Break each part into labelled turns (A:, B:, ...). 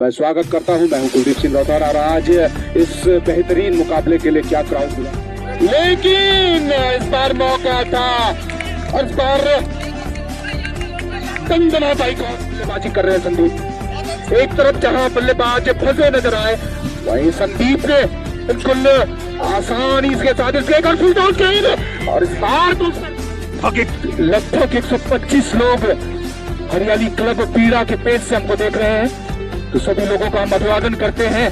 A: मैं स्वागत करता हूं। मैं हूं कुलदीप सिंह राठौर और आज इस बेहतरीन मुकाबले के लिए क्या क्राउड मिला, लेकिन इस बार मौका था और इस बार दंदनाताई को बल्लेबाजी कर रहे हैं संदीप। एक तरफ जहां बल्लेबाज फंसे नजर आए, वहीं संदीप ने बिल्कुल आसानी के साथ और इस बार तो लगभग 125 लोग हरियाली क्लब पीड़ा के पेज से हमको देख रहे हैं, तो सभी लोगों का हम अभिवादन करते हैं।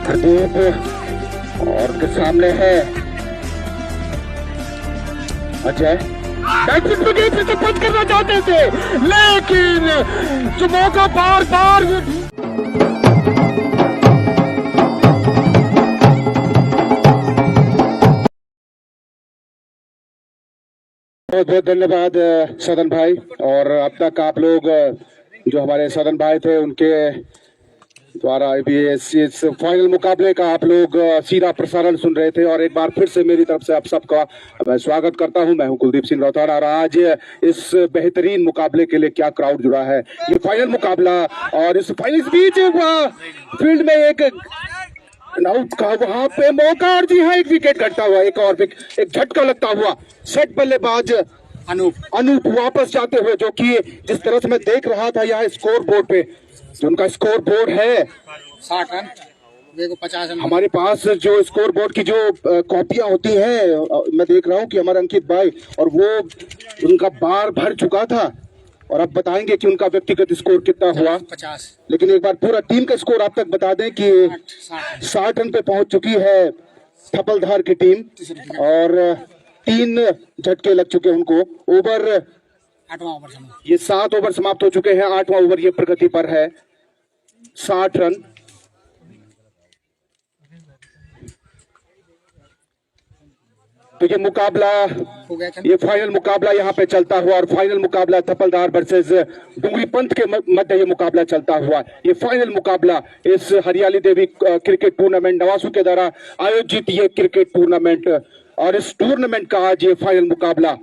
A: प्रदीप और के सामने है अजय। बैटिंग से बंद करना चाहते थे, लेकिन जो मौका बार बार बहुत बहुत धन्यवाद सदन भाई। और अब तक आप लोग जो हमारे सदन भाई थे उनके द्वारा इस फाइनल मुकाबले का आप लोग सीधा प्रसारण सुन रहे थे, और एक बार फिर से मेरी तरफ से आप सबका मैं स्वागत करता हूं। मैं हूं कुलदीप सिंह राठौर और आज इस बेहतरीन मुकाबले के लिए क्या क्राउड जुड़ा है। ये फाइनल मुकाबला और इस फाइनल बीच फील्ड में एक आउट का वहां पे मौका, और जी हाँ एक विकेट घटता हुआ, एक झटका लगता हुआ सेट बल्लेबाज अनूप वापस जाते हुए, जो कि जिस तरह से मैं देख रहा था यहाँ स्कोर बोर्ड पे जो उनका स्कोर बोर्ड है
B: 60 रन, देखो 50 रन।
A: हमारे पास जो स्कोर बोर्ड की जो कॉपियां होती हैं, मैं देख रहा हूँ कि हमारे अंकित भाई और वो उनका बार भर चुका था, और अब बताएंगे कि उनका व्यक्तिगत स्कोर कितना हुआ
B: 50।
A: लेकिन एक बार पूरा टीम का स्कोर आप तक बता दें कि 60 रन पे पहुंच चुकी है थपलधार की टीम, और 3 झटके लग चुके उनको। ओवर
B: 8वां ओवर
A: ये 7 ओवर समाप्त हो चुके हैं, 8वां ओवर ये प्रगति पर है। 60 रन तो ये मुकाबला, ये फाइनल मुकाबला यहाँ पे चलता हुआ, और फाइनल मुकाबला थपलधार वर्सेस डुंगरी पंथ के मध्य ये मुकाबला चलता हुआ। ये फाइनल मुकाबला इस हरियाली देवी क्रिकेट टूर्नामेंट नवासू के द्वारा आयोजित ये क्रिकेट टूर्नामेंट, और इस टूर्नामेंट का आज ये फाइनल मुकाबला।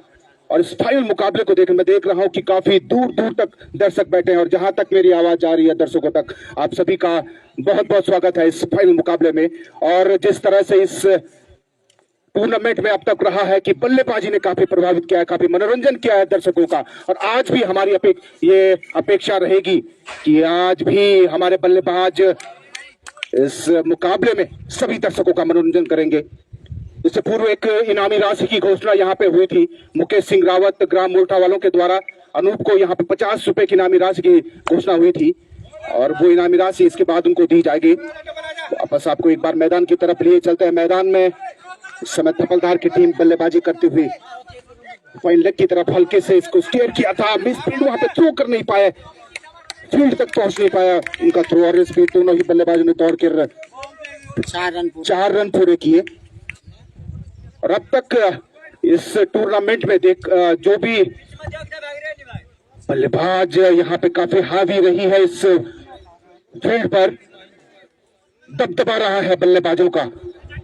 A: और इस फाइनल मुकाबले को मैं देख रहा हूं कि काफी दूर दूर तक दर्शक बैठे हैं, और जहां तक मेरी आवाज जा रही है दर्शकों तक, आप सभी का बहुत बहुत स्वागत है इस फाइनल मुकाबले में। और जिस तरह से इस टूर्नामेंट में अब तक रहा है कि बल्लेबाजी ने काफी प्रभावित किया है, काफी मनोरंजन किया है दर्शकों का, और आज भी हमारी ये अपेक्षा रहेगी कि आज भी हमारे बल्लेबाज इस मुकाबले में सभी दर्शकों का मनोरंजन करेंगे। इससे पूर्व एक इनामी राशि की घोषणा यहाँ पे हुई थी मुकेश सिंह रावत ग्राम मोल्टा वालों के द्वारा। अनूप को यहाँ पे 50 रुपए की इनामी राशि की घोषणा हुई थी, और वो इनामी राशि इसके बाद उनको दी जाएगी। वापस आपको एक बार मैदान की तरफ लिए चलते हैं। मैदान में इस समय थपलधार की टीम बल्लेबाजी करती हुई फाइन लेग की तरफ हल्के से इसको स्टेयर किया था, मिस फील्ड वहां पे थ्रो कर नहीं पाए, फील्ड तक पहुंच नहीं पाया उनका थ्रो, और इस बीच दोनों ही बल्लेबाजों ने तोड़ कर 4 रन पूरे किए। और अब तक इस टूर्नामेंट में जो भी बल्लेबाज यहाँ पे काफी हावी रही है, इस फील्ड पर दबदबा रहा है बल्लेबाजों का।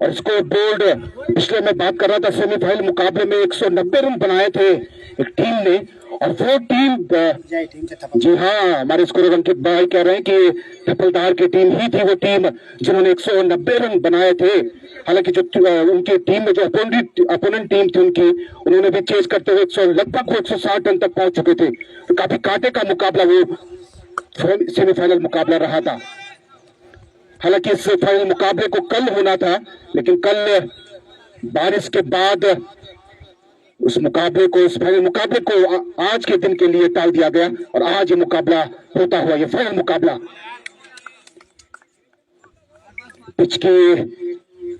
A: और स्कोर बोर्ड पिछले में बात कर रहा था, सेमीफाइनल मुकाबले में 190 रन बनाए थे एक टीम ने, और वो टीम जी हाँ हमारे स्कोर अंकित भाई कह रहे हैं कि थपलधार की टीम ही थी वो टीम जिन्होंने 190 रन बनाए थे। हालांकि जो उनकी टीम में जो अपोनेंट टीम थी उनकी, उन्होंने भी चेज करते हुए लगभग 160 रन तक पहुंच चुके थे। तो काफी कांटे का मुकाबला वो सेमीफाइनल मुकाबला रहा था। हालांकि इस फाइनल मुकाबले को कल होना था, लेकिन कल बारिश के बाद इस फाइनल मुकाबले को आज के दिन के लिए टाल दिया गया, और आज ये मुकाबला होता हुआ ये फाइनल मुकाबला पिच की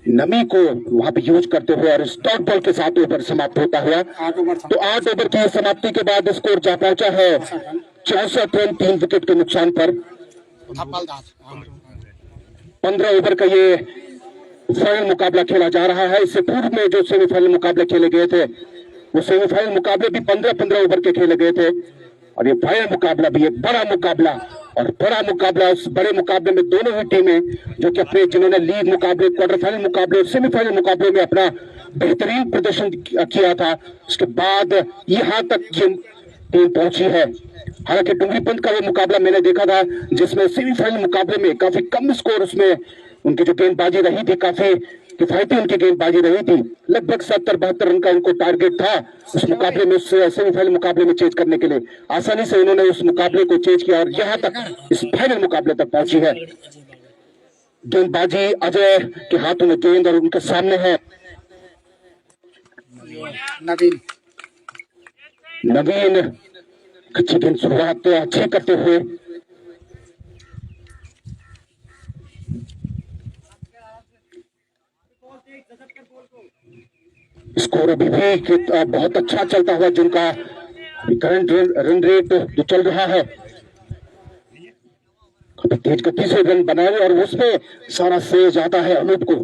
A: नमी को वहां पे यूज करते हुए और इस डॉट बॉल के साथ ऊपर समाप्त होता हुआ। तो 8 ओवर की समाप्ति के बाद स्कोर जा पहुंचा है 64 रन 3 विकेट के नुकसान पर। 15 ओवर का ये फाइनल मुकाबला खेला जा रहा है। इससे पूर्व में जो सेमीफाइनल मुकाबले खेले गए थे, वो सेमीफाइनल मुकाबले भी 15-15 ओवर के खेले गए थे, और ये फाइनल मुकाबला भी एक बड़ा मुकाबला। और बड़ा मुकाबला, उस बड़े मुकाबले में दोनों ही टीमें जो कि जिन्होंने लीग मुकाबले, क्वार्टर फाइनल मुकाबले और सेमीफाइनल मुकाबले में अपना बेहतरीन प्रदर्शन किया था, उसके बाद यहाँ तक ये टीम पहुंची है। हालांकि डुंगरीपंत का वो मुकाबला मैंने देखा था जिसमें सेमीफाइनल मुकाबले में काफी कम स्कोर उसमें उनकी जो गेंदबाजी रही थी, काफी किफायती उनकी गेंदबाजी रही थी। लगभग 70-72 रन का उनको टारगेट था उस मुकाबले में, उस सेमीफाइनल मुकाबले में चेज करने के लिए। आसानी से उन्होंने उस मुकाबले को चेज किया और यहां तक इस फाइनल मुकाबले तक पहुंची है। गेंदबाजी अजय के हाथों में गेंद और उनके सामने है
B: नवीन।
A: नवीन अच्छी गेंद शुरुआत अच्छी करते हुए स्कोर अभी भी बहुत अच्छा चलता हुआ जिनका करंट रन रेट जो चल रहा है, तेज गति से रन बनाए और उसमें सारा श्रेय जाता है अनूप को।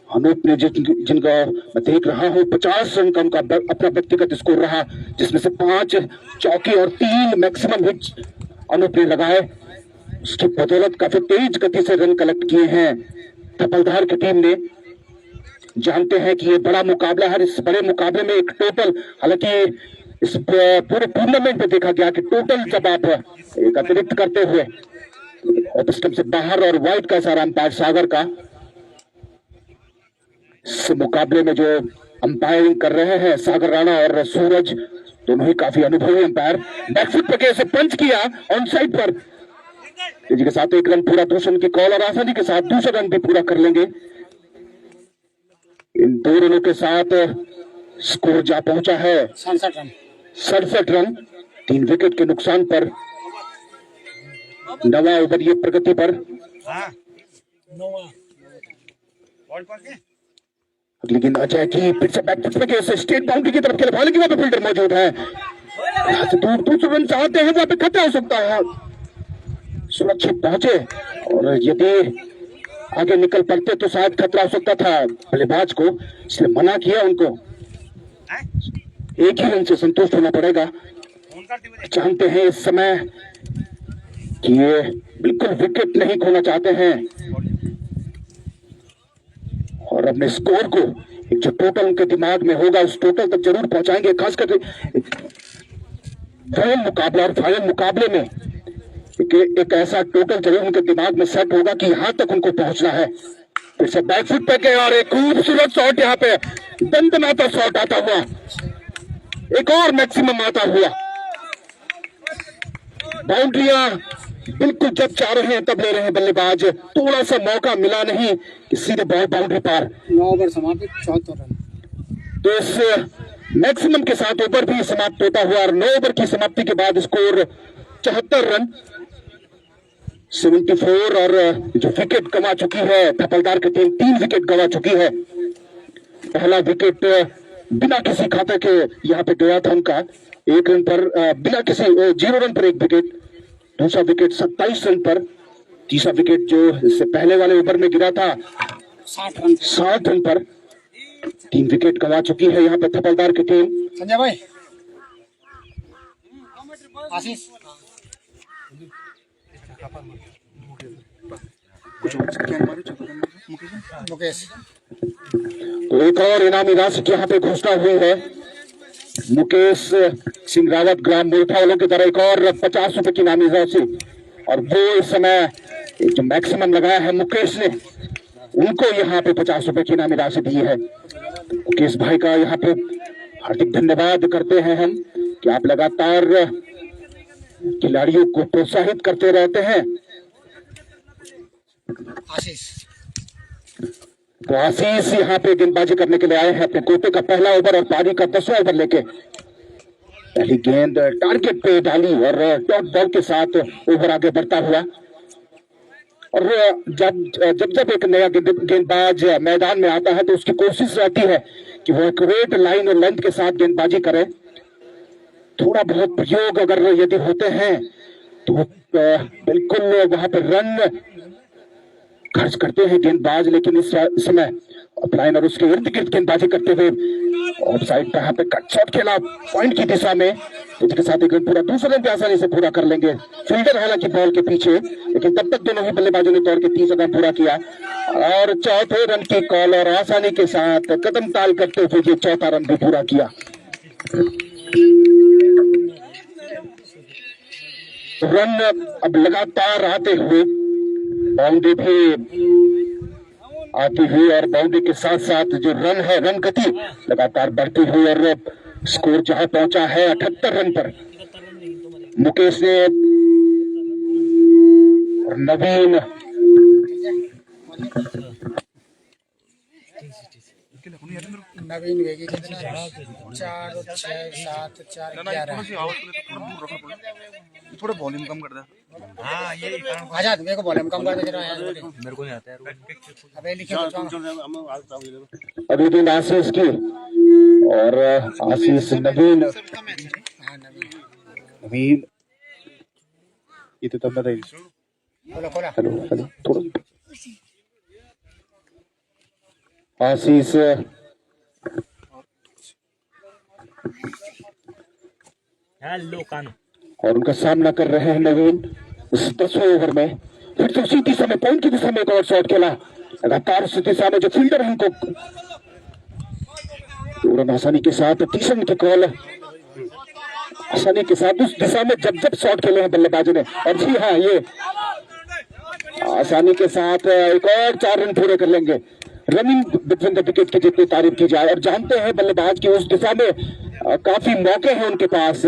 A: अनूप ने जिनका मैं देख रहा हूं 50 रन का उनका अपना व्यक्तिगत स्कोर रहा, जिसमें से 5 चौके और 3 मैक्सिमम हिट्स अनूप ने लगाए। उसकी बदौलत काफी तेज गति से रन कलेक्ट किए हैं थपलदार की टीम ने। जानते हैं कि ये बड़ा मुकाबला है। इस बड़े मुकाबले में एक टोटल, हालांकि इस पूरे टूर्नामेंट में देखा गया कि टोटल जब आप एक अतिरिक्त करते हुए और सिस्टम से बाहर और वाइड का सारा अंपायर सागर का, इस मुकाबले में जो अंपायरिंग कर रहे हैं सागर राणा और सूरज, दोनों ही काफी अनुभवी अंपायर। बैकफुट पे कैसे पंच किया ऑन साइड पर, तेजी के साथ 1 रन पूरा, दूसरे की कॉल और आसानी के साथ दूसरा रन भी पूरा कर लेंगे। इन 2 रनों के साथ स्कोर जा पहुंचा है 67 रन 3 विकेट के नुकसान पर। नवा ओवर ये प्रगति पर, लेकिन अजय की फिर से बैकफुट पे कैसे स्टेट बाउंड्री की तरफ खेले, हालांकि वहां पे फील्डर मौजूद है, दूर दूसरे रन चाहते हैं, वहां पे खतरा हो सकता है। सुरक्षित पहुंचे और यदि आगे निकल पड़ते तो शायद खतरा हो सकता था बल्लेबाज को, इसलिए मना किया उनको। 1 ही रन से संतुष्ट होना पड़ेगा। जानते हैं इस समय कि ये बिल्कुल विकेट नहीं खोना चाहते हैं और अपने स्कोर को एक जो टोटल उनके दिमाग में होगा उस टोटल तक जरूर पहुंचाएंगे। खासकर फाइनल मुकाबला और फाइनल मुकाबले में एक ऐसा टोटल जरूर उनके दिमाग में सेट होगा कि यहां तक उनको पहुंचना है। फिर से बैकफुट पे गए और एक खूबसूरत शॉट, यहाँ पे दंदनाता शॉट आता हुआ, एक और मैक्सिमम आता हुआ। बाउंड्रियां बिल्कुल जब चाह रहे हैं तब ले रहे हैं बल्लेबाज, थोड़ा सा मौका मिला नहीं कि सीधे बॉल बाउंड्री पार।
B: 9 ओवर समाप्त 74 रन।
A: तो इस मैक्सिमम के साथ ओवर भी समाप्त होता हुआ और 9 ओवर की समाप्ति के बाद स्कोर 74 रन 74। और जो विकेट गंवा चुकी है थपलदार की टीम, 3 विकेट गंवा चुकी है। पहला विकेट बिना किसी खाते के यहाँ पे गया था उनका, 1 रन पर, बिना किसी 0 रन पर 1 विकेट। दूसरा विकेट 27 रन पर। तीसरा विकेट जो इससे पहले वाले ओवर में गिरा था 60 रन पर। 3 विकेट गंवा चुकी है यहाँ पे थपलदार की टीम।
B: संजय भाई, आशीष मुकेश।
A: तो एक और इनामी राशि की यहाँ पे घोषणा हुई है। मुकेश सिंह रावत ग्राम मोल्ठा वालों की तरह एक और 50 रुपए की इनामी राशि, और वो इस समय जो मैक्सिमम लगाया है मुकेश ने, उनको यहाँ पे 50 रुपए की इनामी राशि दी है। मुकेश भाई का यहाँ पे हार्दिक धन्यवाद करते हैं हम कि आप लगातार खिलाड़ियों को प्रोत्साहित करते रहते हैं। तो आशीष यहाँ पे गेंदबाजी करने के लिए आए हैं अपने कोटे का पहला ओवर और पारी का 10वां ओवर लेके। पहली गेंद टारगेट पे डाली और डॉट बॉल के साथ ओवर आगे बढ़ता हुआ। और जब एक नया गेंदबाज मैदान में आता है तो उसकी कोशिश रहती है कि वो एक्यूरेट लाइन और लेंथ के साथ गेंदबाजी करे। थोड़ा बहुत प्रयोग अगर यदि होते हैं तो बिल्कुल वहां पर रन खर्च करते हैं गेंदबाज, लेकिन इस समय अपलाइन और उसके इर्द गिर्द गेंदबाजी करते हुए ऑफ साइड पर यहाँ पे कट शॉट खेला पॉइंट की दिशा में, इसके साथ एक रन पूरा, दूसरा रन भी आसानी से पूरा कर लेंगे। फील्डर हालांकि बॉल के पीछे, लेकिन तब तक दोनों ही बल्लेबाजों ने दौड़ के 30 रन पूरा किया और चौथे रन की कॉल और आसानी के साथ कदम ताल करते हुए ये चौथा रन भी पूरा किया। रन अब लगातार आते हुए, बाउंड्री भी आती हुई और बाउंड्री के साथ साथ जो रन है, रन गति लगातार बढ़ती हुई और स्कोर जहां पहुंचा है 78 रन पर। मुकेश ने और नवीन
B: नवीन वेगी कितना 4 और 6 7 4 11
C: थोड़ा वॉल्यूम कम कर दे। हाँ ये
B: आजाद मेरे को वॉल्यूम कम कर दे जरा यार।
C: मेरे को नहीं आता यार।
B: अबे लिखे
A: अभी दिन आशीष की और आशीष नवीन
B: हां
A: नवीन ये तो बताइए।
B: खोला
A: हेलो थोड़ा आशीष
C: हेलो कान
A: और उनका सामना कर रहे हैं नवीन इस 10वें ओवर में। फिर से उसी दिशा में, पॉइंट की दिशा में एक और शॉट खेला, लगातार उस दिशा में जो फील्डर है उनको तुरंत आसानी के साथ तीसरे की कॉल, आसानी के साथ उस दिशा में जब शॉट खेले हैं बल्लेबाजों ने। और जी हाँ, ये आसानी के साथ एक और 4 रन पूरे कर लेंगे। रनिंग बिटवीन द विकेट की जितनी तारीफ की जाए, और जानते हैं बल्लेबाज की उस दिशा में काफी मौके हैं उनके पास।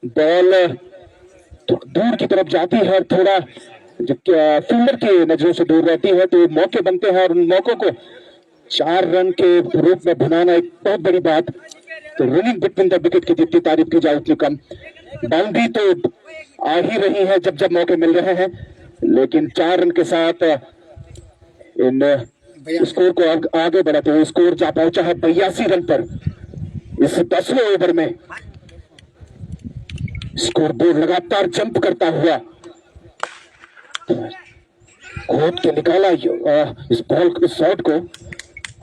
A: बॉल दूर की तरफ जाती है, थोड़ा फील्डर की नजरों से दूर रहती है, तो मौके बनते हैं और उन मौकों को 4 रन के रूप में बनाना एक बहुत बड़ी बात। तो रनिंग बिटवीन द विकेट की जितनी तारीफ की जाए उतनी कम। बाउंड्री तो आ ही रही है जब मौके मिल रहे हैं, लेकिन 4 रन के साथ इन स्कोर को आगे बढ़ाते हुए स्कोर जा पहुंचा है 82 रन पर इस 10वें ओवर में। स्कोर बोर्ड लगातार जंप करता हुआ खोद के निकाला इस बॉल इस शॉट को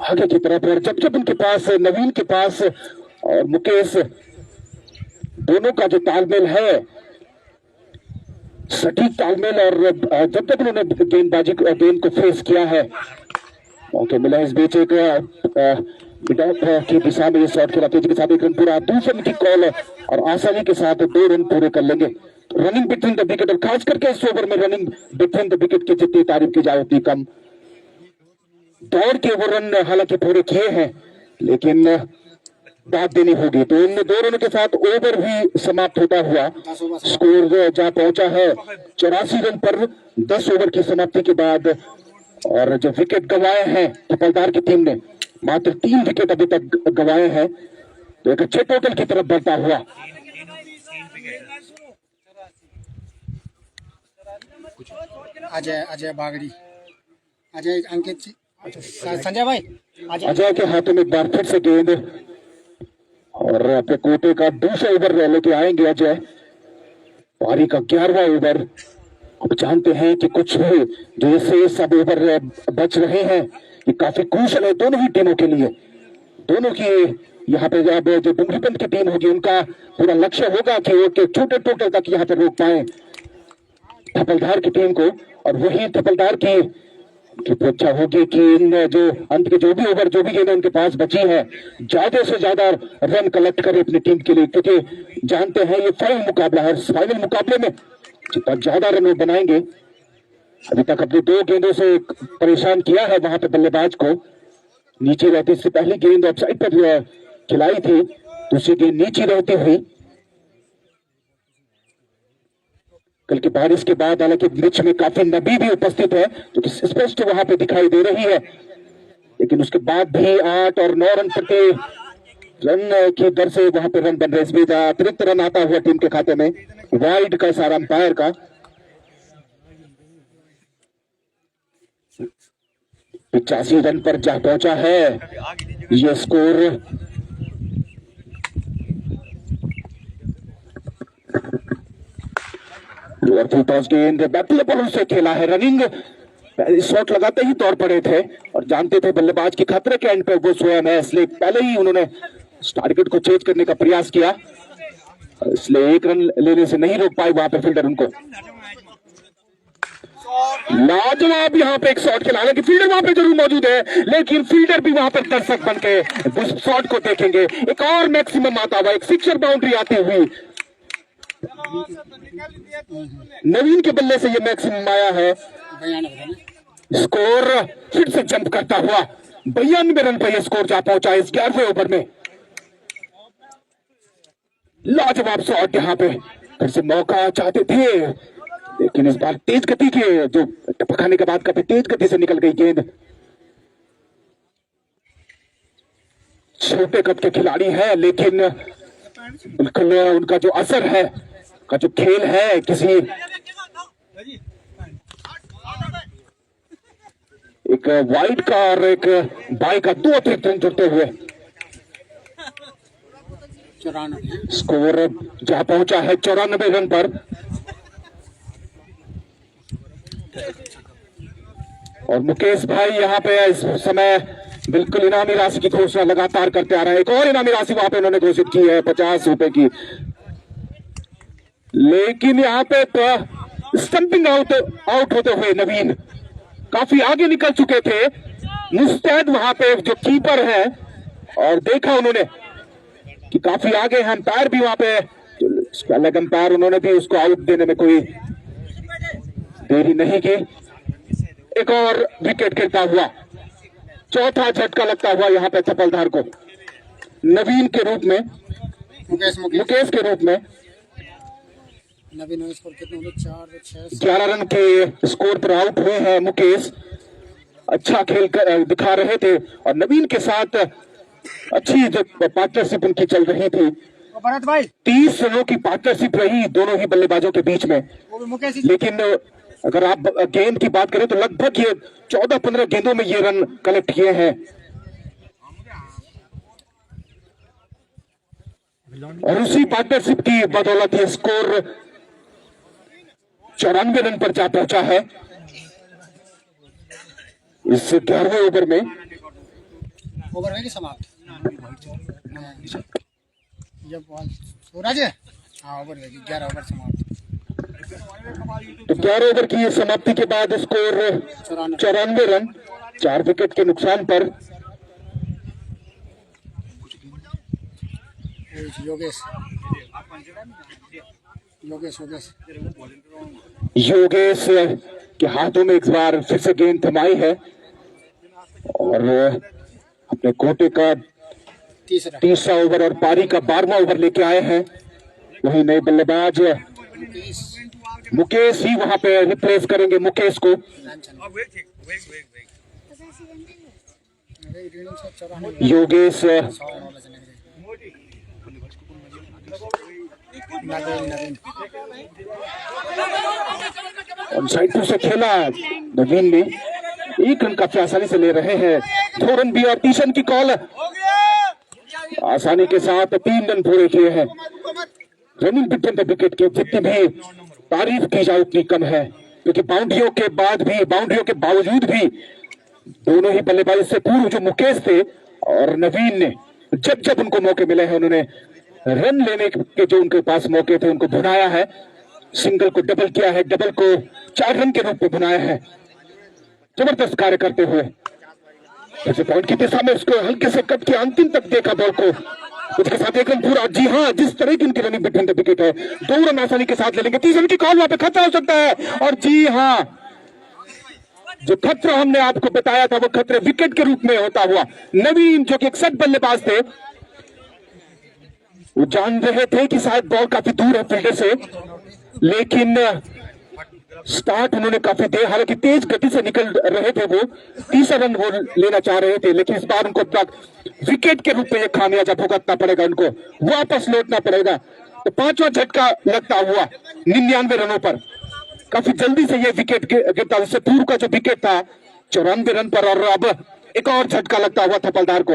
A: आगे की तरफ। और जब उनके पास, नवीन के पास और मुकेश दोनों का जो तालमेल है, सटीक तालमेल, और जब तक उन्होंने गेंद को फेस किया है, मौके मिला इस बीच एक की दिशा में ये शॉट खेला, तेजी के साथ 1 रन पूरा, दूसरे की कॉल और आसानी के साथ 2 रन पूरे कर लेंगे। रनिंग बिटवीन द विकेट, और खास करके इस ओवर में रनिंग बिटवीन द विकेट की जितनी तारीफ की जाए उतनी कम। दौड़ के वो रन हालांकि पूरे किए हैं, लेकिन दाद देनी होगी। तो इन 2 रनों के साथ ओवर भी समाप्त होता हुआ स्कोर जा पहुंचा है 84 रन पर 10 ओवर की समाप्ति के बाद। और जो विकेट गंवाए हैं थपलदार की टीम ने, मात्र 3 विकेट अभी तक गंवाए हैं, तो एक अच्छे टोटल की तरफ बढ़ता हुआ।
B: अजय बागड़ी, अजय अंकित संजय भाई,
A: अजय के हाथों में एक बार फिर से गेंद और अपने कोटे का दूसरा ओवर लेके आएंगे अजय। पारी का 11वां ओवर। अब जानते हैं कि कुछ भी जो इससे सब ओवर बच रहे हैं, ये काफी क्रूशल है दोनों ही टीमों के लिए। दोनों की यहाँ पे अब जो डुंगरीपंत की टीम होगी, उनका पूरा लक्ष्य होगा कि वो छोटे टोटल तक यहाँ पे रोक पाए थपलदार की टीम को, और वही थपलदार की इच्छा होगी कि इन जो अंत के जो भी ओवर, जो भी गेंद उनके पास बची है, ज्यादा से ज्यादा रन कलेक्ट करे अपनी टीम के लिए, क्योंकि जानते हैं ये फाइनल मुकाबला है। फाइनल मुकाबले में जितना ज्यादा रन वो बनाएंगे, अभी तक अपनी 2 गेंदों से परेशान किया है वहां पे बल्लेबाज को। नीचे रहती, इससे पहली गेंद ऑफ साइड पर खिलाई थी, दूसरी गेंद नीचे रहती हुई। कल की बारिश के बाद हालांकि पिच में काफी नमी भी उपस्थित है, जो कि स्पष्ट वहां पे दिखाई दे रही है, लेकिन उसके बाद भी 8 और 9 रन प्रति रन की दर से वहां पे रन बन रहे। इसमें अतिरिक्त रन आता हुआ टीम के खाते में, वाइड का इशारा अंपायर का। 85 रन पर जा पहुंचा है ये स्कोर। टॉस गेंद बैटल से खेला है, रनिंग शॉट लगाते ही तौर पड़े थे और जानते थे बल्लेबाज के खतरे के एंड पे वो स्वयं है, इसलिए पहले ही उन्होंने टारगेट को चेज करने का प्रयास किया, इसलिए 1 रन लेने से नहीं रोक पाए वहां पे फील्डर उनको। लाजवाब यहाँ पे एक शॉट खेला, हालांकि फील्डर वहां पे जरूर मौजूद है, लेकिन फील्डर भी वहां पर दर्शक बन के उस शॉट को देखेंगे। एक और मैक्सिमम आता हुआ, एक सिक्सर बाउंड्री आती हुई नवीन के बल्ले से ये मैक्सिमम आया है।
B: 92
A: स्कोर फिर से जंप करता हुआ 92 रन पर यह स्कोर जा पहुंचा इस 11वें ओवर में। लाजवाब शॉट, यहाँ पे फिर से मौका चाहते थे, लेकिन इस बार तेज गति के जो टपकाने के बाद काफी तेज गति से निकल गई गेंद। छोटे कद के खिलाड़ी है, लेकिन बिल्कुल उनका जो असर है, का जो खेल है, किसी एक वाइड का और एक बाई का 2 अतिरिक्त रन जुड़ते हुए
B: 94
A: स्कोर जहां पहुंचा है 94 रन पर। और मुकेश भाई यहाँ पे इस समय बिल्कुल इनामी राशि की घोषणा लगातार करते आ रहे हैं। एक और इनामी राशि वहां पे उन्होंने घोषित की है 50 रुपए की, लेकिन यहाँ पे स्टंपिंग आउट होते हुए नवीन काफी आगे निकल चुके थे। मुस्तैद वहां पे जो कीपर है, और देखा उन्होंने कि काफी आगे हैं, अंपायर भी वहां पे अलग अंपायर, उन्होंने भी उसको आउट देने में कोई देरी नहीं की। एक और विकेट गिरता हुआ, चौथा झटका लगता हुआ यहाँ पे थपलदार को नवीन के रूप में, मुकेश के रूप में।
B: नवीन स्कोर कितने हुए? 4 6
A: 11 रन के स्कोर पर आउट हुए हैं मुकेश। अच्छा खेल दिखा रहे थे और नवीन के साथ अच्छी जो पार्टनरशिप उनकी चल रही थी। 30 रनों की पार्टनरशिप रही दोनों ही बल्लेबाजों के बीच में। लेकिन अगर आप गेंद की बात करें तो लगभग ये 14-15 गेंदों में ये रन कलेक्ट किए हैं, और उसी पार्टनरशिप की बदौलत ये स्कोर 94 रन पर जा पहुंचा है इस 11वें ओवर में।
B: ओवर है कि समाप्त? जब बॉल सूरज है, हाँ ओवर है 11 ओवर समाप्त।
A: तो 11 ओवर की समाप्ति के बाद स्कोर 94 रन, 4 विकेट के नुकसान पर।
B: योगेश
A: योगेश के हाथों में इस बार फिर से गेंद थमाई है और अपने कोटे का तीसरा ओवर और पारी का 12वां ओवर लेके आए हैं। वही नए बल्लेबाज मुकेश ही वहां पे रिप्लेस करेंगे मुकेश को। योगेश साइड टू से खेला नवीन ने, 1 रन काफी आसानी से ले रहे हैं। 2 रन भी और तीशन की कॉल, आसानी के साथ 3 रन पूरे किए हैं। रनिंग बिटवीन द विकेट की जितनी भी तारीफ की जाए उतनी कम है, क्योंकि बाउंड्रियों के बावजूद भी दोनों ही बल्लेबाजी से पूर्व जो मुकेश थे और नवीन ने जब जब उनको मौके मिले हैं उन्होंने रन लेने के जो उनके पास मौके थे उनको भुनाया है। सिंगल को डबल किया है, डबल को 4 रन के रूप में भुनाया है, जबरदस्त कार्य करते हुए। पॉइंट की दिशा में उसको हल्के से कट के अंतिम तक देखा बॉल को, उसके साथ 1 रन पूरा। जी हाँ, जिस तरह की उनकी रनिंग बिटवीन द विकेट है, 2 रन आसानी के साथ ले लेंगे। 30 रन की कॉल वहां पे खतरा हो सकता है, और जी हाँ, जो खतरा हमने आपको बताया था वो खतरे विकेट के रूप में होता हुआ नवीन, जो कि एक सेट बल्लेबाज थे, वो जान रहे थे कि शायद बॉल काफी दूर है फील्डर से, लेकिन स्टार्ट उन्होंने काफी देर, हालांकि तेज गति से निकल रहे थे, वो 30 रन वो लेना चाह रहे थे, लेकिन इस बार उनको विकेट के रूप में ये खामियाजा भुगतना पड़ेगा, उनको वापस लौटना पड़ेगा। तो 5वां झटका लगता हुआ 99 रनों पर, काफी जल्दी से ये विकेट गिरता, उससे पूर्व का जो विकेट था 94 रन पर, और अब एक और झटका लगता हुआ थपलदार को।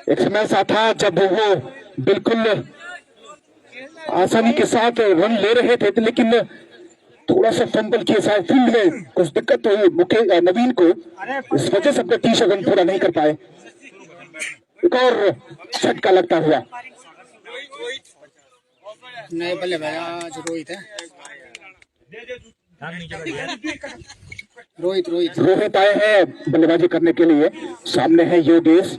A: एक समय ऐसा था जब वो बिल्कुल आसानी के साथ रन ले रहे थे, लेकिन थोड़ा सा फंबल किए, शायद फील्ड में कुछ दिक्कत हुई नवीन को, इस वजह से अपने 30 रन पूरा नहीं कर पाए। एक और झटका लगता हुआ,
B: नए बल्लेबाज रोहित है, रोहित
A: आए हैं बल्लेबाजी करने के लिए। सामने है योगेश,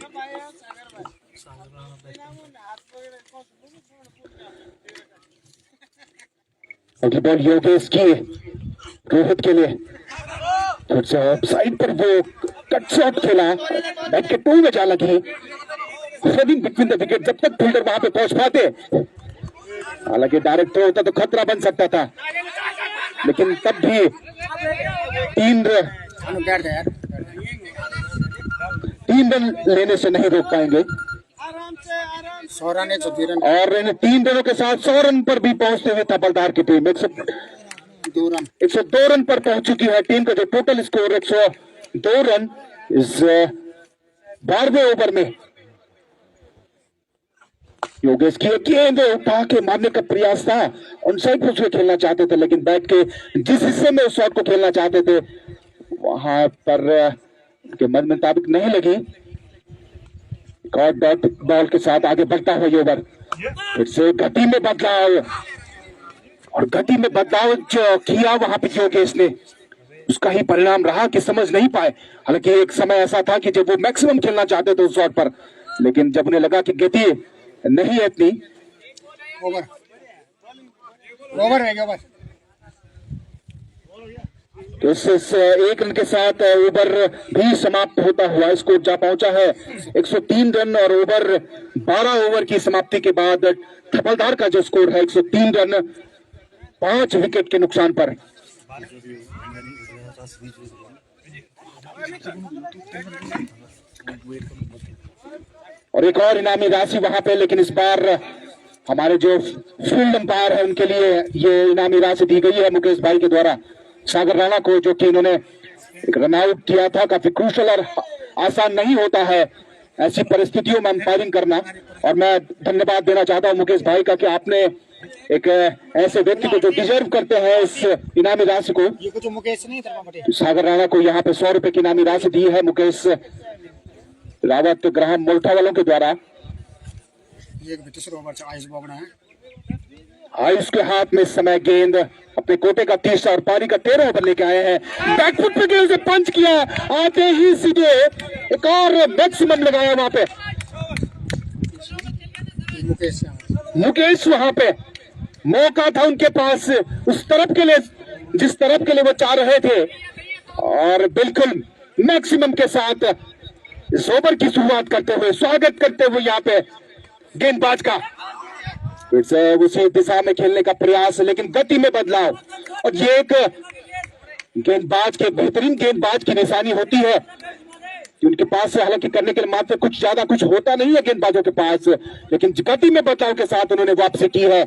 A: अगली बॉल योगेश की रोहित के लिए, फिर से ऑफ साइड पर वो कट शॉट खेला, बैट के टू में जा लगी। रनिंग बिटवीन द विकेट, जब तक फील्डर वहां पे पहुंच पाते, हालांकि डायरेक्ट थ्रो होता तो खतरा बन सकता था, लेकिन तब भी 3 रन लेने से नहीं रोक पाएंगे।
B: 100 रन 102 रन
A: और इन 3 रनों के साथ 100 रन पर भी पहुंचते हुए थपलदार की टीम 102 रन पर पहुंच चुकी है। टीम का जो टोटल स्कोर 102 रन इस 12वें ओवर में। योगेश की गेंद उठा के मारने का प्रयास था, ऑन साइड पर खेलना चाहते थे, लेकिन बैट के जिस हिस्से में उस शॉट को खेलना चाहते थे वहां पर के मन मुताबिक नहीं लगी। डॉट बॉल के साथ आगे बढ़ता हुआ ये ओवर, फिर से गति में बदलाव, और गति में बदलाव जो किया वहां पे योगेश ने, उसका ही परिणाम रहा कि समझ नहीं पाए। हालांकि एक समय ऐसा था कि जब वो मैक्सिमम खेलना चाहते थे उस शॉट पर, लेकिन जब उन्हें लगा कि गति नहीं है इतनी,
B: ओवर ओवर है ओवर।
A: तो इस 1 रन के साथ ओवर भी समाप्त होता हुआ स्कोर जा पहुंचा है 103 रन। और ओवर 12 ओवर की समाप्ति के बाद थपलदार का जो स्कोर है 103 रन 5 विकेट के नुकसान पर। और एक और इनामी राशि वहां पे, लेकिन इस बार हमारे जो फील्ड अंपायर है उनके लिए ये इनामी राशि दी गई है मुकेश भाई के द्वारा सागर राणा को, जो कि इन्होंने एक रन आउट किया था। काफी क्रूशल और आसान नहीं होता है ऐसी परिस्थितियों में अंपायरिंग करना, और मैं धन्यवाद देना चाहता हूं मुकेश भाई का कि आपने एक ऐसे व्यक्ति को जो डिजर्व करते हैं इस इनामी राशि को,
B: ये कुछ मुकेश नहीं था,
A: सागर राणा को यहाँ पे 100 रुपए की इनामी राशि दी है मुकेश रावत ग्राहम मोल्ठा वालों के द्वारा। आयुष के हाथ में इस समय गेंद अपने कोटे का 30 और पारी का 13 ओवर लेके आए हैं। बैकफुट पे गेंद से पंच किया, आते ही सीधे एक और मैक्सिमम लगाया वहां पे मुकेश। वहां पे मौका था उनके पास उस तरफ के लिए जिस तरफ के लिए वो चाह रहे थे, और बिल्कुल मैक्सिमम के साथ इस ओवर की शुरुआत करते हुए, स्वागत करते हुए यहाँ पे गेंदबाज का फिर से उसी दिशा में खेलने का प्रयास, लेकिन गति में बदलाव। और ये एक गेंदबाज के, बेहतरीन गेंदबाज की निशानी होती है कि उनके पास से हालांकि करने के लिए मात्र कुछ ज्यादा कुछ होता नहीं है गेंदबाजों के पास, लेकिन गति में बदलाव के साथ उन्होंने वापसी की है,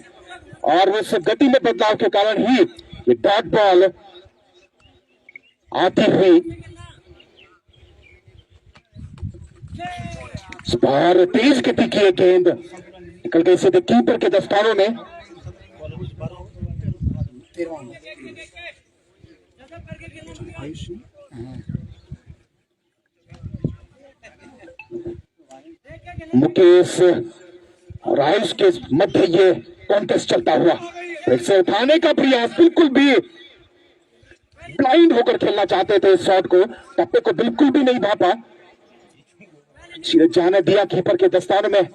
A: और उस गति में बदलाव के कारण ही ये डॉट बॉल आती हुई इस बार तेज गति की गेंद निकल गई सीधे कीपर के दस्तानों में। मुकेश और आयुष के मध्य ये कॉन्टेस्ट चलता हुआ, फिर से उठाने का प्रयास, बिल्कुल भी ब्लाइंड होकर खेलना चाहते थे इस शॉट को, टप्पे को बिल्कुल भी नहीं भापा, जाने दिया कीपर के दस्तानों में।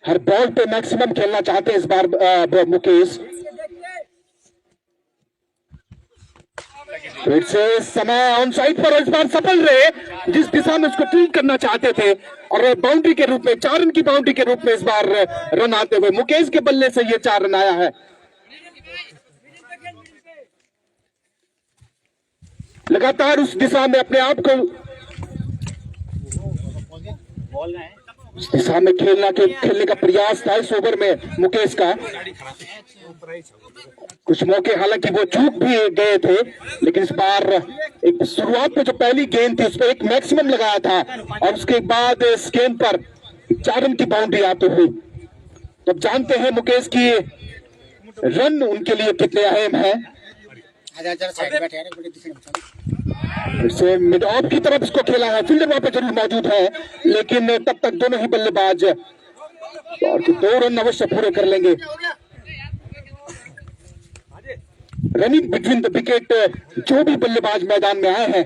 A: हर बॉल पे मैक्सिमम खेलना चाहते हैं इस बार मुकेश। फिर से समय ऑन साइड पर इस बार सफल रहे, जिस दिशा में उसको ट्रीट करना चाहते थे, और बाउंड्री के रूप में 4 रन की बाउंड्री के रूप में इस बार रन आते हुए मुकेश के बल्ले से ये 4 रन आया है। लगातार उस दिशा में अपने आप को उस दिशा में खेलने का प्रयास था इस ओवर में मुकेश का। कुछ मौके हालांकि वो चूक भी गए थे, लेकिन इस बार एक शुरुआत में जो पहली गेंद थी उस पर एक मैक्सिमम लगाया था, और उसके बाद इस गेंद पर 4 रन की बाउंड्री आते हुई। तो जानते हैं मुकेश की रन उनके लिए कितने अहम है। फिर से मिड ऑफ की तरफ इसको खेला है, फील्डर वहां पे जरूर मौजूद है, लेकिन तब तक दोनों ही बल्लेबाज और 2 रन अवश्य पूरे कर लेंगे। रनिंग बिटवीन द विकेट, जो भी बल्लेबाज मैदान में आए हैं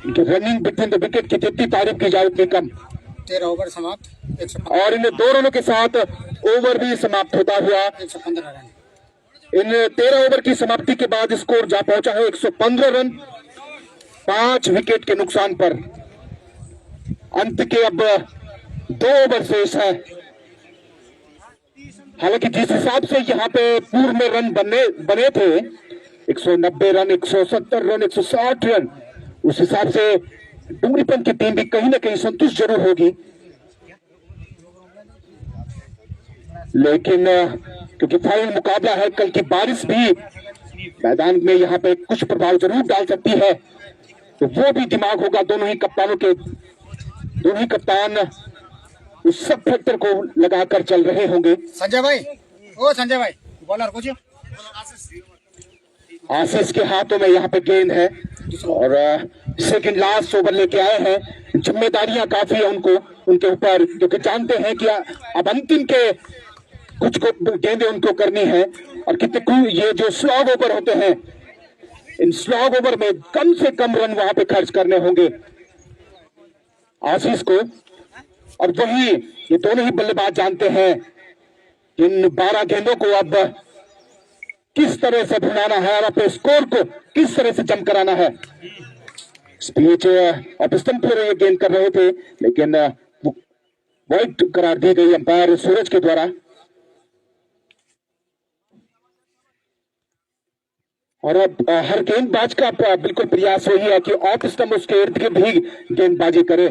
A: उनके रनिंग बिटवीन द विकेट की जितनी तारीफ की जाए उतनी कम।
B: 13 ओवर समाप्त, 115
A: और इन 2 रनों के साथ ओवर भी समाप्त होता हुआ
B: 115 रन।
A: इन 13 ओवर की समाप्ति के बाद स्कोर जा पहुंचा है 115 रन 5 विकेट के नुकसान पर। अंत के अब 2 ओवर शेष है। हालांकि जिस हिसाब से यहाँ पे पूर्व में रन बने थे 190 रन 170 रन 160 रन, उस हिसाब से डुंगरीपंत की टीम भी कहीं ना कहीं संतुष्ट जरूर होगी, लेकिन क्योंकि फाइनल मुकाबला है, कल की बारिश भी मैदान में यहाँ पे कुछ प्रभाव जरूर डाल सकती है, तो वो भी दिमाग होगा दोनों ही कप्तानों के। दोनों ही कप्तान उस सब फैक्टर को लगाकर चल रहे होंगे।
B: संजय भाई, ओ संजय भाई, बॉलर कुछ
A: आशीष के हाथों में यहाँ पे गेंद है और सेकंड लास्ट ओवर लेके आए हैं। जिम्मेदारियां काफी है उनको, उनके ऊपर, क्योंकि जानते हैं कि अब अंतिम के कुछ को गेंदें उनको करनी है। और कितने ये जो स्लॉग ओवर होते हैं, इन स्लॉग ओवर में कम से कम रन वहां पे खर्च करने होंगे आशीष को। और वही ये दोनों ही बल्लेबाज जानते हैं इन 12 गेंदों को अब किस तरह से भुनाना है और अपने स्कोर को किस तरह से जम कराना है। स्पीच ऑफ स्टंप पर ये गेंद कर रहे थे, लेकिन वाइड करार दी गई अंपायर सूरज के द्वारा। और अब हर गेंदबाज का बिल्कुल प्रयास वही है कि ऑफ स्टंप उसके इर्द गिर्द ही गेंदबाजी करे,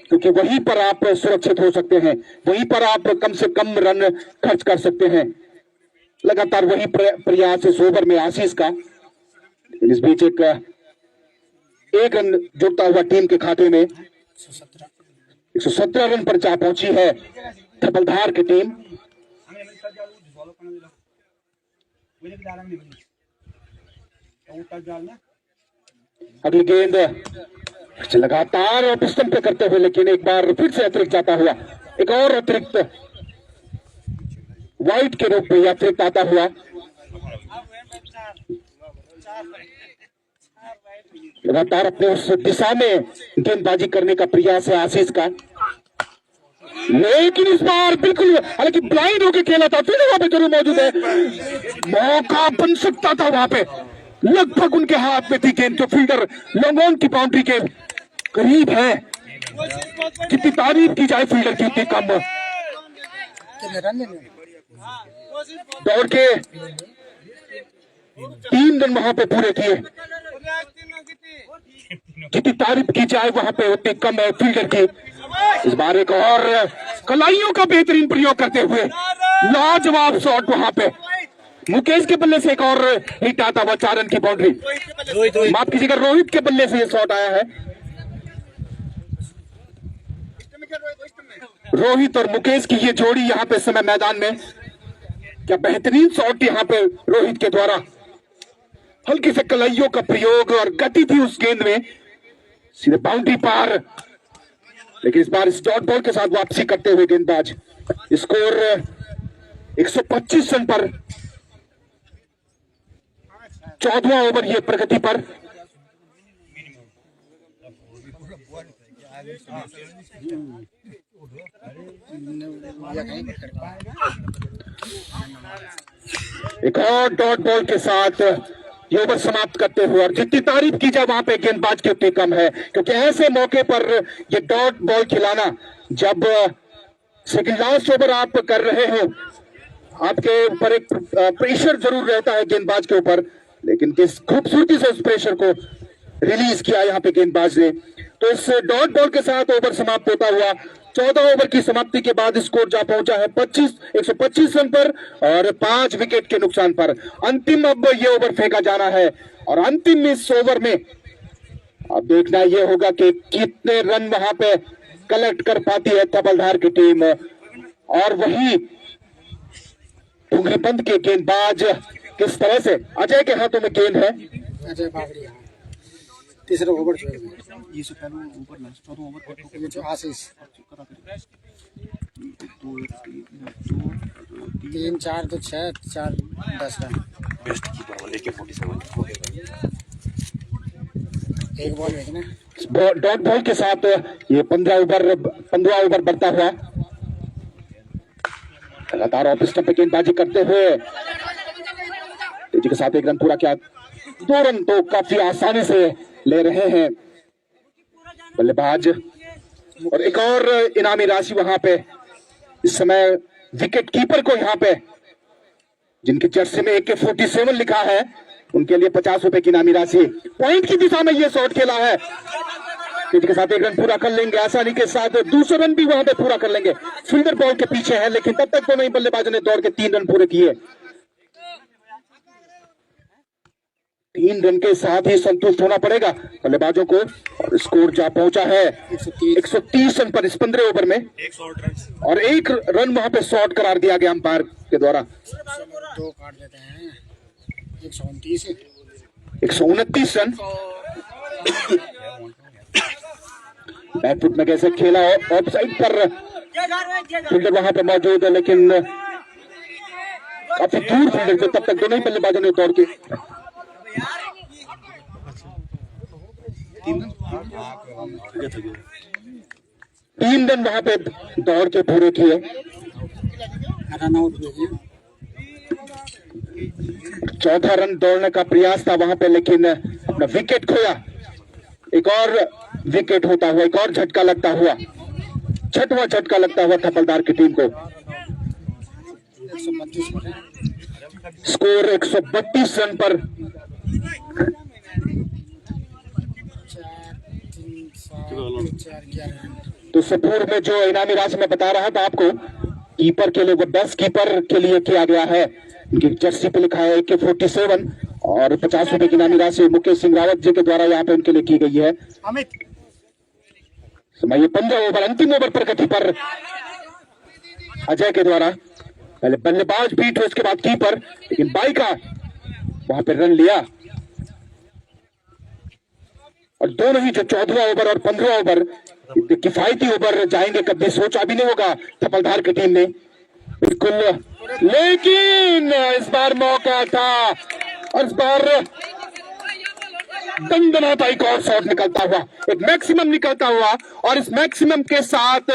A: क्योंकि वहीं पर आप सुरक्षित हो सकते हैं, वहीं पर आप कम से कम रन खर्च कर सकते हैं। लगातार वही प्रयास इस ओवर में आशीष का। इस बीच एक रन जुड़ता हुआ टीम के खाते में 117 रन पर जा पहुंची है थपलधार की टीम। अगली गेंद लगातार और स्टंप पे करते हुए, लेकिन एक बार फिर से अतिरिक्त जाता हुआ, एक और अतिरिक्त वाइड के रूप में अतिरिक्त आता हुआ। लगातार अपने उस दिशा में गेंदबाजी करने का प्रयास है आशीष का, लेकिन इस बार बिल्कुल, हालांकि ब्लाइंड होकर खेला था, फिर वहां पे जरूर मौजूद है, मौका बन सकता था वहां पे, लगभग उनके हाथ में थी गेंद, जो फील्डर लॉन्ग ऑन की बाउंड्री के करीब है। कितनी तारीफ की जाए फील्डर की, उतनी कम। दौड़ के 3 रन वहां पे पूरे किए, जितनी तारीफ की जाए वहां पे उतनी कम है फील्डर की। इस बार एक और कलाइयों का बेहतरीन प्रयोग करते हुए लाजवाब शॉट वहां पे मुकेश के बल्ले से एक और हिट आता हुआ 4 रन की बाउंड्री। माफ कीजिएगा, रोहित के बल्ले से ये शॉट आया है। रोहित और मुकेश की ये जोड़ी यहाँ पे समय मैदान में, क्या बेहतरीन शॉट यहाँ पे रोहित के द्वारा। हल्की से कलाइयों का प्रयोग और गति थी उस गेंद में, सीधे बाउंड्री पार। लेकिन इस बार इस डॉट बॉल के साथ वापसी करते हुए गेंदबाज, स्कोर 125 रन पर 14वां ओवर ये प्रगति पर। एक और डॉट बॉल के साथ ये ओवर समाप्त करते हुए, और जितनी तारीफ की जाए वहां पे गेंदबाज की उतनी कम है, क्योंकि ऐसे मौके पर ये डॉट बॉल खिलाना, जब सेकंड लास्ट ओवर आप कर रहे हो, आपके ऊपर एक प्रेशर जरूर रहता है गेंदबाज के ऊपर, लेकिन किस खूबसूरती से उस प्रेशर को रिलीज किया यहाँ पे गेंदबाज ने। तो इस डॉट बॉल के साथ ओवर समाप्त होता हुआ 14 ओवर की समाप्ति के बाद स्कोर जा पहुंचा है 125 रन पर और 5 विकेट के नुकसान पर। अंतिम अब ये ओवर फेंका जाना है, और अंतिम इस ओवर में अब देखना ये होगा कि कितने रन वहां पे कलेक्ट कर पाती है थपलधार की टीम। और वही डुंगरीपंत के गेंदबाज किस तरह से, अजय के हाथों में गेंद है,
B: अजय बावड़ी, तीसरा ओवर
C: ये से पहले ऊपर ना 14 ओवर
B: ये जो आशीष 3 4 2 6 4 10 रन,
C: बेस्ट कीपर वाले के 47
B: एक बॉल है ना।
A: डॉट बॉल के साथ ये 15 ओवर 15वां ओवर बढ़ता हुआ। लगातार ऑफ स्टंप पे गेंदबाजी करते हुए तेजी के साथ एक रन पूरा किया। 2 रन तो काफी आसानी से ले रहे हैं बल्लेबाज। और एक और इनामी राशि वहां पे इस समय विकेट कीपर को यहाँ पे, जिनकी जर्सी में AK-47 लिखा है, उनके लिए 50 रुपए की इनामी राशि। पॉइंट की दिशा में ये शॉट खेला है, तेजी के साथ एक रन पूरा कर लेंगे आसानी के साथ। दूसरा रन भी वहां पे पूरा कर लेंगे। फील्डर बॉल के पीछे है, लेकिन तब तक तो नहीं, बल्लेबाजों ने दौड़ के 3 रन पूरे किए। 3 रन के साथ ही संतुष्ट होना पड़ेगा बल्लेबाजों को। और स्कोर जा पहुंचा है 130 रन पर इस 15 ओवर में। और 1 रन वहां पे शॉर्ट करार दिया गया अंपायर के द्वारा।
B: 2 काट देते हैं। 129
A: रन। बैकफुट में कैसे खेला, ऑफ साइड पर फील्डर वहां पे मौजूद है, लेकिन काफी दूर फील्डर थे, तब तक दोनों ही बल्लेबाजों ने दौड़ के 3 रन वहां पे दौड़ के पूरे किए।
B: रन आउट हो गया।
A: 14 रन दौड़ने का प्रयास था वहां पे, लेकिन विकेट खोया। एक और विकेट होता हुआ, एक और झटका लगता हुआ, 6वां झटका लगता हुआ थपलदार की टीम को।
B: 132 पर है।
A: स्कोर 132 रन पर।
B: 4-3-7-4-11 रन।
A: तो सपूर में जो इनामी राशि मैं बता रहा था आपको, कीपर के लिए, वो बेस्ट कीपर के लिए किया गया है। उनकी जर्सी पे लिखा है AK-47 और 50 रुपए की इनामी राशि मुकेश सिंह रावत जी के द्वारा यहाँ पे उनके लिए की गई है।
B: अमित
A: समय 15 ओवर, अंतिम ओवर प्रगति पर अजय के द्वारा पहले बल्लेबाज बीट हुए, उसके बाद कीपर, लेकिन बाई का वहां पे रन लिया। और दोनों ही जो 14वां ओवर और 15वां ओवर किफायती ओवर जाएंगे, कभी सोचा भी नहीं होगा थपलदार की टीम ने, बिल्कुल। लेकिन इस बार मौका था और इस बार दंदनाता एक और शॉट निकलता हुआ, एक मैक्सिमम निकलता हुआ, और इस मैक्सिमम के साथ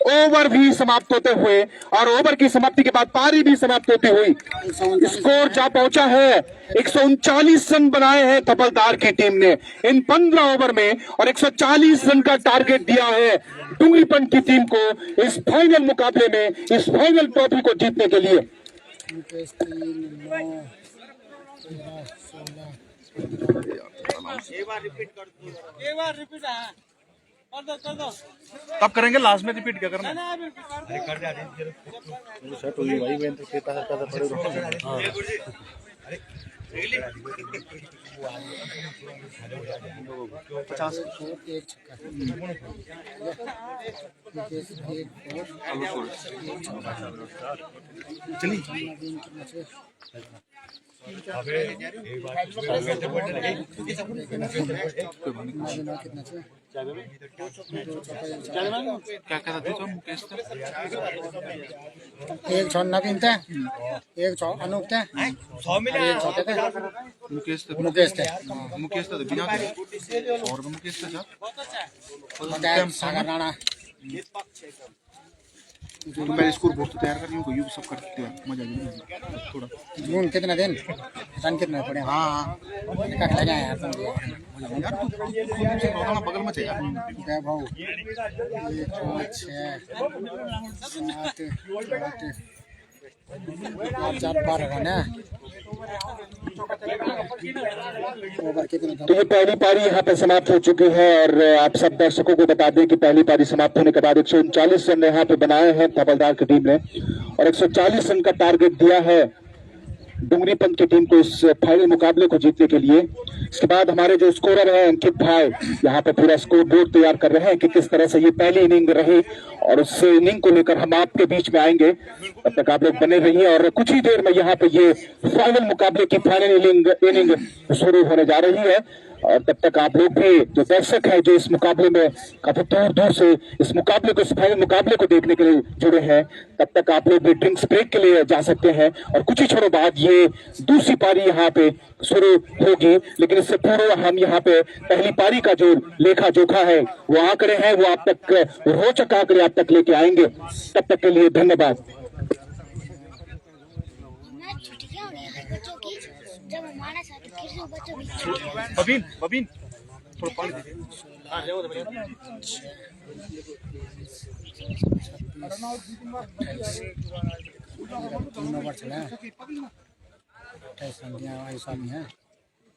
A: ओवर भी समाप्त होते हुए और ओवर की समाप्ति के बाद पारी भी समाप्त होती हुई स्कोर जा पहुंचा है 139 रन बनाए हैं थपलदार की टीम ने इन 15 ओवर में, और 140 रन का टारगेट दिया है डुंगरीपन की टीम को इस फाइनल मुकाबले में, इस फाइनल ट्रॉफी को जीतने के लिए।
B: 3, 9, 13,
C: तब करेंगे, लास्ट में रिपीट क्या करना है? क्या कहता थे तो मुकेश था?
B: 1 छो नवीन थे, 1 छो अनूप थे, 1 छो थे
C: मुकेश थे,
B: मुकेश थे,
C: मुकेश था तो बिना थे और मुकेश था जा
B: सागर राणा।
C: तो पहले स्कोर बोर्ड तो तैयार करनी होगी, ये सब करते हैं, मजा भी थोड़ा।
B: जून कितना दिन रन कितने पड़े? हाँ कट लगा यार तुम
C: यार तू बगल में चाहिए
B: क्या भाव 1 6 7 8 4 रन है। ओवर कितने?
A: तो ये पहली पारी यहाँ पे समाप्त हो चुकी है और आप सब दर्शकों को बता दें कि पहली पारी समाप्त होने के बाद 139 रन यहाँ पे बनाए हैं थपलदार की टीम ने और 140 रन का टारगेट दिया है डुंगरीपन की टीम को इस फाइनल मुकाबले को जीतने के लिए। इसके बाद हमारे जो स्कोरर हैं अंकित भाई यहाँ पे पूरा स्कोर बोर्ड तैयार कर रहे हैं कि किस तरह से ये पहली इनिंग रही और उस इनिंग को लेकर हम आपके बीच में आएंगे। तब तक आप लोग बने रहिए और कुछ ही देर में यहाँ पे ये फाइनल मुकाबले की फाइनल इनिंग शुरू होने जा रही है। और तब तक आप लोग भी जो दर्शक हैं जो इस मुकाबले में काफी दूर दूर से इस मुकाबले को, इस फाइनल मुकाबले को देखने के लिए जुड़े हैं, तब तक आप लोग भी ड्रिंक्स ब्रेक के लिए जा सकते हैं। और कुछ ही क्षणों बाद ये दूसरी पारी यहाँ पे शुरू होगी, लेकिन इससे पूर्व हम यहाँ पे पहली पारी का जो लेखा जोखा है, वो आंकड़े हैं, वो आप तक रोचक आंकड़े आप तक लेके आएंगे। तब तक के लिए धन्यवाद।
D: छुट्टियां हो गई हर बच्चों की, जब हमारा साथ किसी बच्चों की
C: बबीन बबीन थोड़ा पानी दे। हाँ ले वो दे।
B: 3 ओवर चला है, 28 रन दिया, ऐसा नहीं है।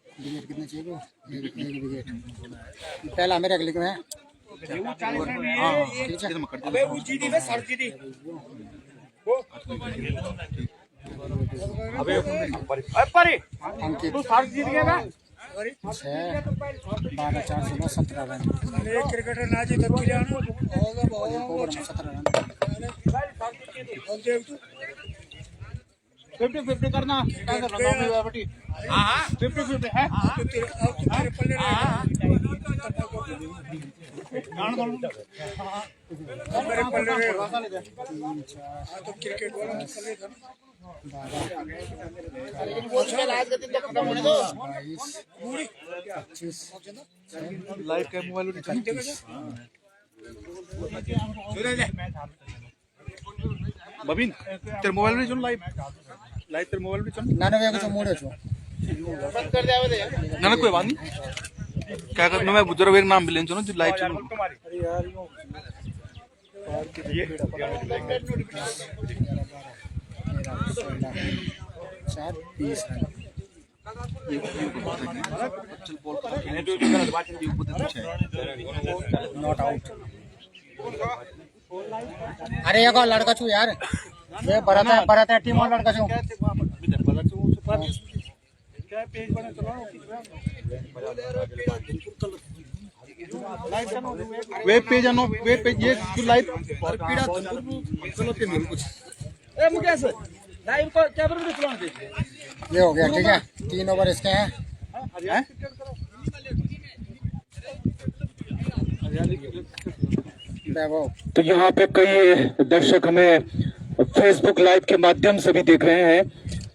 B: विकेट कितने चाहिए वो? एक विकेट पहला मेरे अगले में है। हाँ ठीक है।
C: अबे वो जीती है सर जीती। अबे परे
B: अंकित
C: तू सर जीत गया ना।
B: 12 4 16 17 रन।
E: एक क्रिकेटर ना जीते तो क्या ना
B: ओवर में 17 रन।
E: अब देख तू
C: 50-50 करना क्या कर रहा है बेटी? हां 50-50 है।
E: तो तेरे पल्ले रहेगा मेरे पल्ले रहेगा। हाँ तो क्रिकेट वाला तो पल्ले था ना।
B: 22
C: लाइव के मोबाइल में बबीन तेरे मोबाइल में सुन लाइव तेरे मोबाइल में सुन
B: 99 को मोड़े छो।
C: ना कोई बात नहीं। क्या करना मैं बुजुर्ग एक नाम भी लेन सुनो जो लाइव चैनल।
E: अरे यार यूं
B: 4 20 रन। Not out. अरे एक और लड़का छू यार, ये भरत है टीम और लड़का छू।
C: वेब पेज आनो वेब पेज ये जो लाइव पीड़ा गलत है मेरे कुछ ए मुकेश लाइव को क्या पर चलाने दे।
B: ये हो गया ठीक है, 3 ओवर इसके हैं।
A: तो यहाँ पे कई दर्शक हमें फेसबुक लाइव के माध्यम से भी देख रहे हैं।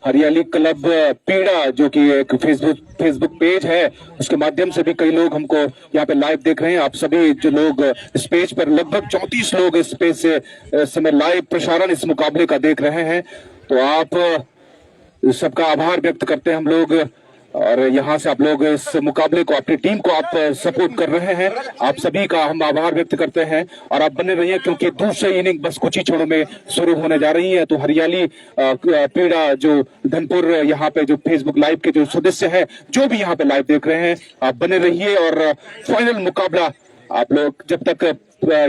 A: हरियाली क्लब पीड़ा जो कि एक फेसबुक पेज है, उसके माध्यम से भी कई लोग हमको यहाँ पे लाइव देख रहे हैं। आप सभी जो लोग इस पेज पर, लगभग 34 लोग इस पेज से इस समय लाइव प्रसारण इस मुकाबले का देख रहे हैं, तो आप सबका आभार व्यक्त करते हैं हम लोग। और यहाँ से आप लोग इस मुकाबले को, अपनी टीम को आप सपोर्ट कर रहे हैं, आप सभी का हम आभार व्यक्त करते हैं। और आप बने रहिए क्योंकि दूसरी इनिंग बस कुछ ही क्षणों में शुरू होने जा रही है। तो हरियाली पीड़ा जो धनपुर यहाँ पे जो फेसबुक लाइव के जो सदस्य हैं, जो भी यहाँ पे लाइव देख रहे हैं, आप बने रहिए। और फाइनल मुकाबला आप लोग जब तक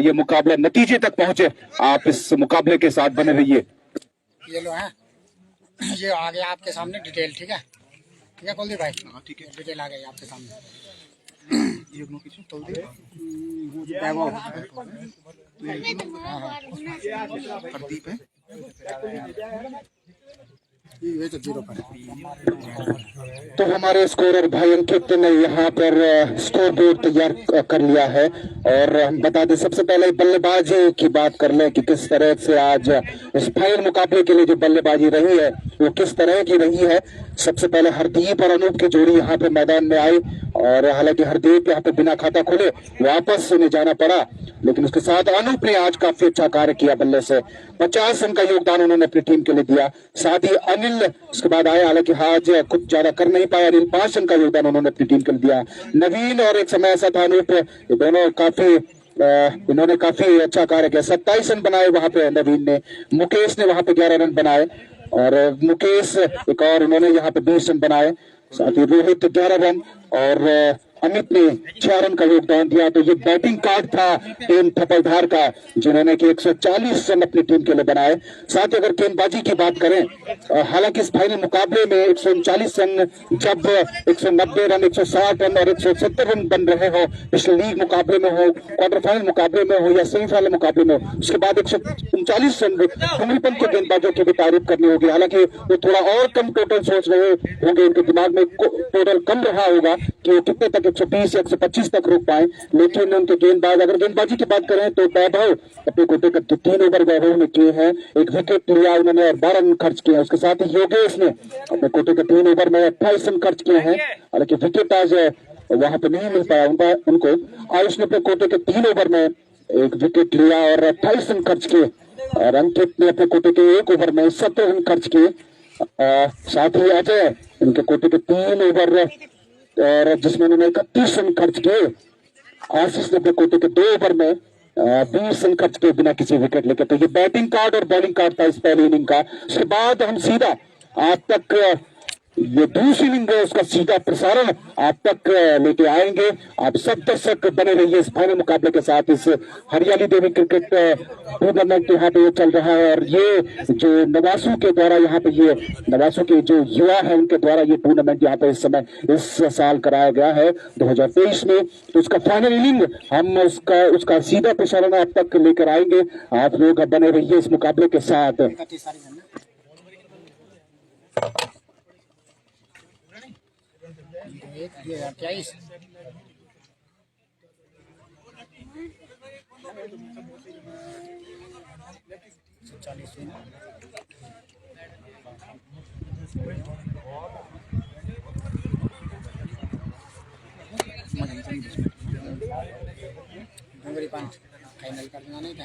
A: ये मुकाबला नतीजे तक पहुंचे, आप इस मुकाबले के साथ बने रहिए।
B: ये लो है, ये आ गया आपके सामने डिटेल। ठीक है कुलदीप भाई।
C: हां ठीक है
B: डिटेल आ गई आपके सामने।
C: ये नो किसी तो दे प्रदीप है
B: ये तो 0 पर।
A: तो हमारे स्कोरर भाई अंकित ने यहाँ पर स्कोर बोर्ड तैयार कर लिया है। और हम बता दें, सबसे पहले बल्लेबाजी की बात कर लें कि किस तरह से आज इस फाइनल मुकाबले के लिए जो बल्लेबाजी रही है वो किस तरह की रही है। सबसे पहले हरदीप और अनूप की जोड़ी यहाँ पे मैदान में आई, और हालांकि हरदीप यहाँ पे बिना खाता खोले वापस उन्हें जाना पड़ा, लेकिन उसके साथ अनूप ने आज काफी अच्छा कार्य किया। बल्ले से 50 रन का योगदान उन्होंने अपनी टीम के लिए दिया। साथ ही अनिल उसके बाद आया, हालांकि आज कुछ ज्यादा कर नहीं पाया। अनिल 5 रन का योगदान उन्होंने अपनी टीम के लिए दिया। नवीन और एक समय ऐसा था अनूप, ये दोनों इन्होंने काफी अच्छा कार्य किया। 27 रन बनाए वहां पे नवीन ने। मुकेश ने वहां पे 11 रन बनाए, और मुकेश एक और उन्होंने यहाँ पे 20 रन बनाए। साथ ही रोहित 11 रन और अमित ने 6 रन का योगदान दिया। तो ये बैटिंग कार्ड था टीम थपलधार का, जिन्होंने कि 140 रन अपनी टीम के लिए बनाए। साथ ही अगर गेंदबाजी की बात करें, हालांकि इस फाइनल मुकाबले में 139 रन, जब 190 रन, 160 रन और 170 रन बन रहे हो, पिछले लीग मुकाबले में हो, क्वार्टर फाइनल मुकाबले में हो या सेमीफाइनल मुकाबले में हो, उसके बाद 139 रन डुंगरीपंत के गेंदबाजों की भी तारीफ करनी होगी। हालांकि वो थोड़ा और कम टोटल सोच रहे होंगे, उनके दिमाग में टोटल कम रहा होगा कि वो कितने तक 120 या 125 तक रोक पाए, लेकिन उनके गेंदबाज, अगर गेंदबाजी की बात करें तो वैभव अपने कोटे के 3 ओवर वैभव ने किए हैं, एक विकेट लिया उन्होंने और 12 रन खर्च किए। उसके साथ ही योगेश ने अपने कोटे के 3 ओवर में 28 रन खर्च किए हैं, हालांकि विकेट आज वहां पर नहीं मिल पाया उनको। आयुष ने अपने कोटे के 3 ओवर में एक विकेट लिया और 28 रन खर्च किए, और अंकित ने अपने कोटे के 1 ओवर में 17 रन खर्च किए। साथ ही अजय इनके कोटे के 3 ओवर और जिसमें उन्होंने 31 रन खर्च किए। आशीष ने अपने कोटे के 2 ओवर में 20 रन खर्च किए बिना किसी विकेट लेके। तो ये बैटिंग कार्ड और बॉलिंग कार्ड था इस पहली इनिंग का। उसके बाद हम सीधा आप तक ये दूसरी इनिंग है उसका सीधा प्रसारण आप तक लेके आएंगे। आप सब दर्शक बने रहिए इस फाइनल मुकाबले के साथ। इस हरियाली देवी क्रिकेट टूर्नामेंट यहाँ पे चल रहा है, और ये जो नवासों के द्वारा यहाँ पे ये नवासों के जो युवा है उनके द्वारा ये टूर्नामेंट यहाँ पे इस समय इस साल कराया गया है 2023 में। तो उसका फाइनल इनिंग हम उसका सीधा प्रसारण आप तक लेकर आएंगे। आप लोग बने रहिए इस मुकाबले के साथ।
B: 2023 डोंगरी पंच फाइनल करना नहीं था।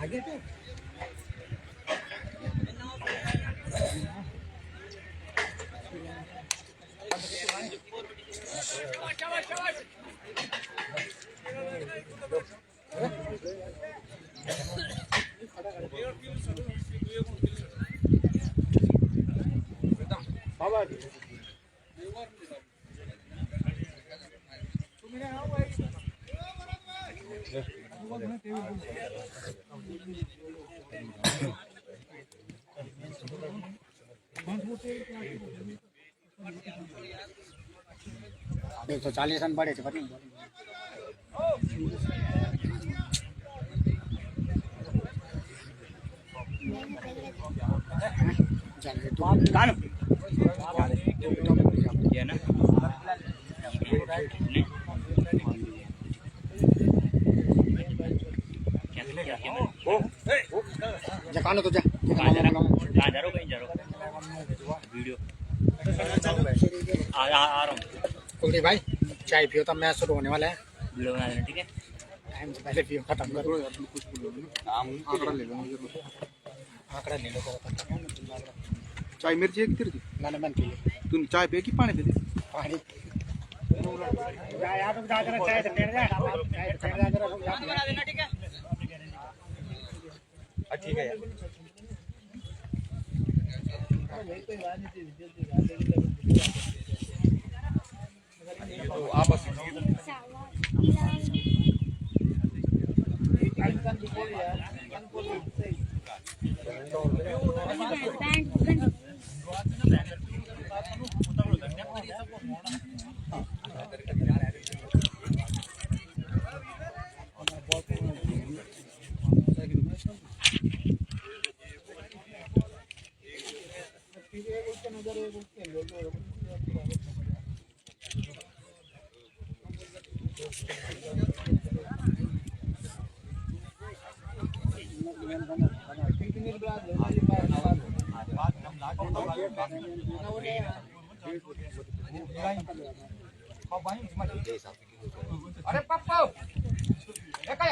B: आगे तो देख तो 40 रन बढ़े थे पर नहीं जकानो तो जा वीडियो आ रहा हूँ। कुलदीप भाई चाय पियो, तब मैच शुरू होने वाला है। ठीक है, टाइम से पहले पियो, खत्म करो। आंकड़ा ले लो, आंकड़ा ले लो।
C: चाय मिर्ची एक तिरकी
B: मैंने बंद की।
C: तूने चाय पे की पानी पे दी?
B: पानी यार रुक जा जरा, चाय से बैठ जा, चाय से बैठ जा जरा, रुक जा बना देना। ठीक है, ठीक है यार। आपस अरे पप्पा ये काय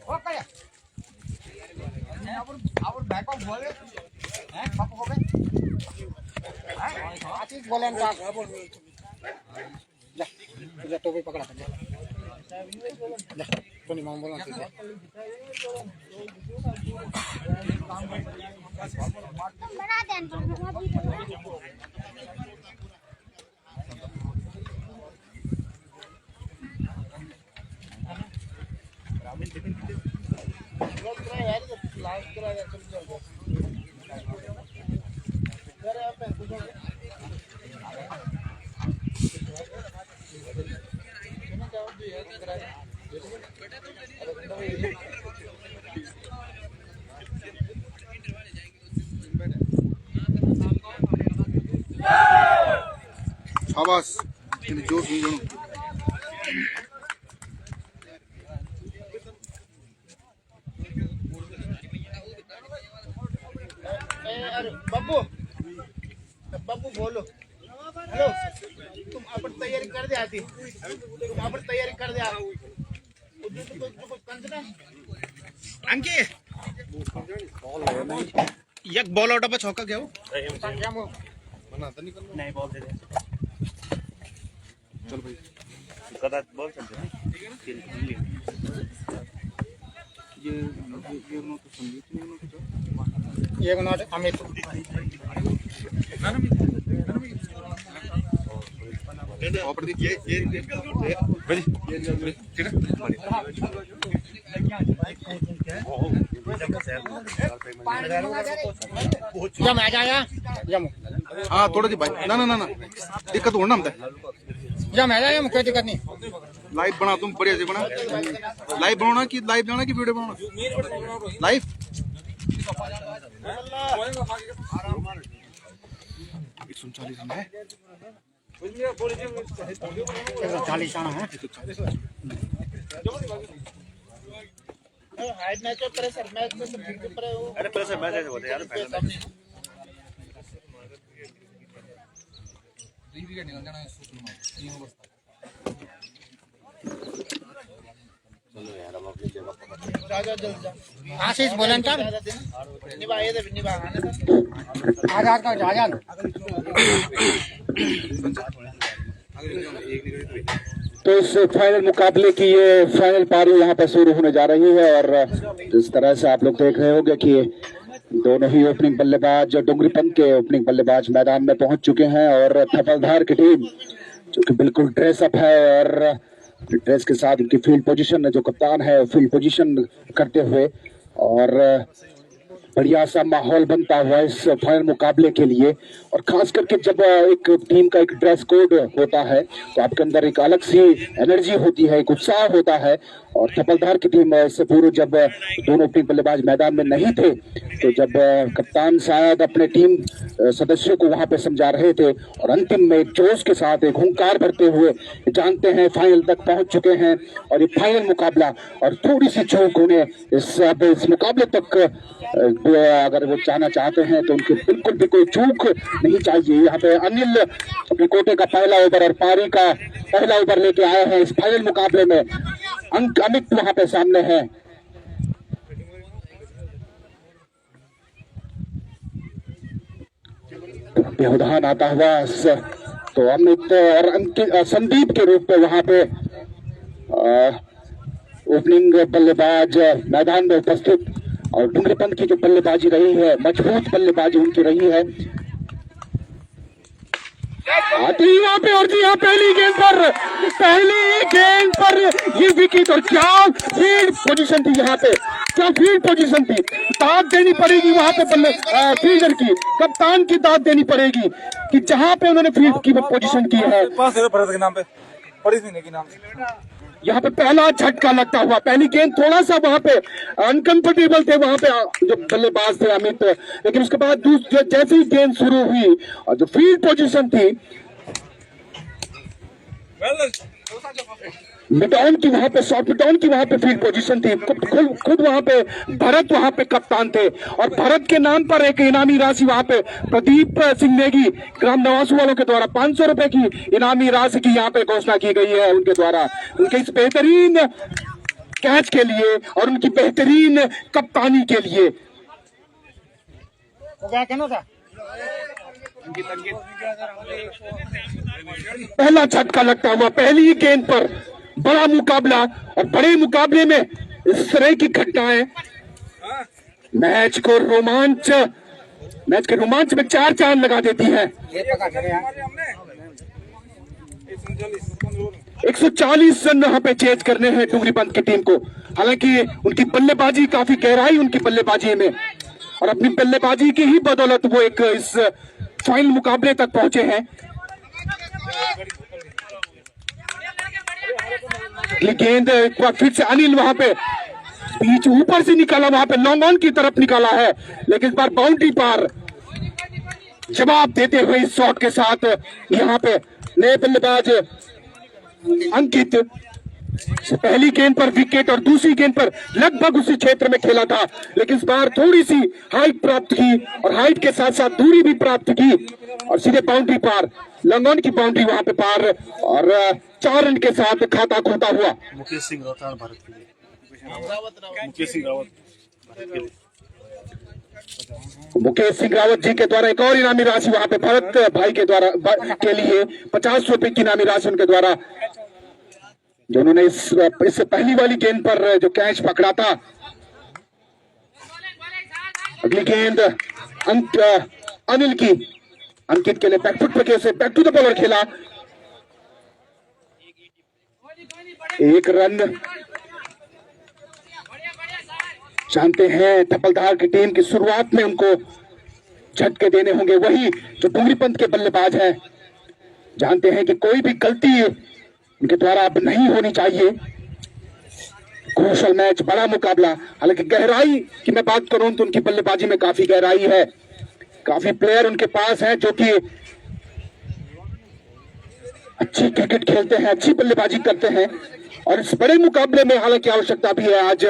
B: हो काय और बैक ऑफ बोले हैं पप्पा हो गए हैं आतिश बोले ना जा टोपी पकड़ा था जा तो नहीं मां बोला
D: बना दे
C: शाबाश जोश नहीं दोनों बब्बू बब्बू बोलो हेलो तुम अपन तैयारी कर दे आती तुम अपन तैयारी कर दे अंकी एक बॉल आउट पे छक्का क्या हो बनाता नहीं बॉल दे दे चल भाई कदाच बॉल चलते हैं ये नो तो संगीत नहीं नो तो
B: ये नॉट अमित
C: प्रदीप ये ठीक है
B: जम आ जाया जम
C: हाँ थोड़ा जी भाई ना ना ना ना दिक्कत हो ना हमसे
B: जम आ जाया कोई दिक्कत नहीं
C: लाइव बना तुम बढ़िया से बना लाइव बनाना कि लाइव जाना कि वीडियो बनाना लाइव 140 है
B: 40 आना है हाइड मैच और प्रेशर मैच में सब ठीक पर है वो
E: अरे प्रेशर मैच ऐसे होते हैं यार फाइनल में चलो यार अब अपनी जगह पकड़
C: राजा जल्दी जा
B: आशीष बोलन तब
C: निभा ये दे निभा आने
B: आजाद का आजाद
A: तो इस फाइनल मुकाबले की ये फाइनल पारी यहाँ पे शुरू होने जा रही है और जिस तरह से आप लोग देख रहे होंगे कि दोनों ही ओपनिंग बल्लेबाज डुंगरीपंत के ओपनिंग बल्लेबाज मैदान में पहुंच चुके हैं और थपलधार की टीम जो कि बिल्कुल ड्रेस अप है और ड्रेस के साथ उनकी फील्ड पोजीशन जो कप्तान है फील्ड पोजीशन करते हुए और बढ़िया सा माहौल बनता हुआ इस फाइनल मुकाबले के लिए और खास करके जब एक टीम का एक ड्रेस कोड होता है तो आपके अंदर एक अलग सी एनर्जी होती है, एक उत्साह होता है। और थपलधार की टीम इससे पूर्व जब दोनों टीम बल्लेबाज मैदान में नहीं थे तो जब कप्तान शायद अपने टीम सदस्यों को वहां पे समझा रहे थे और अंतिम में जोश के साथ एक हुंकार भरते हुए जानते हैं फाइनल तक पहुंच चुके हैं और ये फाइनल मुकाबला और थोड़ी सी चूक उन्हें इस मुकाबले तक अगर वो जाना चाहते हैं तो उनकी बिल्कुल भी कोई चूक नहीं चाहिए। यहाँ पे अनिल अपने कोटे का पहला ओवर और पारी का पहला ओवर लेके आए हैं इस फाइनल मुकाबले में। अंक अमित वहां पे सामने है। व्यवधान आता हुआ तो अमित और संदीप के रूप में वहां पे ओपनिंग बल्लेबाज मैदान में उपस्थित और डुंगरीपंत की जो बल्लेबाजी रही है मजबूत बल्लेबाजी उनकी रही है। आती वहां पे और जी हाँ पहली गेंद पर ये विकेट और क्या फील्ड पोजीशन थी यहाँ पे, क्या फील्ड पोजीशन थी। दाद देनी पड़ेगी वहां पे फील्डर की, कप्तान की दाद देनी पड़ेगी कि जहां पे उन्होंने फील्ड की पोजीशन की है। यहाँ पे पहला झटका लगता हुआ, पहली गेंद थोड़ा सा वहां पे अनकंफर्टेबल थे वहां पे जो बल्लेबाज थे अमित, लेकिन उसके बाद जैसे ही गेंद शुरू हुई और जो फील्ड पोजीशन थी मिडऑन की वहां पे शॉर्ट मिडऑन की वहां पे फील्ड पोजीशन थी। खुद वहां पे भरत वहां पे कप्तान थे और भरत के नाम पर एक इनामी राशि वहां पे प्रदीप सिंह नेगी ग्राम नवासू वालों के द्वारा 500 रुपए की इनामी राशि की यहाँ पे घोषणा की गई है उनके द्वारा, उनके इस बेहतरीन कैच के लिए और उनकी बेहतरीन कप्तानी के लिए। पहला झटका लगता हुआ पहली ही गेंद पर बड़ा मुकाबला और बड़े मुकाबले में इस तरह की घटनाएं मैच के रोमांच में 4 चांद लगा देती है। 140 रन यहाँ पे चेज करने हैं डुंगरीपंत की टीम को। हालांकि उनकी बल्लेबाजी काफी गहराई उनकी बल्लेबाजी में और अपनी बल्लेबाजी की ही बदौलत वो एक इस फाइनल मुकाबले तक पहुंचे हैं। अगली गेंद एक बार फिर से अनिल वहां पे बीच ऊपर से निकाला, वहां पे लॉन्ग ऑन की तरफ निकाला है, लेकिन इस बार बाउंड्री पार। जवाब देते हुए इस शॉट के साथ यहां पे नए बल्लेबाज अंकित। पहली गेंद पर विकेट और दूसरी गेंद पर लगभग उसी क्षेत्र में खेला था, लेकिन इस बार थोड़ी सी हाइट प्राप्त की और हाइट के साथ साथ दूरी भी प्राप्त की और सीधे बाउंड्री पार, लॉन्ग ऑन की बाउंड्री वहां पे पार और 4 रन के साथ खाता खुलता हुआ।
E: मुकेश सिंह रावत भारत के लिए। मुकेश सिंह रावत भारत के लिए।
A: मुकेश सिंह रावत जी के द्वारा एक और इनामी राशि वहां पे भरत भाई के द्वारा के लिए 50 रुपए की इनामी राशि उनके द्वारा, जो उन्होंने इससे पहली वाली गेंद पर जो कैच पकड़ा था। अगली गेंद अनिल की, अंकित के लिए बैकफुट पे कैसे बैक टू द बॉलर खेला, 1 रन। जानते हैं थपलदार की टीम की शुरुआत में उनको झटके देने होंगे, वही जो डुंगरी पंथ के बल्लेबाज हैं। जानते हैं कि कोई भी गलती उनके द्वारा अब नहीं होनी चाहिए। क्रूशल मैच, बड़ा मुकाबला, हालांकि गहराई की मैं बात करूं तो उनकी बल्लेबाजी में काफी गहराई है, काफी प्लेयर उनके पास हैं जो कि अच्छी क्रिकेट खेलते हैं, अच्छी बल्लेबाजी करते हैं और इस बड़े मुकाबले में हालांकि आवश्यकता भी है आज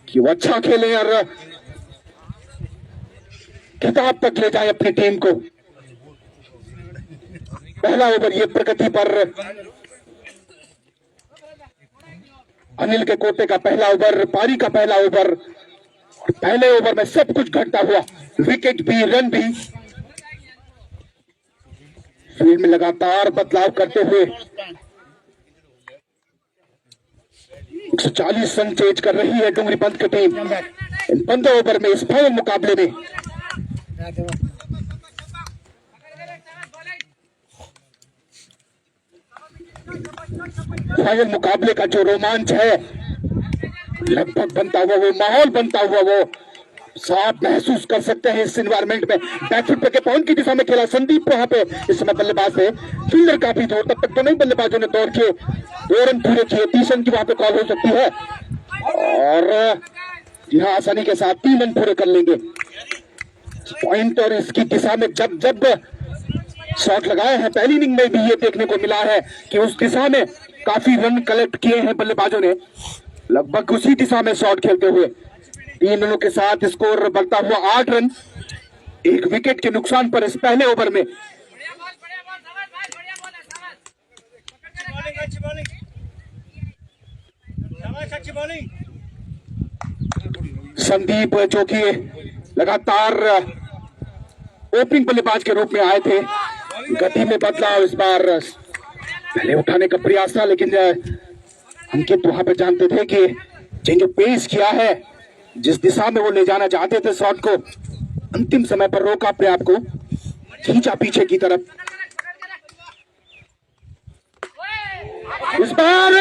A: कि वो अच्छा खेले और खिताब तक ले जाए अपनी टीम को। पहला ओवर ये प्रगति पर अनिल के कोटे का पहला ओवर, पारी का पहला ओवर, और पहले ओवर में सब कुछ घटता हुआ, विकेट भी, रन भी। फील्ड में लगातार बदलाव करते हुए 140 रन चेज कर रही है डुंगरी पंथ की टीम इन 15 ओवर में इस फाइनल मुकाबले में। फाइनल मुकाबले का जो रोमांच है लगभग बनता हुआ, वो माहौल बनता हुआ, वो साफ महसूस कर सकते हैं इस एनवायरमेंट में। बैकफुट पे के पॉइंट की दिशा में खेला संदीप वहां पे इस समय बल्लेबाज थे, फील्डर काफी दूर, तब तक दोनों बल्लेबाजों ने दौड़ के 2 रन पूरे किए, 30 रन की वहां पे कॉल हो सकती है और यहाँ आसानी के साथ 3 रन पूरे कर लेंगे। पॉइंट और इसकी दिशा में जब जब शॉट लगाए हैं पहली इनिंग में भी ये देखने को मिला है कि उस दिशा में काफी रन कलेक्ट किए हैं बल्लेबाजों ने, लगभग उसी दिशा में शॉट खेलते हुए 3 रनों के साथ स्कोर बढ़ता हुआ 8 रन, 1 विकेट के नुकसान पर इस पहले ओवर में। संदीप जो कि लगातार ओपनिंग बल्लेबाज के रूप में आए थे, गति में बदलाव, इस बार पहले उठाने का प्रयास था, लेकिन अंकित वहां पे जानते थे कि जिनके पेश किया है, जिस दिशा में वो ले जाना चाहते थे शॉट को, अंतिम समय पर रोका अपने आप को, खींचा पीछे की तरफ। इस बार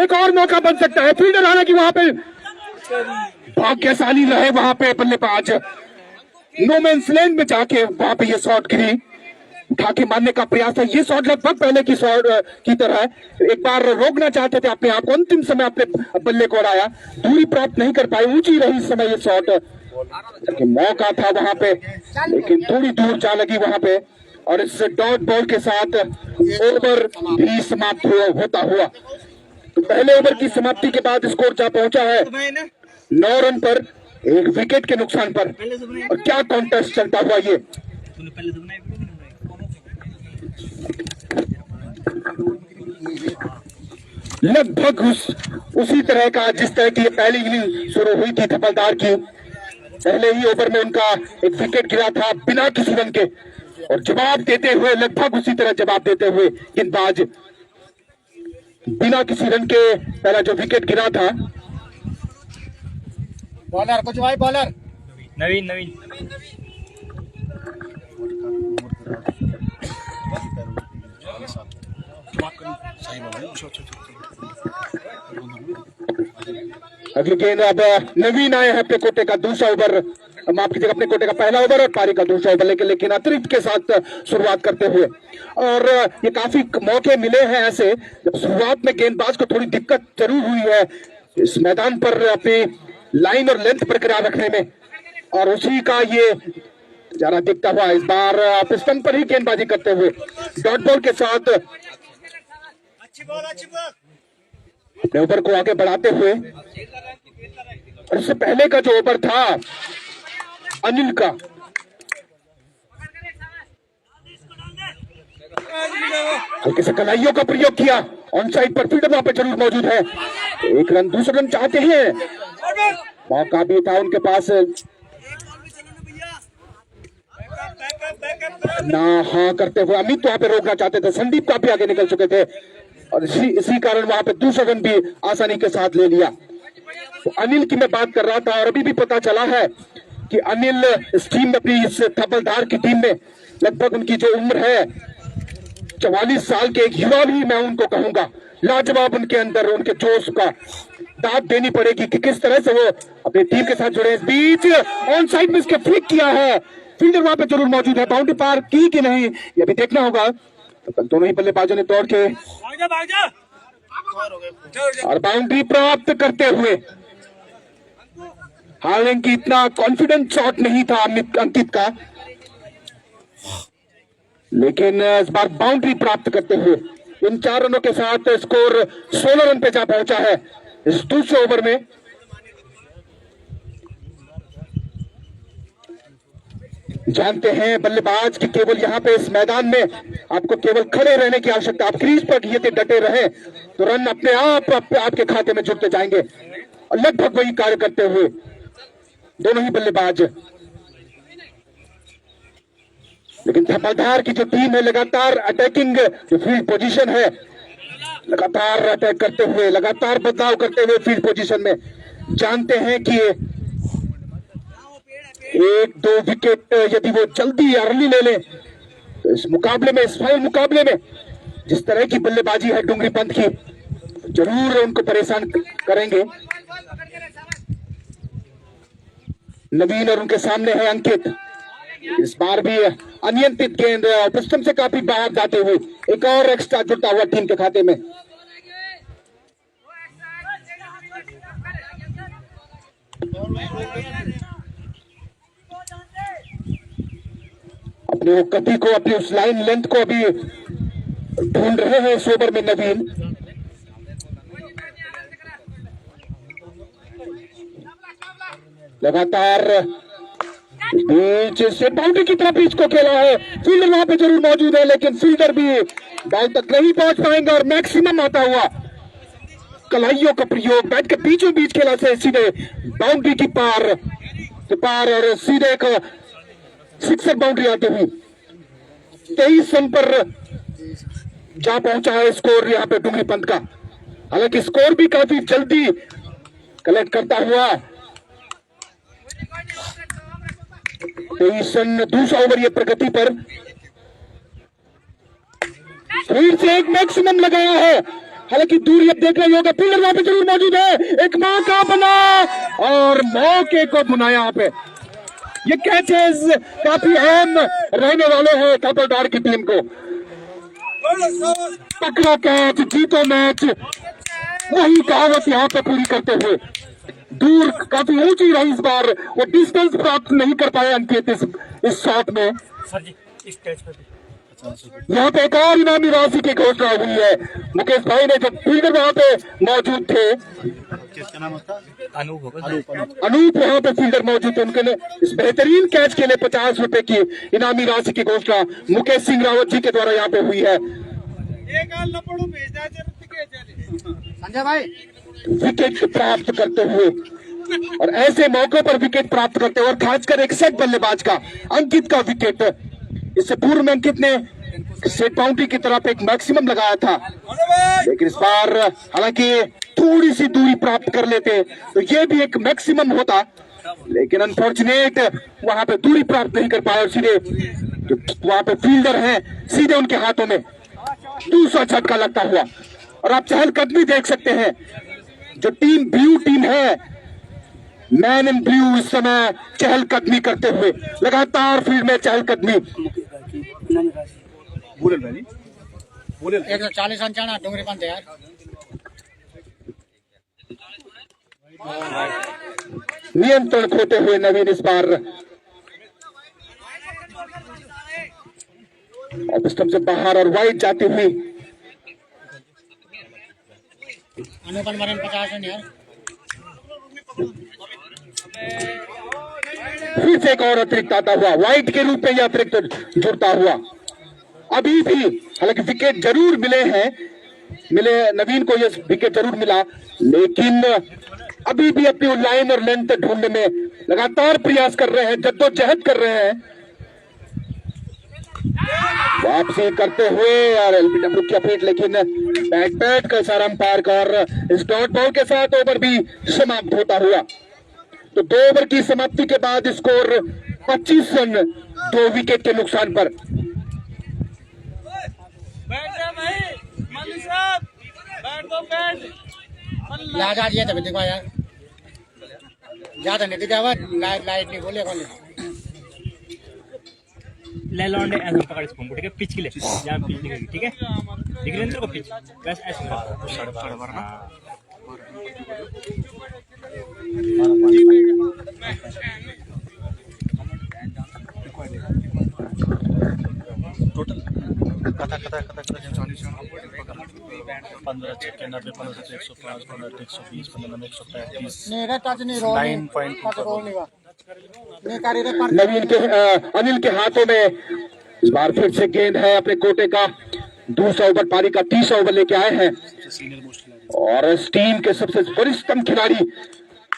A: एक और मौका बन सकता है, फील्डर हालांकि वहां पे भाग्यशाली रहे, वहां पे बल्लेबाज नो मैंस लैंड में जाके वहां पे ये शॉट गिरी, उठा के मारने का प्रयास था। ये शॉट लगभग पहले की शॉट की तरह है, एक बार रोकना चाहते थे अपने आप को, अंतिम समय अपने बल्ले को उड़ाया, दूरी प्राप्त नहीं कर पाई, ऊंची रही इस समय ये शॉट, मौका था वहां पे लेकिन थोड़ी दूर जा लगी वहां पे और इस डॉट बॉल के साथ ओवर भी समाप्त होता हुआ। तो पहले ओवर की समाप्ति के बाद स्कोर जा पहुंचा है 9 रन पर, 1 विकेट के नुकसान पर, और क्या कॉन्टेस्ट चलता हुआ ये। लगभग उसी तरह का जिस तरह की पहली इनिंग शुरू हुई थी थपलदार की, पहले ही ओवर में उनका एक विकेट गिरा था बिना किसी रन के, और जवाब देते हुए लगभग उसी तरह जवाब देते हुए गेंदबाज बिना किसी रन के पहला जो विकेट गिरा था।
B: बॉलर कुछ भाई, बॉलर
F: नवीन
A: अगली गेंद अब नवीन आए हैं अपने कोटे का दूसरा ओवर माफ कीजिएगा, अपने कोटे का पहला ओवर और पारी का दूसरा ओवर, लेकिन अतिरिक्त के साथ शुरुआत करते हुए। और ये काफी मौके मिले हैं ऐसे जब शुरुआत में गेंदबाज को थोड़ी दिक्कत जरूर हुई है इस मैदान पर अपनी लाइन और लेंथ बरकरार रखने में, और उसी का ये जरा दिखता हुआ इस बार आप स्टंप पर ही गेंदबाजी करते हुए डॉट बॉल के साथ अपने ओवर को आगे बढ़ाते हुए। और इससे पहले का जो ओवर था अनिल का, हल्के से कलाइयों का प्रयोग किया, ऑन साइड पर फील्डर वहां पे जरूर मौजूद है, एक रन दूसरा रन चाहते हैं, मौका भी था उनके पास ना हाँ करते हुए। अमित तो वहां पे रोकना चाहते थे, संदीप काफी आगे निकल चुके थे और इसी कारण वहां पे दूसरा रन भी आसानी के साथ ले लिया। तो अनिल की मैं बात कर रहा था और अभी भी पता चला है कि अनिल इस टीम में, अपनी इस थपलदार की टीम में लगभग उनकी जो उम्र है 44 साल के एक युवा भी मैं उनको कहूंगा। लाजवाब उनके अंदर उनके जोश का दाद देनी पड़ेगी कि किस तरह से वो अपनी टीम के साथ जुड़े। इस बीच ऑन साइड में इसके फ्लिक किया है, फील्डर वहां पे जरूर मौजूद है, बाउंड्री पार की कि नहीं ये भी देखना होगा। तो दोनों ही बल्लेबाजों ने दौड़ के और बाउंड्री प्राप्त करते हुए, हालांकि इतना कॉन्फिडेंट शॉट नहीं था अंकित का, लेकिन इस बार बाउंड्री प्राप्त करते हुए इन 4 रनों के साथ स्कोर 16 रन पे जा पहुंचा है इस दूसरे ओवर में। जानते हैं बल्लेबाज कि केवल यहां पे इस मैदान में आपको केवल खड़े रहने की आवश्यकता, आप क्रीज पर ये डटे रहे तो रन अपने आप आपके खाते में जुड़ते जाएंगे, और लगभग वही कार्य करते हुए दोनों ही बल्लेबाज। लेकिन थपलदार की जो टीम है लगातार अटैकिंग जो फील्ड पोजीशन है, लगातार अटैक करते हुए, लगातार बदलाव करते हुए फील्ड पोजीशन में, जानते हैं कि 1-2 विकेट यदि वो जल्दी अर्ली ले ले तो इस मुकाबले में, इस फाइनल मुकाबले में जिस तरह की बल्लेबाजी है डुंगरी पंत की, जरूर उनको परेशान करेंगे। नवीन और उनके सामने है अंकित, इस बार भी अनियंत्रित गेंद पिस्टन से काफी बाहर जाते हुए एक और एक्स्ट्रा जुड़ता हुआ टीम के खाते में। अपने वो गति को, अपनी उस लाइन लेंथ को अभी ढूंढ रहे हैं इस ओवर में नवीन। लगातार बीच से बाउंड्री की तरफ बीच को खेला है, फील्डर वहां पे जरूर मौजूद है, लेकिन फील्डर भी बॉल तक नहीं पहुंच पाएंगे और मैक्सिमम आता हुआ कलाइयों का प्रयोग बैट के बीचों बीच खेला से सीधे बाउंड्री की पार और सीधे एक सिक्सर बाउंड्री आते हुए 23 रन पर जा पहुंचा है स्कोर यहां पे डुंगरी पंत का। हालांकि स्कोर भी काफी जल्दी कलेक्ट करता हुआ 23 रन, दूसरा ओवर ये प्रगति पर फिर से एक मैक्सिमम लगाया है। हालांकि दूरी अब देखना ही होगा, फील्डर वहां पे जरूर मौजूद है, एक मौका बना और मौके को बुनाया यहाँ पे। ये कैचेस काफी अहम रहने वाले हैं थपलदार की टीम को। पकड़ा कैच, जीतो मैच, वही कहावत यहाँ पे पूरी करते हुए दूर काफी ऊंची रही इस बार, वो डिस्टेंस प्राप्त नहीं कर पाए अंकित इस शॉट में। यहाँ पे एक और इनामी राशि की घोषणा हुई है। मुकेश भाई ने जब फील्डर वहां पे मौजूद थे, अनूप वहां पे फील्डर मौजूद थे, उनके लिए इस बेहतरीन कैच के लिए 50 रुपए की इनामी राशि की घोषणा मुकेश सिंह रावत जी के द्वारा यहाँ पे हुई है।
B: संजय भाई
A: विकेट प्राप्त करते हुए और ऐसे मौकों पर विकेट प्राप्त करते हुए, और खासकर एक सेट बल्लेबाज का अंकित का विकेट, इससे पूर्व में अंकित ने सेट बाउंड्री की तरफ एक मैक्सिमम लगाया था, लेकिन इस बार हालांकि थोड़ी सी दूरी प्राप्त कर लेते तो ये भी एक मैक्सिमम होता, लेकिन अनफॉर्चुनेट वहां पे दूरी प्राप्त नहीं कर पाए और सीधे जो वहां पे फील्डर हैं सीधे उनके हाथों में दूसरा झटका लगता हुआ। और आप चहलकदमी देख सकते हैं, जो टीम ब्लू टीम है मैन इन ब्लू इस समय चहलकदमी करते हुए, लगातार फील्ड में चहलकदमी।
B: 140 रन चाहना डूंगरी पंत यार।
A: नियंत्रण खोते हुए नवीन इस बार ऑफ स्टंप से बाहर और वाइड जाती हुई।
B: अनुपन मरन 50 रन यार।
A: फिर से एक और अतिरिक्त आता हुआ, वाइड के रूप में यह अतिरिक्त जुड़ता हुआ। अभी भी हालांकि विकेट जरूर मिले नवीन को यह विकेट जरूर मिला, लेकिन अभी भी अपनी लाइन और लेंथ ढूंढने में लगातार प्रयास कर रहे हैं, जद्दोजहद कर रहे हैं। वापसी करते हुए और एलबीडब्ल्यू की अपील, लेकिन बैट का इशारा अंपायर का और इस डॉट बॉल के साथ ओवर भी समाप्त होता हुआ। तो 2 ओवर की समाप्ति के बाद स्कोर 25 रन 2 विकेट के नुकसान पर।
B: लाजा दिया था देखो यार, ज्यादा नहीं दिखा हुआ, लाइट नहीं बोले कौन
F: ले लौंडे ऐसे पकड़ इसको, ठीक है, पिच के लिए जहाँ पिच दिखेगी, ठीक है, दिख रही है तेरे को पिच, बस ऐसे
C: टोटल कथा 15 छक्के 90 15 105 15 120 15 135
B: नहीं रे टच नहीं रोल
C: 9.2
B: नहीं कर रहे पर
A: नवीन के अनिल के हाथों में इस बार फिर से गेंद है अपने कोटे का। दूसरा ओवर पारी का 30 ओवर लेके आए हैं और इस टीम के सबसे वरिष्ठतम खिलाड़ी,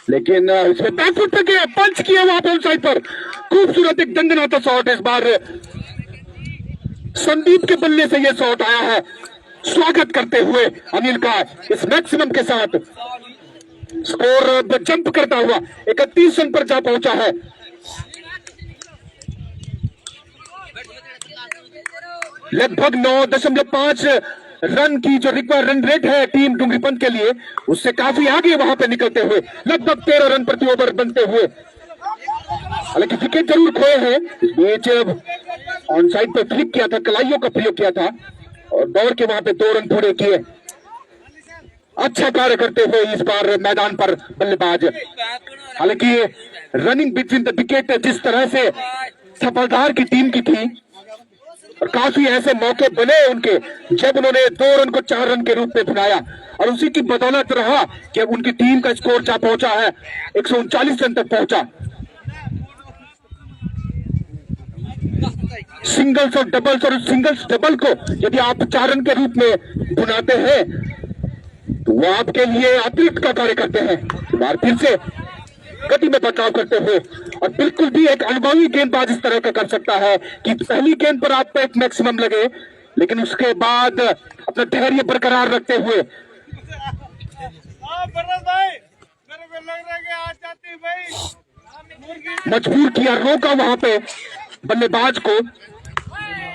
A: लेकिन इसमें बैकफुट पे गया, पंच किया वहां पे साइड पर। खूबसूरत एक दंडनाता शॉट इस बार संदीप के बल्ले से यह शॉट आया है। स्वागत करते हुए अनिल का इस मैक्सिमम के साथ स्कोर जंप करता हुआ 31 रन पर जा पहुंचा है। लगभग 9.5 रन की जो रिक्वायर्ड रन रेट है टीम डुंगरीपंत के लिए, उससे काफी आगे वहां पे निकलते हुए लगभग 13 रन प्रति ओवर बनते हुए। हालांकि विकेट जरूर खोए हैं, इस बीच ऑन साइड पे फ्लिक किया था, कलाइयों का प्रयोग किया था और दौड़ के वहां पे 2 रन पूरे किए। अच्छा कार्य करते हुए इस बार मैदान पर बल्लेबाज। हालांकि रनिंग बिटवीन द विकेट जिस तरह से थपलदार की टीम की थी और काफी ऐसे मौके बने उनके जब उन्होंने 2 रन को 4 रन के रूप में बनाया और उसी की बदौलत रहा कि अब उनकी टीम का स्कोर जा पहुंचा है 139 रन तक पहुंचा। सिंगल्स और डबल्स और सिंगल्स डबल को यदि आप 4 रन के रूप में बुनाते हैं तो वो आपके लिए अतिरिक्त का कार्य करते हैं। इस बार फिर से गति में बचाव करते हुए और बिल्कुल भी एक अनुभवी गेंदबाज इस तरह का कर सकता है कि पहली गेंद पर आपको एक मैक्सिमम लगे, लेकिन उसके बाद अपना धैर्य बरकरार रखते हुए मजबूर किया, रोका वहां पे बल्लेबाज को,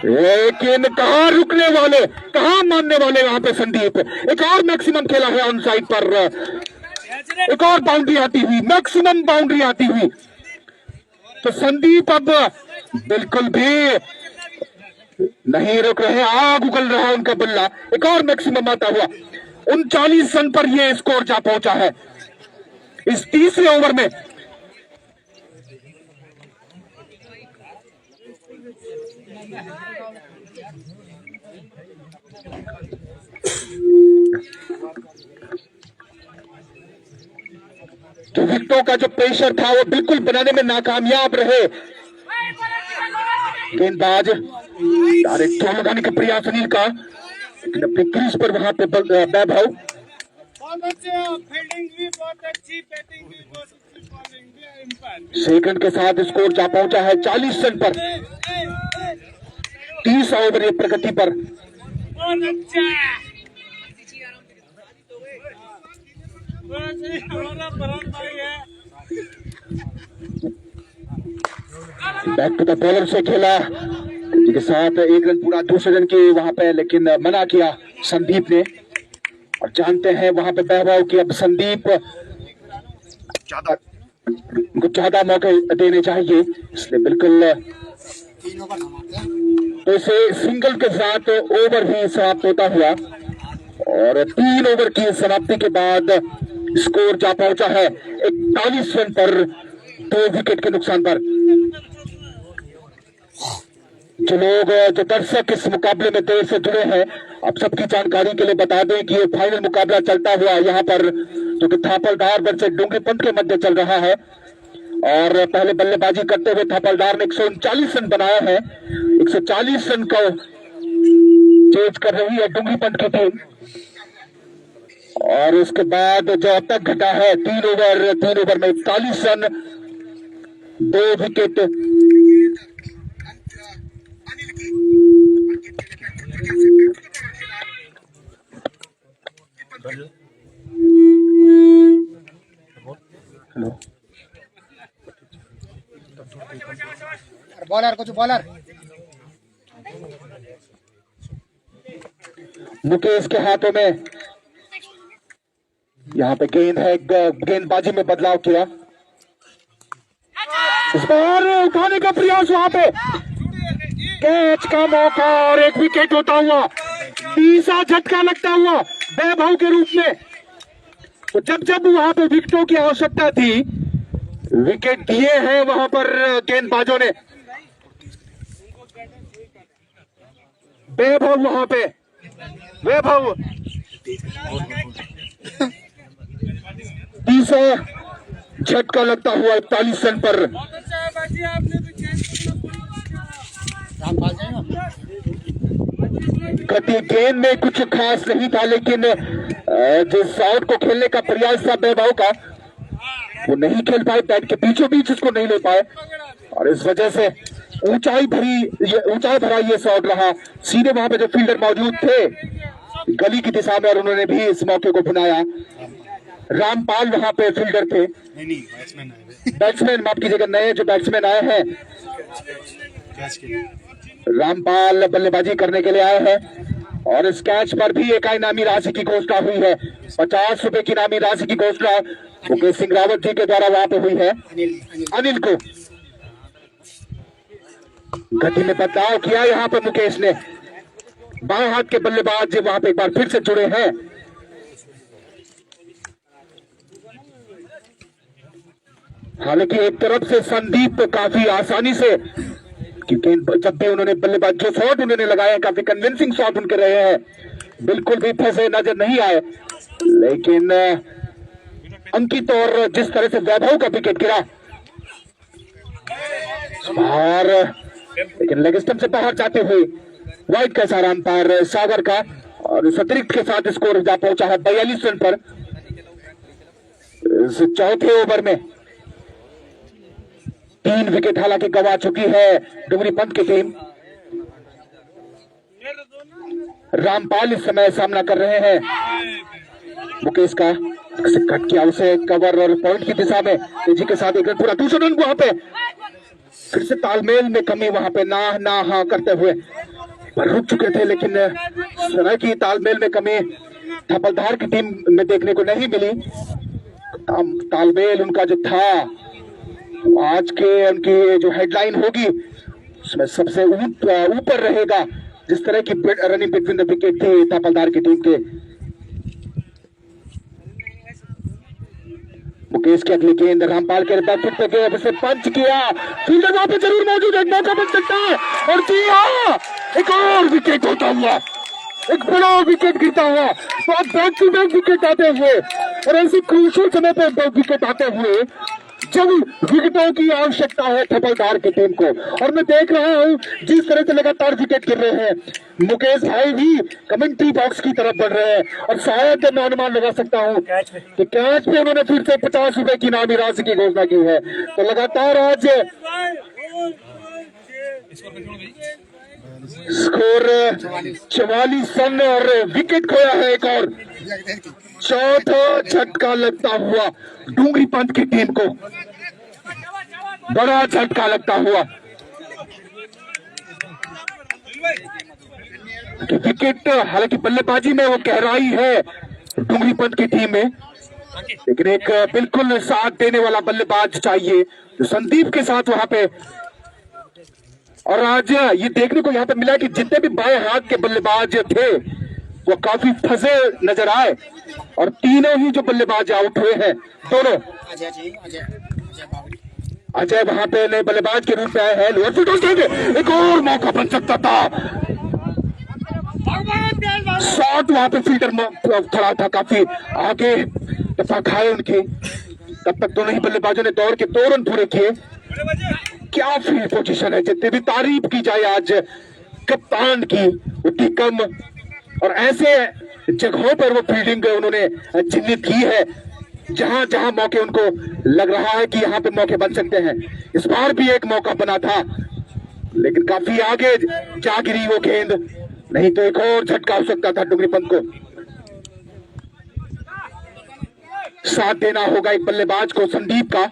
A: लेकिन कहां रुकने वाले, कहां मानने वाले वहां पे संदीप। एक और मैक्सिमम खेला है ऑन साइड पर, एक और बाउंड्री आती हुई, मैक्सिमम बाउंड्री आती हुई। तो संदीप अब बिल्कुल भी नहीं रुक रहे, आग उगल रहा है उनका बल्ला। एक और मैक्सिमम आता हुआ 39 रन पर यह स्कोर जा पहुंचा है इस तीसरे ओवर में। तो विकेटों का जो प्रेशर था वो बिल्कुल बनाने में नाकामयाब रहे गेंदबाज। डायरेक्ट थ्रो लगाने का प्रयास अनिल का, लेकिन अपने क्रीज पर वहां पे वैभव।
E: फील्डिंग भी बहुत अच्छी, बैटिंग भी बहुत अच्छी, बॉलिंग भी इम्पैक्ट।
A: सेकंड के साथ स्कोर जा पहुंचा है 40 रन पर 30 ओवर प्रगति पर।
E: बहुत अच्छा, हमारा बरन भाई है।
A: बैक टू द बॉलर से खेला के साथ 1 रन पूरा, दूसरे रन की वहां पे, लेकिन मना किया संदीप ने। और जानते हैं वहां पे वैभव कि अब संदीप ज्यादा उनको ज्यादा मौके देने चाहिए, इसलिए बिल्कुल
B: 3 ओवर थमाते हैं।
A: तो इसे सिंगल के साथ ओवर भी समाप्त होता हुआ और 3 ओवर की समाप्ति के बाद स्कोर जा पहुंचा है 41 रन पर 2 विकेट के नुकसान पर। जो लोग जो दर्शक इस मुकाबले में देर से जुड़े हैं, आप सबकी जानकारी के लिए बता दें कि ये फाइनल मुकाबला चलता हुआ यहाँ पर जो कि थापलदार वर्सेस डूंगरीपंत के मध्य चल रहा है और पहले बल्लेबाजी करते हुए थापलदार ने 139 रन बनाया है। 140 रन को चेज कर रही है डूंगरीपंत की टीम और उसके बाद जो अब तक घटा है 3 ओवर में 41 रन 2 विकेट। हेलो
B: बॉलर कुछ बॉलर
A: मुकेश के हाथों में यहाँ पे गेंद है, गेंदबाजी में बदलाव किया, इस बार उठाने का प्रयास, वहां पे कैच का मौका और 1 विकेट होता हुआ, तीसरा झटका लगता हुआ वैभव के रूप में। तो जब जब वहां पे विकेटों की आवश्यकता थी, विकेट दिए हैं वहां पर गेंदबाजों ने। वैभव वहां पे, वैभव तीसरा झटका लगता हुआ 41 रन पर।
B: रामपाल जाएगा।
A: गति गेंद में कुछ खास नहीं था, लेकिन जिस शॉट को खेलने का प्रयास था वैभव का, वो नहीं खेल पाए, बैट के बीचों बीच उसको नहीं ले पाए और इस वजह से ऊंचाई भरा ये शॉट रहा। सीधे वहां पे जो फील्डर मौजूद थे गली की दिशा में और उन्होंने भी इस मौके को भुनाया। रामपाल वहां पे फील्डर थे, बैट्समैन माफ कीजिएगा, नए जो बैट्समैन आए हैं रामपाल बल्लेबाजी करने के लिए आए हैं और इस कैच पर भी एक इनामी राशि की घोषणा हुई है। 50 रुपए की इनामी राशि की घोषणा मुकेश सिंह रावत जी के द्वारा वहां पे हुई है। अनिल को गति में बदलाव किया यहाँ पे मुकेश ने, बाएं हाथ के बल्लेबाज वहां पे एक बार फिर से जुड़े हैं। हालांकि एक तरफ से संदीप काफी आसानी से, क्योंकि जब भी उन्होंने बल्लेबाज जो शॉट उन्होंने लगाए काफी कन्विंसिंग शॉट उनके रहे हैं, बिल्कुल भी फंसे नजर नहीं आए, लेकिन अंकित और जिस तरह से वैभव का विकेट गिरा और लेकिन लेग स्टंप से बाहर जाते हुए वाइड का इशारा अंपायर सागर का और इस अतिरिक्त के साथ स्कोर जा पहुंचा है 42 रन पर। इस चौथे ओवर में 3 विकेट हालांकि गंवा चुकी है डूंगरीपंत की टीम। रामपाल इस समय सामना कर रहे हैं मुकेश का, कट किया उसे कवर और पॉइंट की दिशा में तेजी के साथ एक रन पूरा, दूसरा रन वहां पे फिर से तालमेल में कमी, वहां पे ना हाँ करते हुए रुक चुके थे, लेकिन समय की तालमेल में कमी थापलदार की टीम में देखने को नहीं मिली। तालमेल उनका जो था आज के उनकी जो हेडलाइन होगी उसमें सबसे ऊपर रहेगा, जिस तरह की रनिंग बिटवीन द विकेट थी थापलदार की टीम के। मुकेश की अगली गेंद रामपाल के बैकफुट पे गए, उसे पंच किया, फील्डर वहां पे जरूर मौजूद है, एक मौका बन सकता है और जी हाँ, एक और विकेट होता हुआ, एक बड़ा विकेट गिरता हुआ, तो अब बैक टू बैक विकेट आते हुए और ऐसी क्रूशियल समय पे विकेट आते हुए जब विकेटों की आवश्यकता है थापलदार की टीम को। और मैं देख रहा हूं जिस तरह से लगातार विकेट गिर रहे हैं, मुकेश भाई भी कमेंट्री बॉक्स की तरफ बढ़ रहे हैं और शायद मैं अनुमान लगा सकता हूं कि कैच पे उन्होंने फिर से 50 रुपए की इनामी राशि की घोषणा की है। तो लगातार आज स्कोर 44 रन और विकेट खोया है एक और, चौथा झटका लगता हुआ डूंगरीपंत की टीम को, बड़ा झटका लगता हुआ। विकेट हालांकि बल्लेबाजी में वो गहराई है डूंगरीपंत की टीम में, लेकिन एक बिल्कुल साथ देने वाला बल्लेबाज चाहिए जो संदीप के साथ वहां पे। और आज ये देखने को यहाँ पे मिला कि जितने भी बाएं हाथ के बल्लेबाज थे वो काफी फंसे नजर आए और तीनों ही जो बल्लेबाज आउट हुए हैं दोनों।
B: अजय जी, अजय बावड़ी,
A: अजय वहां पे नए बल्लेबाज के रूप में आए हैं। लोअर फील्ड देंगे, एक और मौका बन सकता था। शॉट वहां पे फील्डर खड़ा था, काफी आगे दफा खाए उनके। तब तक दोनों ही बल्लेबाजों ने दौड़ के 2 रन पूरे किए। क्या फील्ड पोजीशन है, जितनी भी तारीफ की जाए आज कप्तान की उतनी कम। और ऐसे जगहों पर वो फील्डिंग उन्होंने चिन्हित की है जहां जहां मौके उनको लग रहा है कि यहाँ पे मौके बन सकते हैं। इस बार भी एक मौका बना था लेकिन काफी आगे जा गिरी वो गेंद, नहीं तो एक और झटका हो सकता था डुंगरी पंत को। साथ देना होगा एक बल्लेबाज को संदीप का,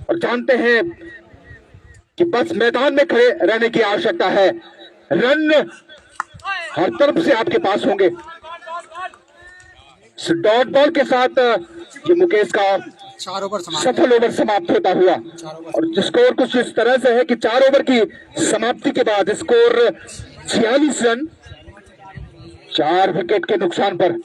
A: और जानते हैं कि बस मैदान में खड़े रहने की आवश्यकता है। रन हर तरफ से आपके पास होंगे। डॉट बॉल के साथ ये मुकेश का
B: 4 ओवर समाप्त।
A: सफल ओवर समाप्त होता हुआ, और स्कोर कुछ इस तरह से है कि 4 ओवर की समाप्ति के बाद स्कोर 46 रन 4 विकेट के नुकसान पर।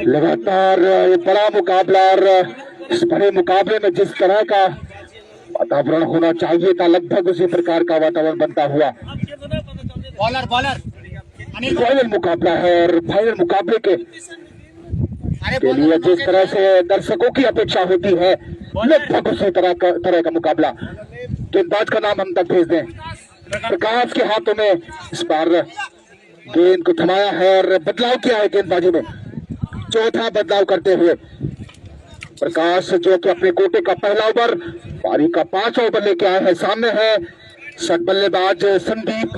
A: लगातार ये बड़ा मुकाबला, और इस बड़े मुकाबले में जिस तरह का वातावरण होना चाहिए था लगभग उसी प्रकार का वातावरण बनता हुआ
B: बॉलर अनिल,
A: फाइनल मुकाबला है। और फाइनल मुकाबले के लिए जिस तरह से दर्शकों की अपेक्षा होती है लगभग उसी तरह का मुकाबला। गेंदबाज का नाम हम तक भेज दें। प्रकाश के हाथों में इस बार गेंद को थमाया है और बदलाव किया है गेंदबाजी में। चौथा बदलाव करते हुए प्रकाश जो कि अपने कोटे का पहला ओवर, पारी का 5वां ओवर लेके आए हैं। सामने है सट बल्लेबाज संदीप।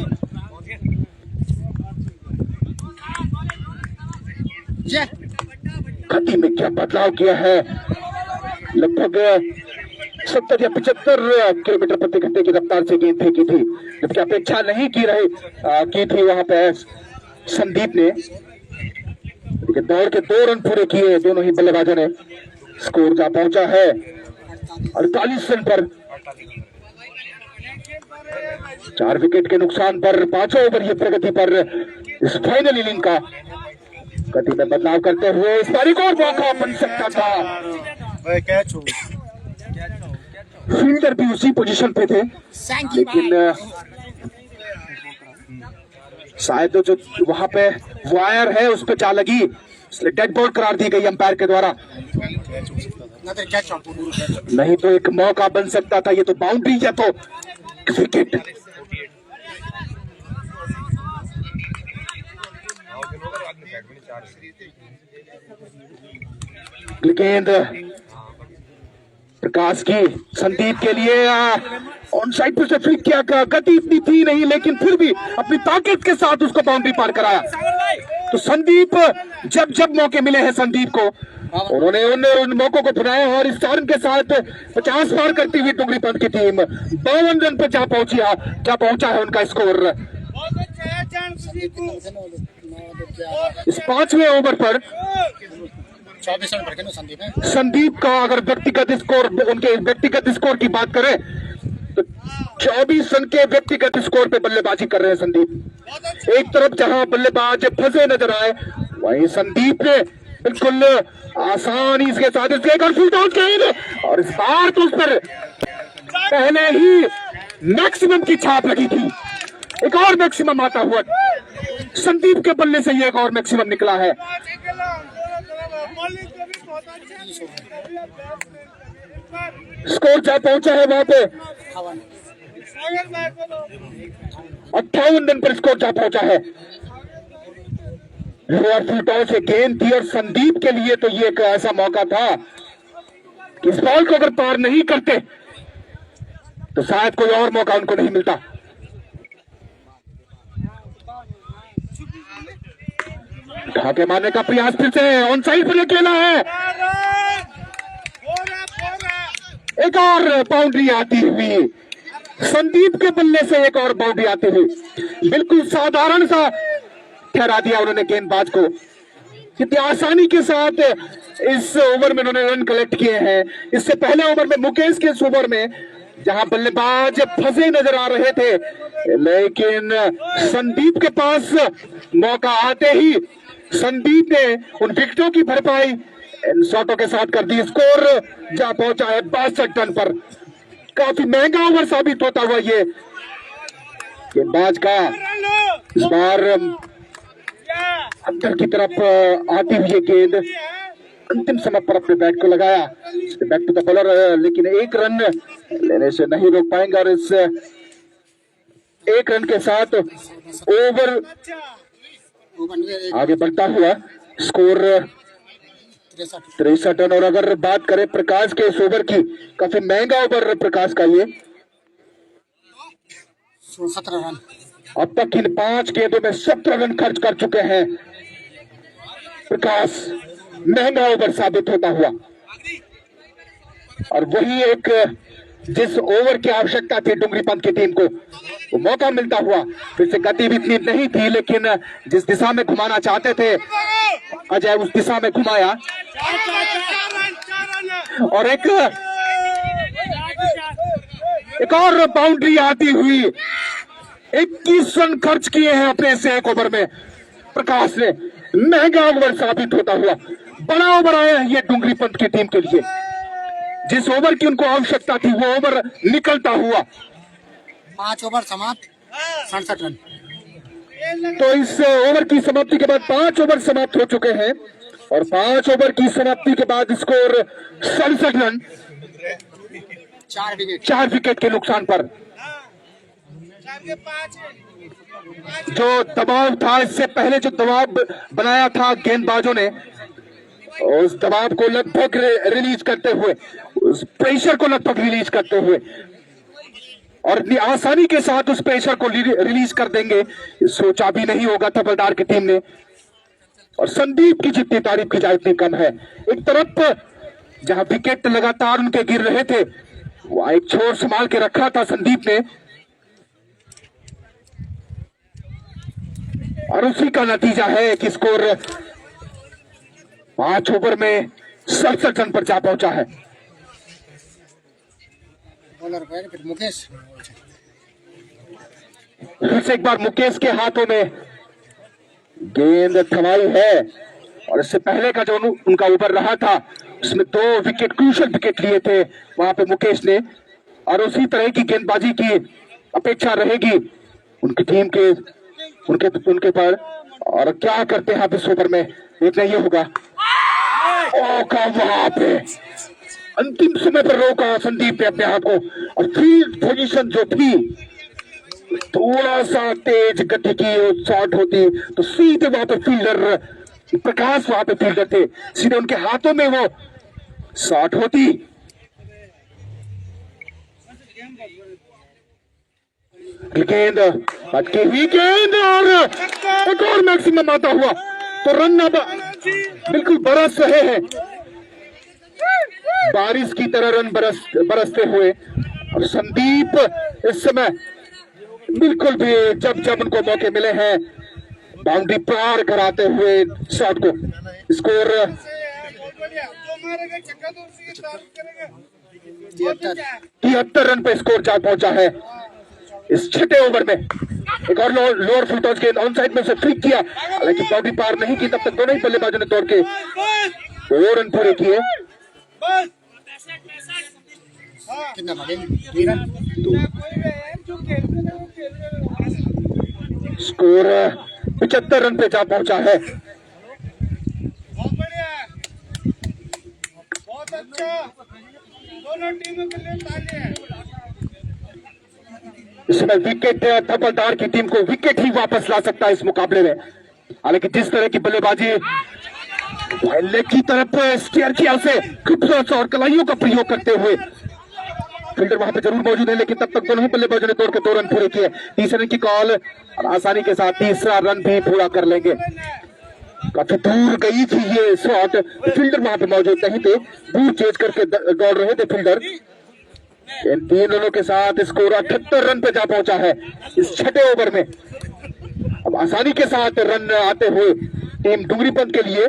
A: गति में क्या बदलाव किया है, लगभग 70 या 75 किलोमीटर प्रति घंटे की रफ्तार से गेंद फेंकी थी, जबकि अपेक्षा नहीं की थी वहां पे संदीप ने। लेकिन दौड़ के 2 रन पूरे किए दोनों ही बल्लेबाजों ने। स्कोर जा पहुंचा है 48 रन पर। 4 विकेट के नुकसान पर 5वां ओवर ये प्रगति पर इस फाइनल इनिंग का गति में बदलाव करते हुए इस पारी को और मौका बन सकता था। फील्डर भी उसी पोजीशन पे थे, लेकिन शायद जो वहां पे वायर है उस पर जा लगी, इसलिए डेड बॉल करार दी गई अंपायर के द्वारा। नहीं तो एक मौका बन सकता था, ये तो बाउंड्री या तो विकेट। गेंद प्रकाश की संदीप के लिए ऑन साइड पर से फ्लिक किया। गति इतनी थी नहीं, लेकिन फिर भी अपनी ताकत के साथ उसको बाउंड्री पार कराया। तो संदीप जब जब मौके मिले हैं संदीप को, उन्होंने उन मौकों को बनाया और इस 4 रन के साथ 50 पार करती हुई डुंगरी पंत की टीम 52 रन पर जा पहुंचा है उनका स्कोर। इस 5वें ओवर पर
B: 24 रन बढ़ गए
A: संदीप का अगर व्यक्तिगत स्कोर, उनके व्यक्तिगत स्कोर की बात करें तो 24 रन के व्यक्तिगत स्कोर पे बल्लेबाजी कर रहे हैं संदीप। एक तरफ जहां बल्लेबाज फंसे नजर आए, वहीं संदीप ने बिल्कुल आसानी के साथ और इस बार तो उस पर पहले ही मैक्सिमम की छाप लगी थी। एक और मैक्सिमम आता हुआ संदीप के बल्ले से ये एक और मैक्सिमम निकला है। स्कोर जा पहुंचा है वहां पे 58 रन पर स्कोर जा पहुंचा है। लोअर फुलटॉस से गेंद थी और संदीप के लिए तो ये एक ऐसा मौका था कि इस बॉल को अगर पार नहीं करते तो शायद कोई और मौका उनको नहीं मिलता। ढाके मारने का प्रयास फिर से ऑन साइड पर खेला है, एक और बाउंड्री आती हुई, संदीप के बल्ले से एक और बाउंड्री आती हुई। बिल्कुल साधारण सा ठहरा दिया उन्होंने गेंदबाज को। कितनी आसानी के साथ इस ओवर में उन्होंने रन कलेक्ट किए हैं। इससे पहले ओवर में मुकेश के इस ओवर में जहां बल्लेबाज फंसे नजर आ रहे थे, लेकिन संदीप के पास मौका आते ही संदीप ने उन विकेटों की भरपाई इन शॉटों के साथ कर दी। स्कोर जा पहुंचा है 62 रन पर। काफी महंगा ओवर साबित होता हुआ ये गेंदबाज का इस बार अंदर की तरफ आती हुई गेंद अंतिम समय पर अपने बैट को लगाया, बैक टू द बॉलर, लेकिन एक रन लेने से नहीं रोक पाएंगे और इस एक रन के साथ ओवर आगे बढ़ता हुआ स्कोर 63 रन। और अगर बात करें प्रकाश के इस ओवर की, काफी महंगा ओवर प्रकाश का ये,
B: 17 रन।
A: अब तक इन 5 गेंदों में 17 रन खर्च कर चुके हैं प्रकाश। महंगा ओवर साबित होता हुआ, और वही एक जिस ओवर की आवश्यकता थी डुंगरी पंत की टीम को, वो मौका मिलता हुआ। फिर से गति भी इतनी नहीं थी, लेकिन जिस दिशा में घुमाना चाहते थे अजय, उस दिशा में घुमाया और एक और बाउंड्री आती हुई। 21 रन खर्च किए हैं अपने से एक ओवर में प्रकाश ने। महंगा ओवर साबित होता हुआ, बड़ा ओवर आया है ये डुंगरी पंत की टीम के लिए। जिस ओवर की उनको आवश्यकता थी वो ओवर निकलता हुआ।
B: 5 ओवर समाप्त, 67 रन।
A: तो इस ओवर की समाप्ति के बाद 5 ओवर समाप्त हो चुके हैं और 5 ओवर की समाप्ति के बाद स्कोर 67 रन, 4 विकेट के नुकसान पर। जो दबाव था, इससे पहले जो दबाव बनाया था गेंदबाजों ने, उस दबाव को लगभग रिलीज करते हुए, उस प्रेशर को लगभग रिलीज करते हुए और इतनी आसानी के साथ उस प्रेशर को रिलीज कर देंगे, सोचा भी नहीं होगा थपलदार की टीम ने। और संदीप की जितनी तारीफ की जाए उतनी कम है। एक तरफ जहां विकेट लगातार उनके गिर रहे थे, वहां एक छोर संभाल के रखा था संदीप ने, और उसी का नतीजा है कि स्कोर 5 ओवर में 67 रन पर जा पहुंचा है।
B: बॉलर फिर मुकेश,
A: फिर से एक बार मुकेश के हाथों में गेंद थमाई है, और इससे पहले का जो उनका ओवर रहा था उसमें 2 विकेट, क्रूशियल विकेट लिए थे वहां पे मुकेश ने। और उसी तरह की गेंदबाजी की अपेक्षा रहेगी उनकी टीम के उनके पर। और क्या करते हैं आप इस ओवर में, देखना ये होगा। वहां पे अंतिम समय पर रोका संदीप ने अपने हाथ को, और फील्ड पोजीशन जो थी, थोड़ा सा तेज गति की शॉट होती तो सीधे वहां पे फील्डर प्रकाश, वहां पे फील्डर थे, सीधे उनके हाथों में वो शॉट होती। गेंद अटकी हुई गेंद, और एक और मैक्सिमम आता हुआ, तो रन अब बिल्कुल बरस रहे हैं, बारिश की तरह रन बरसते हुए। और संदीप इस समय बिल्कुल भी जब उनको मौके मिले हैं बाउंड्री पार कराते हुए शॉट को। स्कोर 73 रन पे स्कोर जा पहुंचा है इस 6ठे ओवर में। एक और लोअर फुल टॉस गेंद ऑन साइड में से फ्लिक किया, हालांकि बाउंड्री पार नहीं की, तब तक दोनों ही बल्लेबाजों ने तोड़ के 2 रन पूरे किए।
B: कितना भागे? 2 रन।
A: स्कोर 75 रन पे जा पहुंचा है।
E: बहुत अच्छा, दोनों टीमों के लिए तालियां।
A: इस समय विकेट थपलदार की टीम को विकेट ही वापस ला सकता है इस मुकाबले में। हालांकि जिस तरह की बल्लेबाजी पहले की तरफ स्टीयर किया, उसे खूबसूरत और कलाइयों का प्रयोग करते हुए फील्डर वहां पे जरूर मौजूद है, लेकिन तब तक दोनों ही बल्लेबाजों ने तोड़ के 2 रन पूरे किए। तीसरे रन की कॉल और आसानी के साथ तीसरा रन भी पूरा कर लेंगे। काफी दूर गई थी ये शॉट, फील्डर वहां पे मौजूद नहीं थे, दूर चेज करके दौड़ रहे थे फील्डर। इन 3 रनों के साथ स्कोर 78 रन पे जा पहुंचा है इस 6ठे ओवर में। अब आसानी के साथ रन आते हुए टीम डुंगरीपंत के लिए।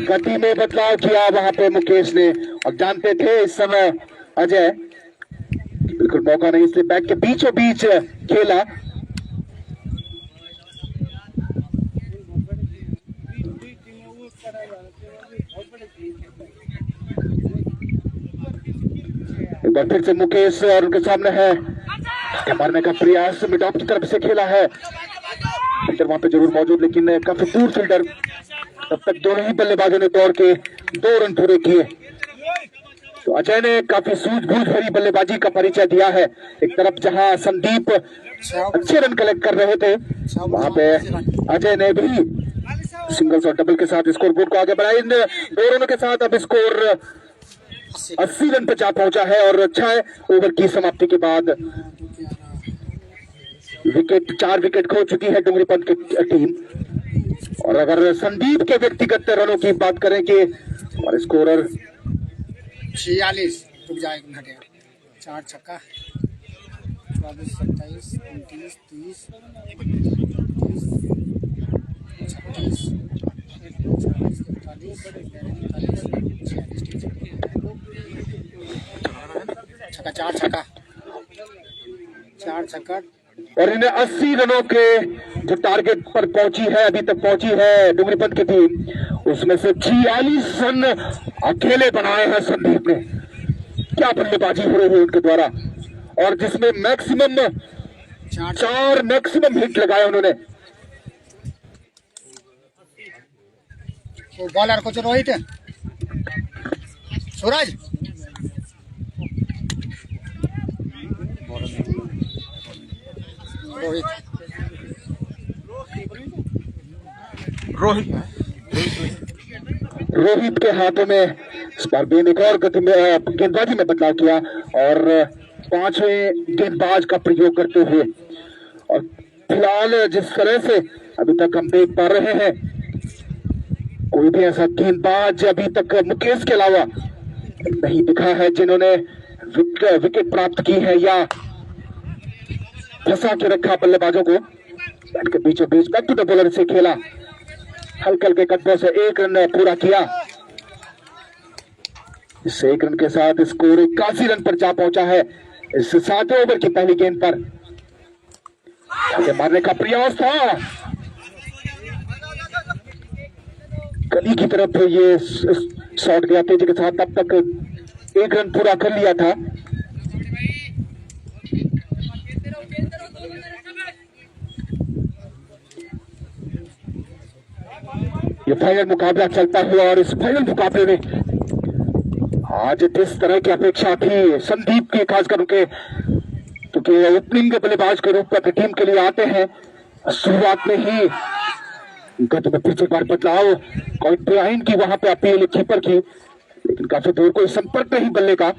A: गति में बदलाव किया वहां पे मुकेश ने, और जानते थे इस समय अजय बिल्कुल मौका नहीं, इसलिए बैट के बीचों बीच खेला। एक बार फिर से मुकेश और उनके सामने है, मारने का प्रयास मिडॉप की तरफ से खेला है, फील्डर वहां पे जरूर मौजूद लेकिन काफी दूर फील्डर। तब तक दोनों ही बल्लेबाजों ने दौड़ के 2 रन पूरे किए। तो अजय ने काफी सूझबूझ भरी बल्लेबाजी का परिचय दिया है। एक तरफ जहां संदीप अच्छे रन कलेक्ट कर रहे थे, वहां पे अजय ने भी सिंगल्स और डबल के साथ स्कोर बोर्ड को आगे बढ़ाया। इन 2 रनों के साथ अब स्कोर 80 रन पे जा पहुंचा है, और 6 ओवर की समाप्ति के बाद 4 विकेट खो चुकी है डुंगरीपंत की टीम। और अगर संदीप के व्यक्तिगत रनों की बात करें कि हमारे स्कोरर
B: 46 रुक जाएगा, घट गया। 4 छक्का, 24, 27, 29, 30, 36, 4 छक्का।
A: और इन्हें 80 रनों के जो टारगेट पर पहुंची है, अभी तक पहुंची है डुंगरीपंत की टीम, उसमें से 46 रन अकेले बनाए हैं संदीप ने। क्या बल्लेबाजी हो रही है उनके द्वारा, और जिसमें मैक्सिमम 4 मैक्सिमम हिट लगाए उन्होंने।
B: तो बॉलर को रोहित सूरज
A: रोहित के हाथों में इस बार गेंद एक और गति में गेंदबाजी में बदलाव किया, और 5वें गेंदबाज का प्रयोग करते हुए। और फिलहाल जिस तरह से अभी तक हम देख पा रहे हैं, कोई भी ऐसा गेंदबाज अभी तक मुकेश के अलावा नहीं दिखा है जिन्होंने विकेट प्राप्त की है या फंसा के रखा बल्लेबाजों को। बैट के बीचों बीच बैक टू द बॉलर से खेला, हल्के हल्के कदमों से 1 रन पूरा किया। इस 1 रन के साथ स्कोर 81 रन पर जा पहुंचा है इस 7वें ओवर की पहली गेंद पर। आगे मारने का प्रयास था, गली की तरफ ये शॉट गया तेजी के साथ, तब तक 1 रन पूरा कर लिया था। ये फाइनल मुकाबला चलता हुआ, और इस फाइनल मुकाबले में आज जिस तरह की अपेक्षा थी संदीप की, खासकर उनके क्योंकि ओपनिंग बल्लेबाज के रूप में टीम के लिए आते हैं, शुरुआत में ही गति में फिर से एक बार बदलाव, कॉइन ब्राइन की वहां पे अपील कीपर की, लेकिन काफी दूर कोई संपर्क नहीं बल्ले का।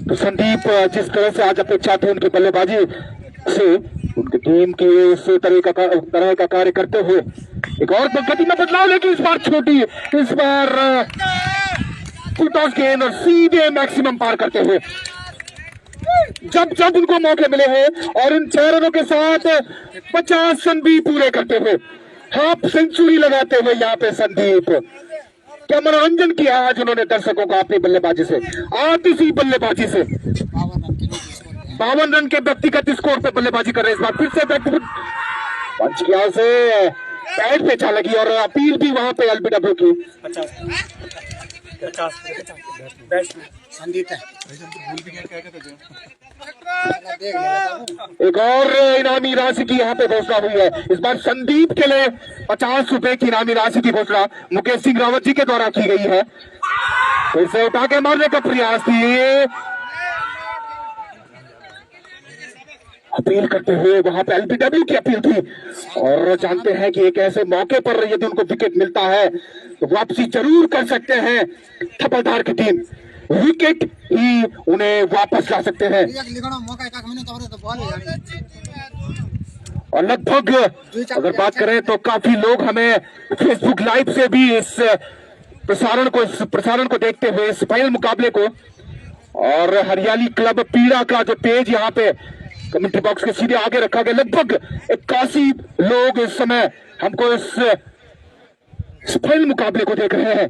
A: तो संदीप जिस तरह से आज अपेक्षा थी उनकी बल्लेबाजी से, उनकी टीम की उस तरह का कार्य करते हुए एक और गति में बदलाव, लेकिन इस बार छोटी, इस बार फुल टॉस गेंद और सीधे मैक्सिमम पार करते हुए जब जब उनको मौके मिले हैं, और इन 6 रनों के साथ 50 रन भी पूरे करते हुए, हाफ सेंचुरी लगाते हुए यहाँ पे संदीप क्या मनोरंजन किया आज उन्होंने दर्शकों का अपनी बल्लेबाजी से, आतिशी बल्लेबाजी से। 52 रन के व्यक्तिगत स्कोर पे बल्लेबाजी कर रहे हैं इस बार। फिर से पंच की ओर से पैड पे छा लगी, और अपील भी वहां पे एलबीडब्ल्यू की।
F: 50
B: संदीप है।
A: एक और इनामी राशि की यहाँ पे घोषणा हुई है, इस बार संदीप के लिए 50 रुपए की इनामी राशि की घोषणा मुकेश सिंह रावत जी के द्वारा की गई है। फिर से उठा के मारने का प्रयास थी, अपील करते हुए वहां पे एलबीडब्ल्यू की अपील थी और जानते हैं कि एक ऐसे मौके पर यदि उनको विकेट मिलता है तो वापसी जरूर कर सकते हैं थपलदार की टीम। विकेट ही उन्हें वापस ला सकते हैं और लगभग अगर बात करें तो काफी लोग हमें फेसबुक लाइव से भी इस प्रसारण को देखते हुए इस फाइनल मुकाबले को और हरियाली क्लब पीड़ा का जो पेज यहाँ पे कमेंट्री बॉक्स के सीधे आगे रखा गया, लगभग 81 लोग इस समय हमको इस फाइनल मुकाबले को देख रहे हैं।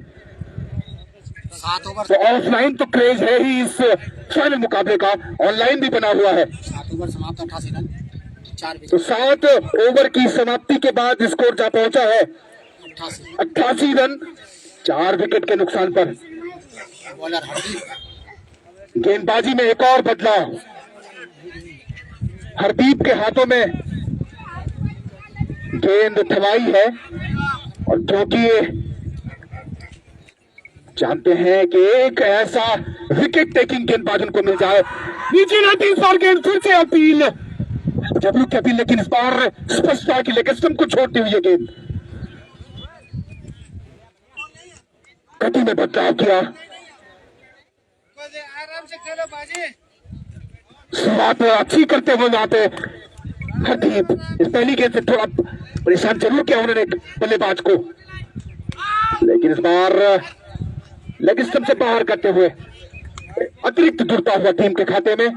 A: तो ऑफलाइन तो क्रेज है ही इस फाइनल मुकाबले का, ऑनलाइन भी बना हुआ है।
B: 7 ओवर समाप्त 88 रन 4
A: तो 7 ओवर की समाप्ति के बाद स्कोर जा पहुंचा है 88 रन 4 विकेट के नुकसान पर।
B: बॉलर हरदीप
A: गेंदबाजी में एक और बदलाव, हरदीप के हाथों में गेंद थमाई है और क्योंकि जानते हैं कि एक ऐसा विकेट टेकिंग गेंदबाज उनको मिल जाए। नीचे लाती इस बार गेंद, फिर से अपील डब्ल्यू की अपील, लेकिन इस बार स्पष्टता की लेकिन स्टंप को छोड़ती हुई गेंद गति में बदलाव किया।
E: आराम से खेलो बाजी।
A: शुरुआत अच्छी करते हुए वहां पे हरदीप इस पहली गेंद से थोड़ा परेशान जरूर किया उन्होंने बल्लेबाज को, लेकिन इस बार लेग स्टंप से बाहर करते हुए अतिरिक्त जुड़ता हुआ टीम के खाते में।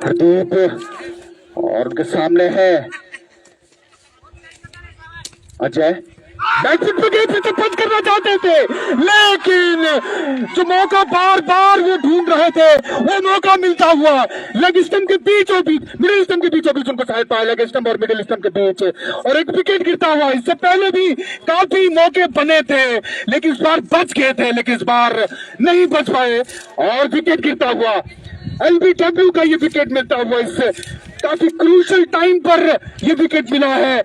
A: हरदीप और उनके सामने है अजय, बैटिंग पे गए थे, पंच करना चाहते थे, लेकिन जो मौका बार बार वो ढूंढ रहे थे वो मौका मिलता हुआ लेग स्टंप के बीचों बीच, मिडिल स्टंप के बीचों बीच उनको शायद पाया, लेग स्टंप और मिडिल स्टंप के बीच, और एक विकेट गिरता हुआ। इससे पहले भी काफी मौके बने थे लेकिन इस बार बच गए थे, लेकिन इस बार नहीं बच पाए और विकेट गिरता हुआ। एलबीडब्ल्यू का ये विकेट मिलता हुआ, इससे काफी क्रूशल टाइम पर ये विकेट मिला है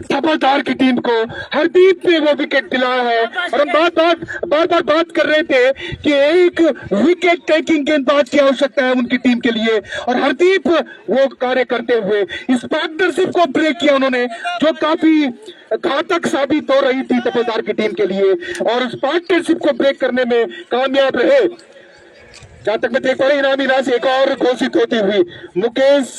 A: थपलदार की टीम को। हरदीप ने वो विकेट दिलाया है और हम बार बार बात कर रहे थे कि एक विकेट टेकिंग गेंदबाज की आवश्यकता है उनकी टीम के लिए, और हरदीप वो कार्य करते हुए इस पार्टनरशिप को ब्रेक किया उन्होंने, जो काफी घातक साबित हो रही थी थपलदार की टीम के लिए, और उस पार्टनरशिप को ब्रेक करने में कामयाब रहे। जहां तक मैं देख पा रहा हूं इनामी राशि एक और घोषित होती हुई, मुकेश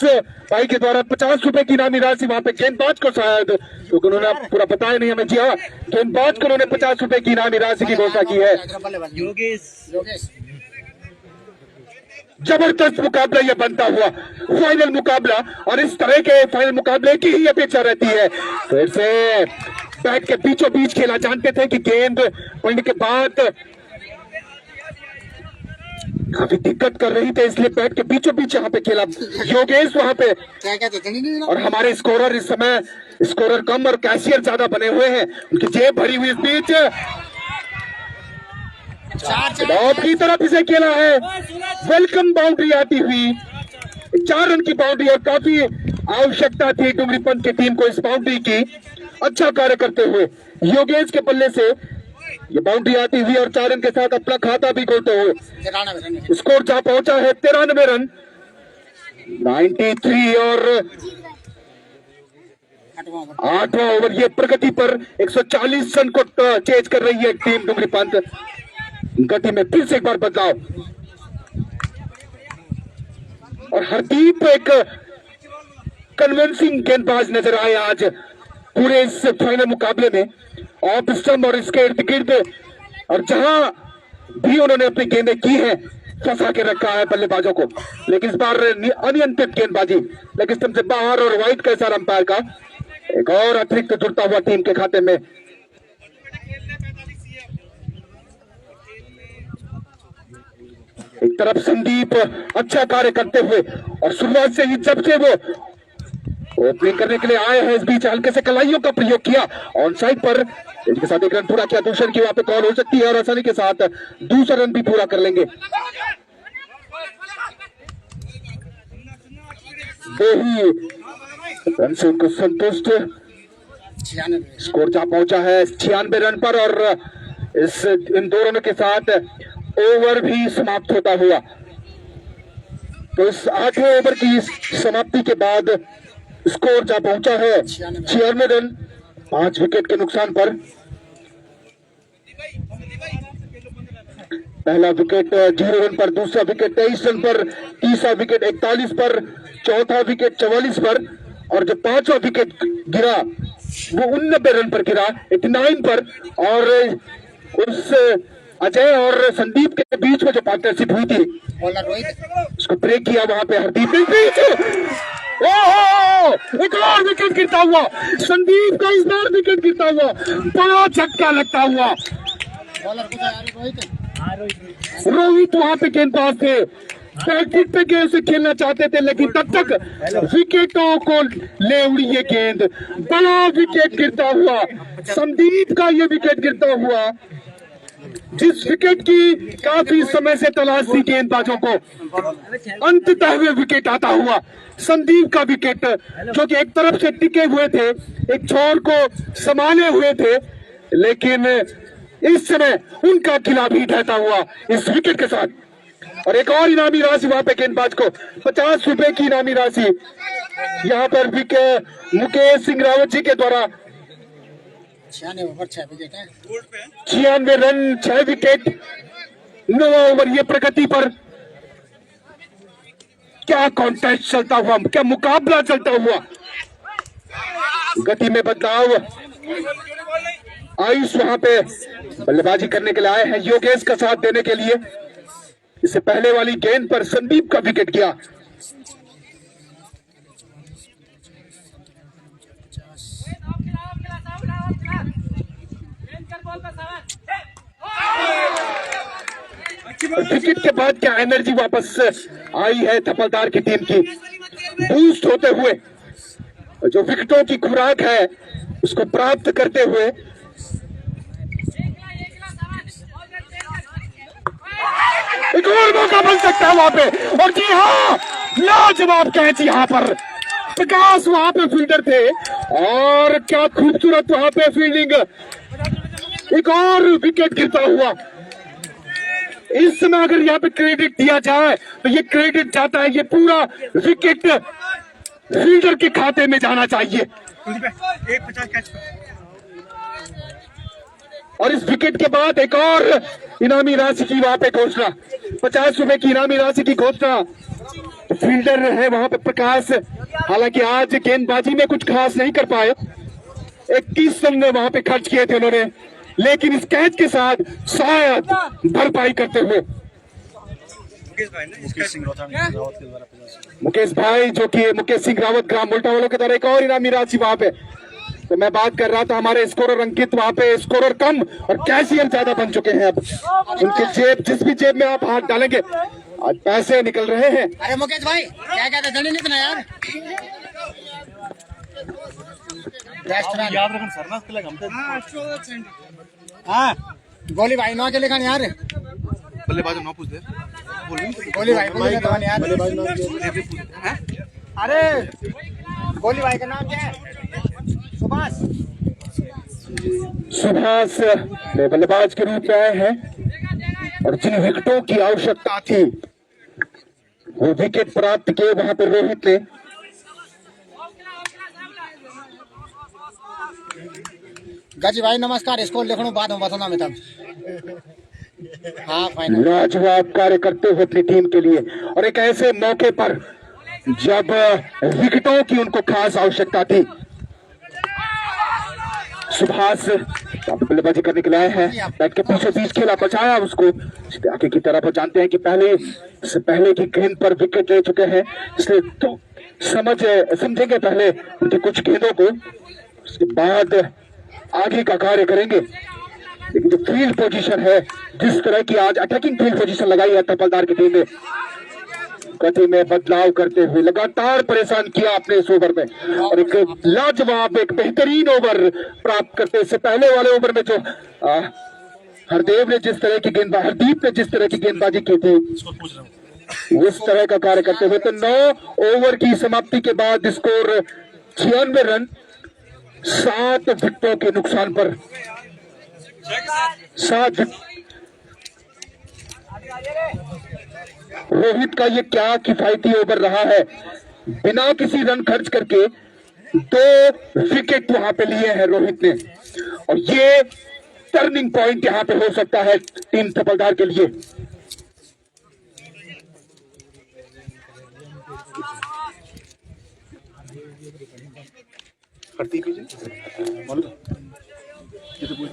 A: भाई के द्वारा 50 रुपए की इनामी राशि वहां पे गेंदबाज को, शायद क्योंकि उन्होंने पूरा बताया नहीं हमें। जी हाँ, गेंदबाज को उन्होंने 50 रुपए की इनामी राशि की घोषणा की है।
B: योगेश
A: जबरदस्त मुकाबला यह बनता हुआ फाइनल मुकाबला, और इस तरह के फाइनल मुकाबले की ही अपेक्षा रहती है। फिर से बैट के बीचों बीच खेला, जानते थे कि गेंद पड़ने के बाद काफी दिक्कत कर रही थी, इसलिए बैट के बीचों बीच यहाँ पे खेला योगेश वहां पे।
B: क्या कहते, और
A: और हमारे स्कोरर इस समय स्कोरर कम और कैशियर ज्यादा बने हुए हैं, उनकी जेब भरी हुई इस बीच बहुत की तरफ इसे खेला है। वेलकम बाउंड्री आती हुई 4 रन की बाउंड्री, और काफी आवश्यकता थी डुंगरी पंत की टीम को इस बाउंड्री की। अच्छा कार्य करते हुए योगेश के बल्ले से ये बाउंड्री आती हुई और 4 रन के साथ अपना खाता भी खोलते हुए स्कोर जा पहुंचा है 93 रन 93, और 8वां ओवर ये प्रगति पर 140 रन को चेज कर रही है टीम डुंगरी पंत। गति में फिर से एक बार बदलाव, और हरदीप एक कन्विंसिंग गेंदबाज नजर आए आज पूरे इस फाइनल मुकाबले में। ऑफ स्टंप और इसके इर्द गिर्द और जहां भी उन्होंने अपनी गेंदें की हैं फंसा के रखा है बल्लेबाजों को, लेकिन इस बार अनियंत्रित गेंदबाजी लेग स्टंप से बाहर और वाइड का इशारा अंपायर का, एक और अतिरिक्त जुड़ता हुआ टीम के खाते में। एक तरफ संदीप अच्छा कार्य करते हुए, और शुरुआत से ही जब से वो ओपनिंग करने के लिए आए हैं इस बीच हल्के से कलाइयों का प्रयोग किया ऑन साइड पर, इसके साथ 1 रन पूरा किया। दूसरे की वहां पे कॉल हो सकती है और आसानी के साथ दूसरा रन भी पूरा कर लेंगे। दो ही रन से उनको संतुष्ट
B: 96
A: स्कोर जा पहुंचा है 96 रन पर और इन दो रनों के साथ ओवर भी समाप्त होता हुआ। तो इस 8वें ओवर की समाप्ति के बाद स्कोर जा पहुंचा है 96 रन 5 विकेट के नुकसान पर। पहला विकेट 0 रन पर, दूसरा विकेट 23 रन पर, तीसरा विकेट 41 पर, चौथा विकेट 44 पर और जो 5वां विकेट गिरा वो 89 रन पर गिरा 89 पर। और उस अजय और संदीप के बीच में जो पार्टनरशिप हुई थी
B: बॉलर रोहित
A: उसको ब्रेक किया वहां पे हरदीप ने बीच। ओहो, एक और विकेट गिरता हुआ, संदीप का इस बार विकेट गिरता हुआ, बड़ा झटका लगता हुआ।
B: बॉलर को रोहित
A: रोहित वहां पे गेंदबाज थे, प्रैक्टिस पे गेंद से खेलना चाहते थे लेकिन तब तक विकेटों को ले उड़ी ये गेंद। बड़ा विकेट गिरता हुआ, संदीप का ये विकेट गिरता हुआ, जिस विकेट की काफी समय से तलाश थी गेंदबाजों को, अंततः वे विकेट आता हुआ। संदीप का विकेट जो कि एक तरफ से टिके हुए थे, एक छोर को संभाले हुए थे, लेकिन इस समय उनका किला भी ढहता हुआ इस विकेट के साथ। और एक और इनामी राशि वहां पे गेंदबाज को 50 रुपए की इनामी राशि यहाँ पर मुकेश सिंह रावत जी के द्वारा
B: 96 ओवर 6 विकेट है।
A: 96 रन 6 विकेट 9 ओवर। ये प्रगति पर क्या कॉन्टेस्ट चलता हुआ, क्या मुकाबला चलता हुआ। गति में बदलाव, आयुष वहां पे बल्लेबाजी करने के लिए आए हैं योगेश का साथ देने के लिए। इससे पहले वाली गेंद पर संदीप का विकेट गया। विकेट के बाद क्या एनर्जी वापस आई है थपलदार की टीम की, बूस्ट होते हुए जो विकेटों की खुराक है उसको प्राप्त करते हुए। एक और मौका बन सकता है वहां पे, और जी हाँ, लाजवाब कैच यहाँ पर। प्रकाश वहां पे फील्डर थे और क्या खूबसूरत वहां पे फील्डिंग। एक और विकेट गिरता हुआ। इस समय अगर यहाँ पे क्रेडिट दिया जाए तो ये क्रेडिट जाता है, ये पूरा विकेट फील्डर के खाते में जाना चाहिए। और इस विकेट के बाद एक और इनामी राशि की वहां पे घोषणा, 50 रुपए की इनामी राशि की घोषणा। फील्डर है वहां पे प्रकाश, हालांकि आज गेंदबाजी में कुछ खास नहीं कर पाए, 21 रन वहां पे खर्च किए थे उन्होंने, लेकिन इस कैच के साथ शायद भरपाई करते हुए मुकेश भाई, जो कि मुकेश सिंह रावत ग्राम मोल्टा वालों के द्वारा एक और इनामी राशि वहां पे। तो मैं बात कर रहा था हमारे स्कोरर अंकित, वहां पे स्कोरर कम और कैशियर ज्यादा बन चुके हैं। अब उनके जेब, जिस भी जेब में आप हाथ डालेंगे आज पैसे निकल रहे हैं।
B: अरे मुकेश भाई क्या कहते जल्दी नहीं यार।
C: याद रखना सर ना उसके लिए हम
B: हाँ गोली भाई नौ के लेखन यार,
C: बल्लेबाज नौ पूछ दे।
B: गोली भाई को लेखन तो यार। अरे गोली भाई का नाम क्या है? सुभाष।
A: सुभाष बल्लेबाज के रूप में आए हैं और जिन विकेटों की आवश्यकता थी वो विकेट प्राप्त किए वहां पर रोहित ने।
B: गाजी भाई नमस्कार, स्कोर लिखो बाद में बताना मैं तब। हाँ फाइनल।
A: लाजवाब कार्य करते हुए अपनी टीम के लिए और एक ऐसे मौके पर जब विकेटों की उनको खास आवश्यकता थी। सुभाष बल्लेबाजी करने के लिए आए हैं, बैट के पीछे बीच खेला, बचाया उसको आगे की तरफ। जानते हैं कि पहले की गेंद पर विकेट ले चुके हैं, इसलिए तो समझेंगे पहले उनकी कुछ गेंदों को, उसके बाद आगे का कार्य करेंगे। लेकिन जो फील्ड पोजीशन है, जिस तरह की आज अटैकिंग फील्ड पोजीशन लगाई है थपलदार की टीम ने, गति में बदलाव करते हुए लगातार परेशान किया अपने इस ओवर में और एक लाजवाब, एक बेहतरीन ओवर प्राप्त करते। इससे पहले वाले ओवर में जो हरदीप ने जिस तरह की गेंदबाजी की थी, उस तरह का कार्य करते हुए तो 9 ओवर की समाप्ति के बाद स्कोर 96 रन 7 विकेटों के नुकसान पर 7 रोहित का ये क्या किफायती ओवर रहा है, बिना किसी रन खर्च करके 2 विकेट वहां पे लिए हैं रोहित ने, और ये टर्निंग पॉइंट यहां पे हो सकता है टीम थपलदार के लिए।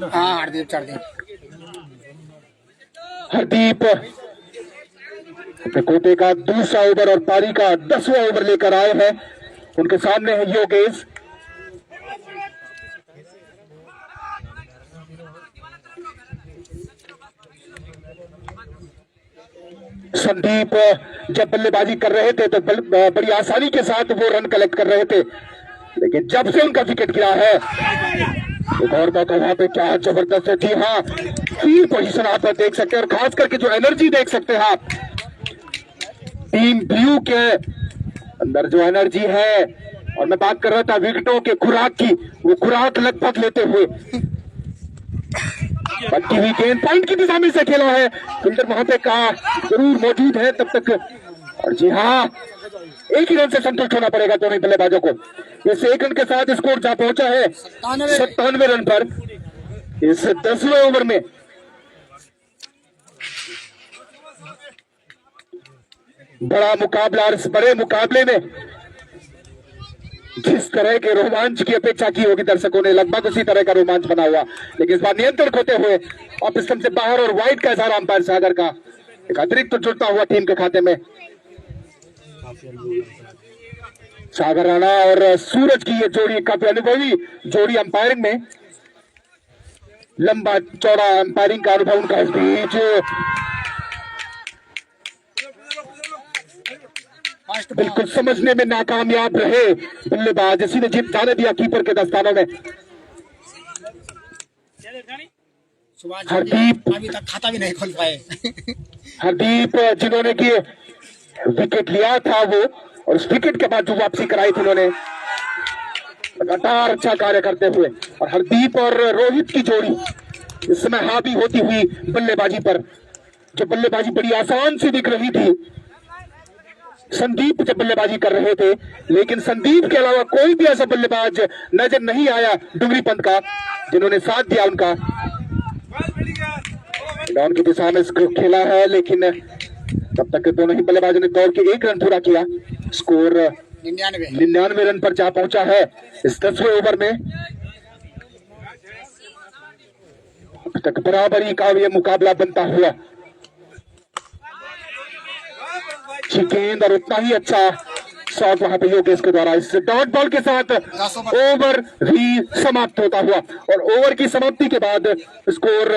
B: हाँ हरदीप चढ़दीप
A: हरदीप अपने कोटे का दूसरा ओवर और पारी का 10वां ओवर लेकर आए हैं। उनके सामने है योगेश। संदीप जब बल्लेबाजी कर रहे थे तो बड़ी आसानी के साथ वो रन कलेक्ट कर रहे थे, लेकिन जब से उनका विकेट गिरा है एक और मौका वहां पे क्या जबरदस्त है। जी हाँ, फील्ड पोजीशन आप देख सकते हैं और खास करके जो एनर्जी देख सकते हैं आप, टीम ब्लू के अंदर जो एनर्जी है, और मैं बात कर रहा था विकेटों के खुराक की, वो खुराक लगभग लेते हुए बच्ची हुई गेंद पॉइंट की दिशा में से खेला है, फील्डर वहां पे कहा जरूर मौजूद है तब तक, और जी हाँ एक ही रन से संतुष्ट होना पड़ेगा दोनों बल्लेबाजों को। इस 1 रन के साथ स्कोर जा पहुंचा है 97 रन पर इस 10वें ओवर में। बड़ा मुकाबला, और इस बड़े मुकाबले में जिस तरह के रोमांच की अपेक्षा की होगी दर्शकों ने, लगभग उसी तरह का रोमांच बना हुआ, लेकिन इस बार नियंत्रण खोते हुए ऑफ स्टंप से बाहर और वाइड का इशारा अंपायर सागर का, एक अतिरिक्त तो जुड़ता हुआ टीम के खाते में। सागर राणा और सूरज की ये जोड़ी काफी अनुभवी जोड़ी अंपायरिंग में, लंबा चौड़ा अंपायरिंग का अनुभव उनका इस बीच बिल्कुल समझने में नाकामयाब रहे बल्लेबाज, इसी ने जीत जाने दिया कीपर के दस्तानों में। हरदीप
B: अभी तक खाता भी नहीं खोल पाए।
A: हरदीप जिन्होंने की विकेट लिया था वो, और उस विकेट के बाद जो वापसी कराई थी उन्होंने लगातार अच्छा कार्य करते हुए, और हरदीप और रोहित की जोड़ी इस समय हावी होती हुई बल्लेबाजी पर, जो बल्लेबाजी बड़ी आसान सी दिख रही थी। संदीप जब बल्लेबाजी कर रहे थे, लेकिन संदीप के अलावा कोई भी ऐसा बल्लेबाज नजर नहीं आया डुंगरी पंत का जिन्होंने साथ दिया उनका। डाउन की दिशा में खेला है, लेकिन तब तक दोनों ही बल्लेबाजों ने दौड़ के 1 रन पूरा किया। स्कोर 99 रन पर जा पहुंचा है इस 10वें ओवर में। अब तक बराबरी का ये मुकाबला बनता हुआ, गेंद और उतना ही अच्छा शॉट वहां पे योगेश के द्वारा इस डॉट बॉल के साथ ओवर भी समाप्त होता हुआ, और ओवर की समाप्ति के बाद स्कोर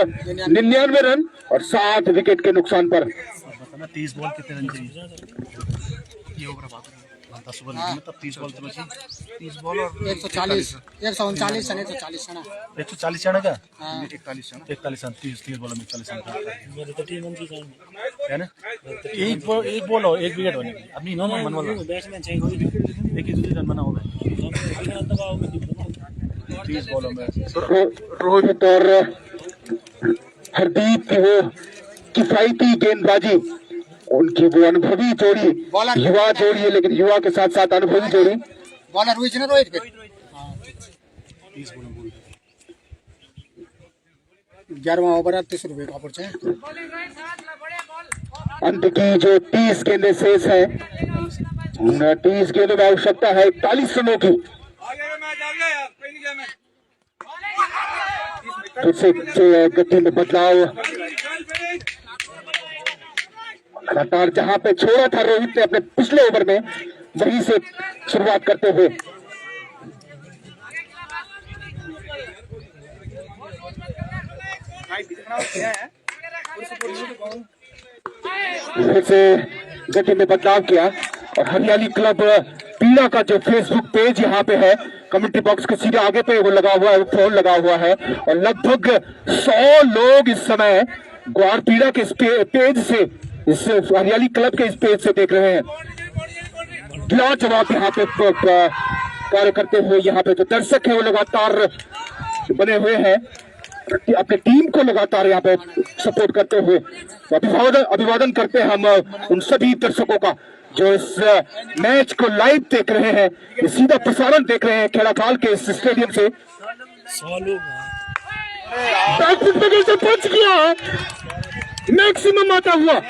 A: 99 रन और 7 विकेट के नुकसान पर।
E: 30 बॉल कितने रन चाहिए? ये ओवर बात 10 ओवर में तब 30 बॉल तो बची, 30 बॉल और
B: 140 139 रन 140 रन
E: 140 रन का 41 रन 30 बॉल में 40 रन है ना। एक बॉल और 1 विकेट होने अपनी नो मन बनवा बैट्समैन चाहिए, एक ही रन बना होगा 30 बॉलों में।
A: रोहित और हरदीप की वो किफायती गेंदबाजी, उनकी वो अनुभवी जोड़ी, युवा जोड़ी है, लेकिन युवा के साथ साथ अनुभवी जोड़ी।
B: बॉलर हुई थी ना रोहित के 11वां ओवर 30 रुपए का पर्चा।
A: अंत की जो 30 गेंदें शेष है, 30 गेंदों में आवश्यकता है 41 रनों की। फिर से गति में बदलाव, लगातार जहां पे छोड़ा था रोहित ने अपने पिछले ओवर में, वहीं से शुरुआत करते हुए फिर से गति में बदलाव किया। और हरियाली क्लब पीड़ा का जो फेसबुक पेज यहाँ पे है, कमेंट्री बॉक्स के सीधे आगे पे वो लगा हुआ है, फोन लगा हुआ है, और लगभग 100 लोग इस समय ग्वार पीड़ा के पेज से, इस हरियाली क्लब के इस पेज से देख रहे हैं। लाजवाब यहाँ पे कार्य करते हुए यहाँ पे जो दर्शक है वो लगातार बने हुए हैं अपने टीम को लगातार यहाँ पे सपोर्ट करते हुए। अभिवादन करते हैं हम उन सभी दर्शकों का जो इस मैच को लाइव देख रहे हैं, ये सीधा प्रसारण देख रहे हैं खेड़ाखाल के इस स्टेडियम से। पहुंच गया मैक्सिमम आता हुआ,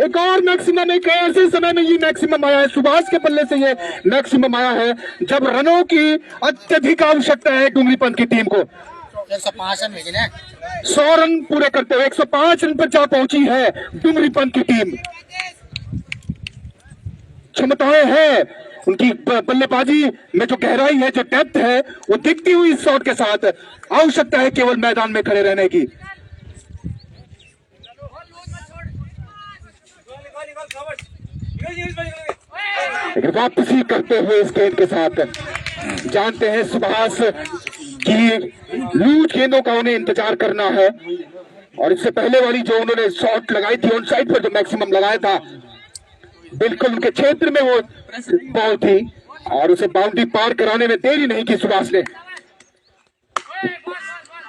A: एक और मैक्सिमम, एक ऐसे समय में ये मैक्सिमम आया है, सुभाष के पल्ले से ये मैक्सिमम आया है जब रनों की अत्यधिक आवश्यकता है डुंगरीपंथ की टीम को।
B: 105 रन भेजे ना,
A: 100 रन पूरे करते हुए 105 रन पर जा पहुंची है डुंगरीपंथ की टीम। क्षमताएं हैं उनकी, बल्लेबाजी में जो गहराई है, जो डेप्थ है, वो दिखती हुई इस शॉट के साथ। आवश्यकता है केवल मैदान में खड़े रहने की। लेकिन वापसी करते हुए इस गेंद के साथ जानते हैं सुभाष की लूज गेंदों का उन्हें इंतजार करना है, और इससे पहले वाली जो उन्होंने शॉट लगाई थी ऑन साइड पर जो मैक्सिमम लगाया था, बिल्कुल उनके क्षेत्र में वो बॉल थी और उसे बाउंड्री पार कराने में देरी नहीं की सुभाष ने।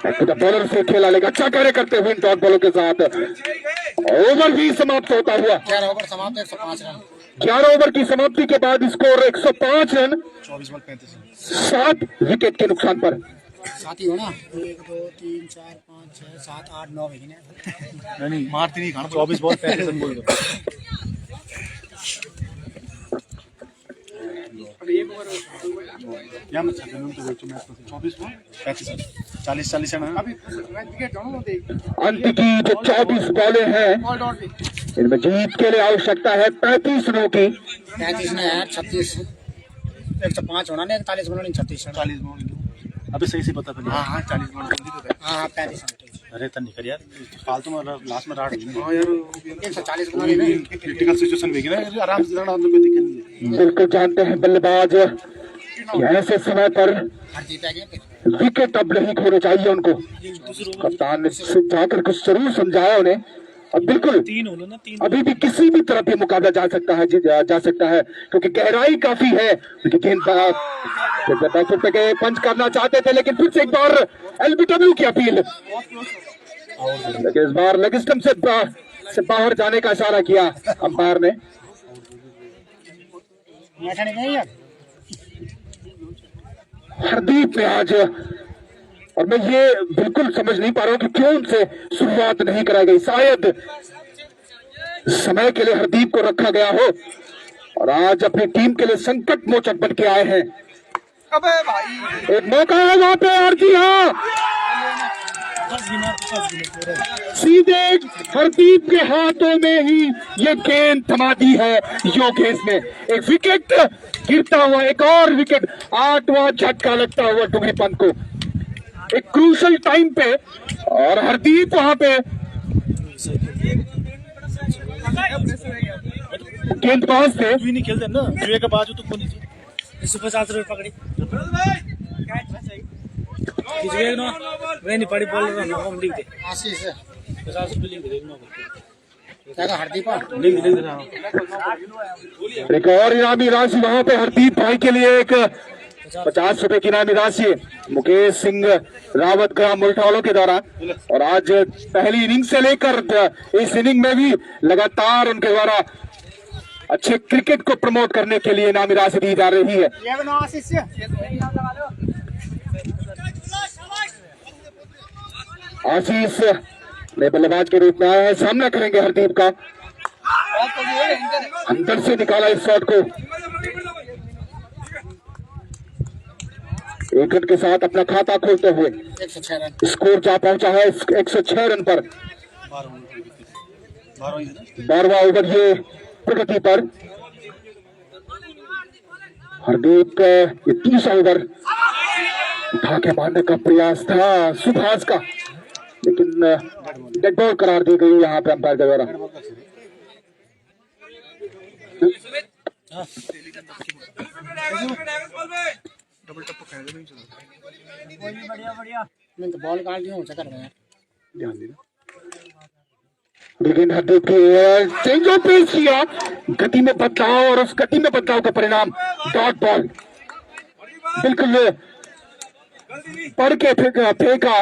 A: बॉलर से खेला लेगा, अच्छा कार्य करते हुए इन डॉट बॉलों के साथ। ओवर भी समाप्त होता हुआ,
B: 11 ओवर समाप्त, 105 रन।
A: 11 ओवर की समाप्ति के बाद स्कोर 105 रन 7 विकेट के नुकसान पर।
B: साथी हो ना, 1 2 3 4 5 6 7 8 9 भेजे
E: नहीं मारती नहीं खाना, 24 बॉल 35 रन बोल दो। या मत छापे तो मैच में 24 बॉल 35 40 रन।
A: अंत की जो 24 बॉलें हैं इनमें जीत के लिए आवश्यकता है 35 रनों की।
B: 35 ने यार 36, 105 होना नहीं, 41 बॉल नहीं, 36
E: 40 बॉल अबे सही से पता पड़ा। हाँ 40 बॉल
B: हाँ 35 रन।
E: अरे तन निकल यार, फालतू में लास्ट में राड
B: हाँ यार 140 बॉल नहीं,
E: क्रिटिकल सिचुएशन में ना आराम से लड़ना, कोई दिक्कत नहीं है।
A: बिल्कुल जानते हैं बल्लेबाज ऐसे समय पर विकेट अब नहीं खोने चाहिए उनको। कप्तान ने जाकर कुछ जरूर समझाया उन्हें। अब बिल्कुल अभी भी किसी भी तरफ ये मुकाबला जा सकता है क्योंकि गहराई काफी है। गेंद पे पंच करना चाहते थे, लेकिन फिर से एक बार एलबीडब्ल्यू की अपील, लेकिन इस बार लेग स्टंप से बाहर जाने का इशारा किया अंपायर ने। हरदीप ने आज, और मैं ये बिल्कुल समझ नहीं पा रहा हूं कि क्यों उनसे शुरुआत नहीं कराई गई। शायद समय के लिए हरदीप को रखा गया हो और आज अपनी टीम के लिए संकट मोचक बन के आए हैं।
C: अबे भाई
A: एक मौका है वहां पे, और जी हाँ, सीधे हरदीप के हाथों में ही ये गेंद थमा दी है योगेश ने। एक विकेट गिरता हुआ, एक और विकेट, 8वां झटका लगता हुआ डुंगरीपंथ को एक क्रूशल टाइम पे, और हरदीप वहां पे गेंदबाज थे।
E: नहीं खेलते ना, जुए के बाजू तो कौन
F: 150 रुपये पकड़ी नहीं पड़ी बोल रहा हूँ, लिख दे
B: आशीष
F: 50 रुपये लिख दे।
B: हरदीप
A: एक और इनामी राशि वहां पे हरदीप भाई के लिए, एक 50 रुपए की इनामी राशि मुकेश सिंह रावत ग्राम मुल्ठावालों के द्वारा। और आज पहली इनिंग से लेकर इस इनिंग में भी लगातार उनके द्वारा अच्छे क्रिकेट को प्रमोट करने के लिए इनामी राशि दी जा रही है। आशीष नए बल्लेबाज के रूप में आया है, सामना करेंगे हरदीप का। अंदर से निकाला इस शॉट को, एक रन के साथ अपना खाता खोलते हुए
B: 106 रन।
A: स्कोर जा पहुंचा है 106 रन पर। 12वां ओवर ये प्रगति पर। हरदीप का ये 30वां ओवर उठा के मारने का प्रयास था सुभाष का, लेकिन डेड बॉल करार दी गई यहाँ पे अंपायर के द्वारा।
B: मैं तो बॉल काट दिया हूँ, चक्कर में
A: ध्यान देना। लेकिन हरदीप के चेंज ऑफ पेस किया, गति में बदलाव, और उस गति में बदलाव का परिणाम डॉट बॉल। बिल्कुल पढ़ के फेंका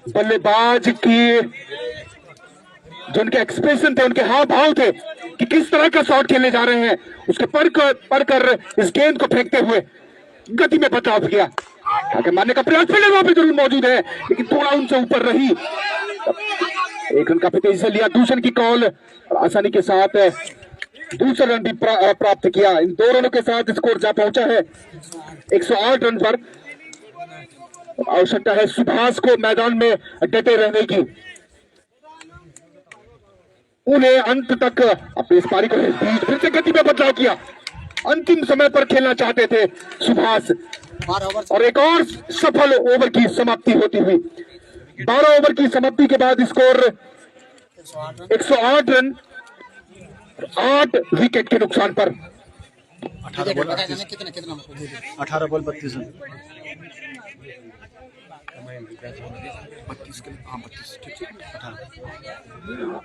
A: बल्लेबाज की, जो उनके एक्सप्रेशन थे, उनके हाव भाव थे कि किस तरह का शॉट खेलने जा रहे हैं, उसके पढ़कर इस गेंद को फेंकते हुए गति में बदलाव किया। आगे मारने का प्रयास फील्डर वहां पे जरूर मौजूद है, लेकिन थोड़ा उनसे ऊपर रही। एक रन काफी तेजी से लिया, दूसरे की कॉल, और आसानी के साथ दूसरा रन भी प्राप्त किया। इन 2 रनों के साथ स्कोर जा पहुंचा है 108 रन पर। आवश्यकता है सुभाष को मैदान में डटे रहने की, उन्हें अंत तक अपनी इस पारी को बीच फिर से गति में बदलाव किया। अंतिम समय पर खेलना चाहते थे सुभाष,
B: 12 ओवर
A: और एक और सफल ओवर की समाप्ति होती हुई। 12 ओवर की समाप्ति के बाद स्कोर 108 रन, 8 विकेट के नुकसान पर।
E: 18 बॉल
B: कितना
E: 18 बॉल 32 रन।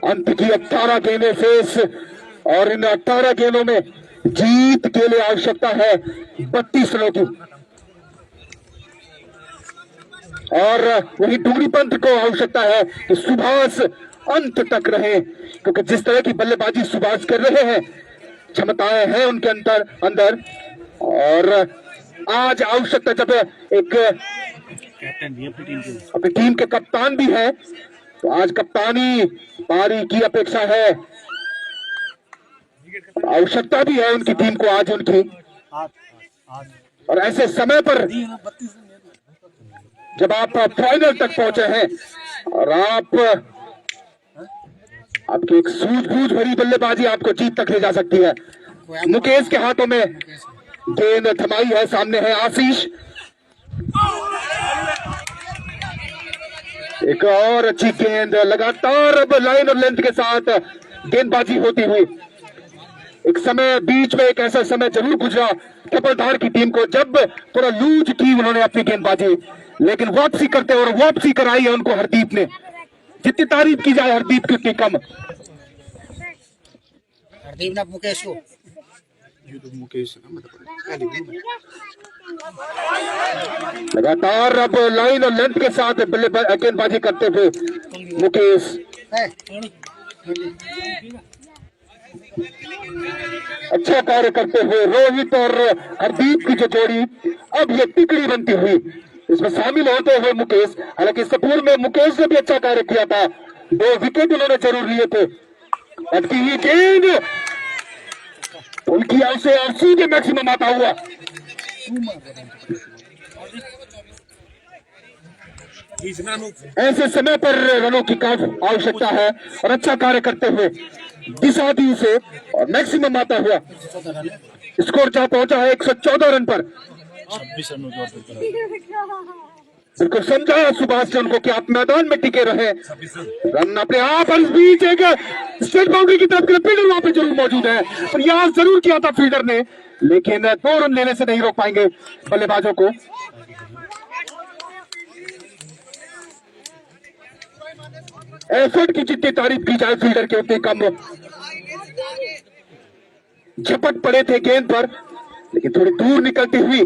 A: अंत की 18 गेंदें शेष, और इन 18 गेंदों में जीत के लिए आवश्यकता है 32 रनों की, और वही डुंगरी पंत को आवश्यकता है कि सुभाष अंत तक रहे, क्योंकि जिस तरह की बल्लेबाजी सुभाष कर रहे हैं, क्षमताएं हैं उनके अंदर। और आज आवश्यकता, जब एक
E: कैप्टन भी अपनी टीम के,
A: अपनी टीम के कप्तान भी है, तो आज कप्तानी पारी की अपेक्षा है, आवश्यकता भी है उनकी टीम को आज उनकी। और ऐसे समय पर जब आप फाइनल तक पहुंचे हैं, और आपकी एक सूझबूझ भरी बल्लेबाजी आपको जीत तक ले जा सकती है। मुकेश के हाथों में गेंद थमाई है, सामने है आशीष। एक और अच्छी गेंद, लगातार अब लाइन और लेंथ के साथ गेंदबाजी होती हुई। एक समय बीच में एक ऐसा समय जरूर गुजरा थपलदार की टीम को, जब थोड़ा लूज की उन्होंने अपनी गेंदबाजी, लेकिन वापसी करते और वापसी कराई है उनको हरदीप ने। जितनी तारीफ की जाए हरदीप की उतनी कम।
B: हरदीप ने मुकेश को
A: लगातार अब लाइन और लेंथ के साथ गेंदबाजी करते हुए मुकेश, अच्छा कार्य करते हुए रोहित और हरदीप की जो जोड़ी अब ये तिकड़ी बनती हुई, इसमें शामिल होते हुए मुकेश। हालांकि इससे पूर्व में मुकेश ने भी अच्छा कार्य किया था, 2 विकेट उन्होंने जरूर लिए थे। अटकी हुई गेंद उनकी ओर से और सीधे मैक्सिमम आता हुआ। ऐसे समय पर रनों की काफी आवश्यकता है, और अच्छा कार्य करते हुए दिशा दी से और मैक्सिमम आता हुआ स्कोर जा पहुंचा है 114 रन पर।
E: 26 रनों की ओर
A: बिल्कुल समझाया सुभाष ने उनको कि आप मैदान में टिके रहे, रन अपने आप। और इस बीच एक स्ट्रेट बाउंड्री की तरफ फील्डर वहां पे जरूर मौजूद है, और यहां जरूर किया था फील्डर ने, लेकिन 2 रन लेने से नहीं रोक पाएंगे बल्लेबाजों को। एफर्ट की जितनी तारीफ की जाए फील्डर के उतनी कम। झपट पड़े थे गेंद पर, लेकिन थोड़ी दूर निकलती हुई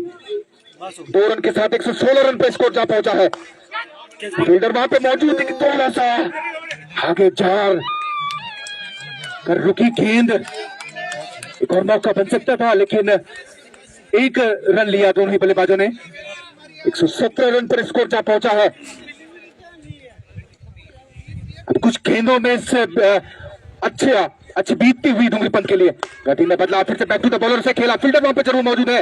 A: 2 रन के साथ 116 रन पर स्कोर जा पहुंचा है। फील्डर वहां पे मौजूद है कि थोड़ा सा आगे जार कर रुकी गेंद, एक और मौका बन सकता था, लेकिन 1 रन लिया दोनों ही बल्लेबाजों ने। 117 रन पर स्कोर जा पहुंचा है। अब कुछ गेंदों में से अच्छी बीतती हुई डुंगरी पंत के लिए गति में बदलाव, फिर से बैक टू द बॉलर से खेला, फील्डर वहां पे जरूर मौजूद है।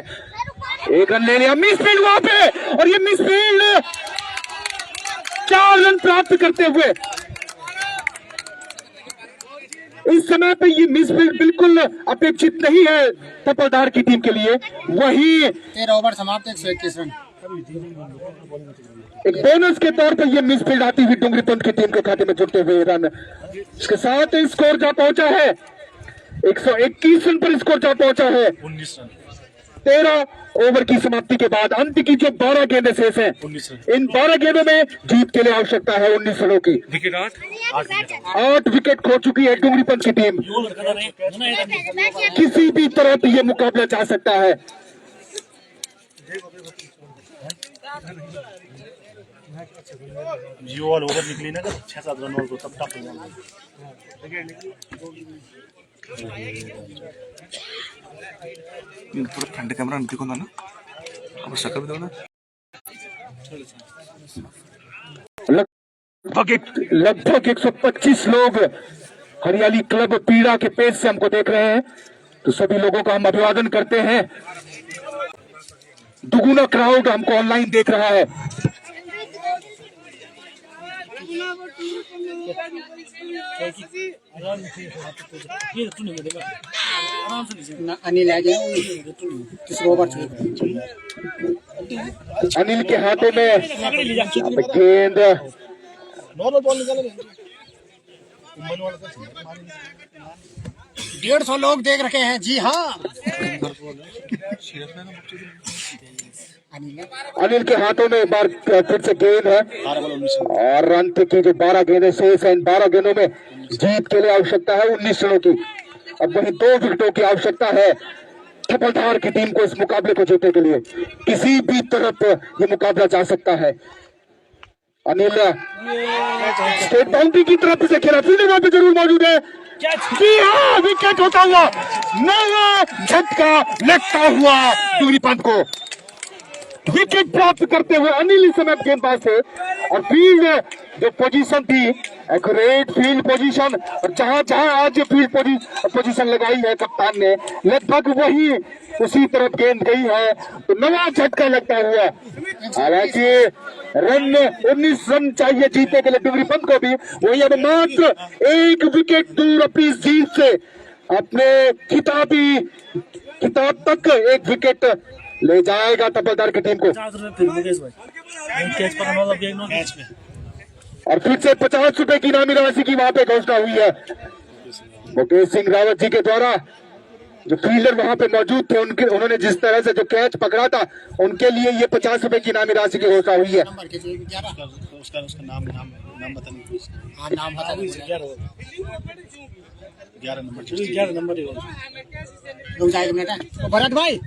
A: 1 रन ले लिया, मिस फील्ड वहां पे, और ये मिस फील्ड 4 रन प्राप्त करते हुए। इस समय पे ये मिस फील्ड बिल्कुल अपेक्षित नहीं है थपलदार की टीम के लिए। वही
B: 13 ओवर समाप्त, 121 रन।
A: एक बोनस के तौर पर यह मिसफील्ड आती हुई डुंगरी पंत की टीम के खाते में जुड़ते हुए रन, इसके साथ स्कोर जा पहुंचा है 121 रन पर स्कोर जा पहुंचा है। 13 ओवर की समाप्ति के बाद अंत की जो 12 गेंदें शेष हैं, इन 12 गेंदों में जीत के लिए आवश्यकता है 19 रनों की।
E: विकेट
A: 8 विकेट खो चुकी है डुंगरी पंथ की टीम। किसी भी तरह ये मुकाबला जा सकता है।
E: जो ऑल ओवर निकली ना 6-7 रन और तो तब टफ हो जाएगा।
C: पूरा फ्रंट कैमरा देखो ना, अब शक्ल भी दो ना।
A: लगभग 125 लोग हरियाली क्लब पीड़ा के पेज से हमको देख रहे हैं, तो सभी लोगों का हम अभिवादन करते हैं। दुगुना क्राउड हमको ऑनलाइन देख रहा है।
B: अनिल आ गया तीसरे ओवर
A: अनिल के हाथों में यहाँ पे गेंद।
E: नॉर्मल बॉल निकाले
B: 150 लोग देख रखे हैं। जी हाँ,
A: अनिल के हाथों में एक बार फिर से गेंद है और अंत की जो 12 गेंदें शेष हैं, इन 12 गेंदों में जीत के लिए आवश्यकता है 19 रनों की। अब वही 2 विकेटों की आवश्यकता है थपलधार की टीम को इस मुकाबले को जीतने के लिए। किसी भी तरफ ये मुकाबला जा सकता है। अनिल स्टेट बाउंड्री की तरफ से खेला, फील्डर वहां पे जरूर मौजूद है। जी हाँ, विकेट होता हुआ नया झटका लगता हुआ डुंगरी पंथ को। विकेट प्राप्त करते हुए अनिल इस समय गेंदबाज थे और फील्ड जो पोजीशन थी, एक्यूरेट फील्ड पोजीशन, और जहां जहां आज फील्ड पोजीशन लगाई है कप्तान ने, लगभग वही उसी तरफ गेंद गई है, तो नया झटका लगता हुआ। हालांकि रन 19 रन चाहिए जीतने के लिए डुंगरी पंथ को भी, वही अब मात्र 1 विकेट दूर अपनी जीत से अपने खिताब तक 1 विकेट ले जाएगा थपलदार की टीम को। और फिर से 50 रुपए की इनामी राशि की वहां पे घोषणा हुई है मुकेश सिंह रावत जी के द्वारा। जो फील्डर वहां पे मौजूद थे, उन्होंने जिस तरह से जो कैच पकड़ा था, उनके लिए ये 50 रुपए की इनामी राशि की घोषणा हुई है।
E: उसका नाम बताइए। 11 नंबर
B: भरत भाई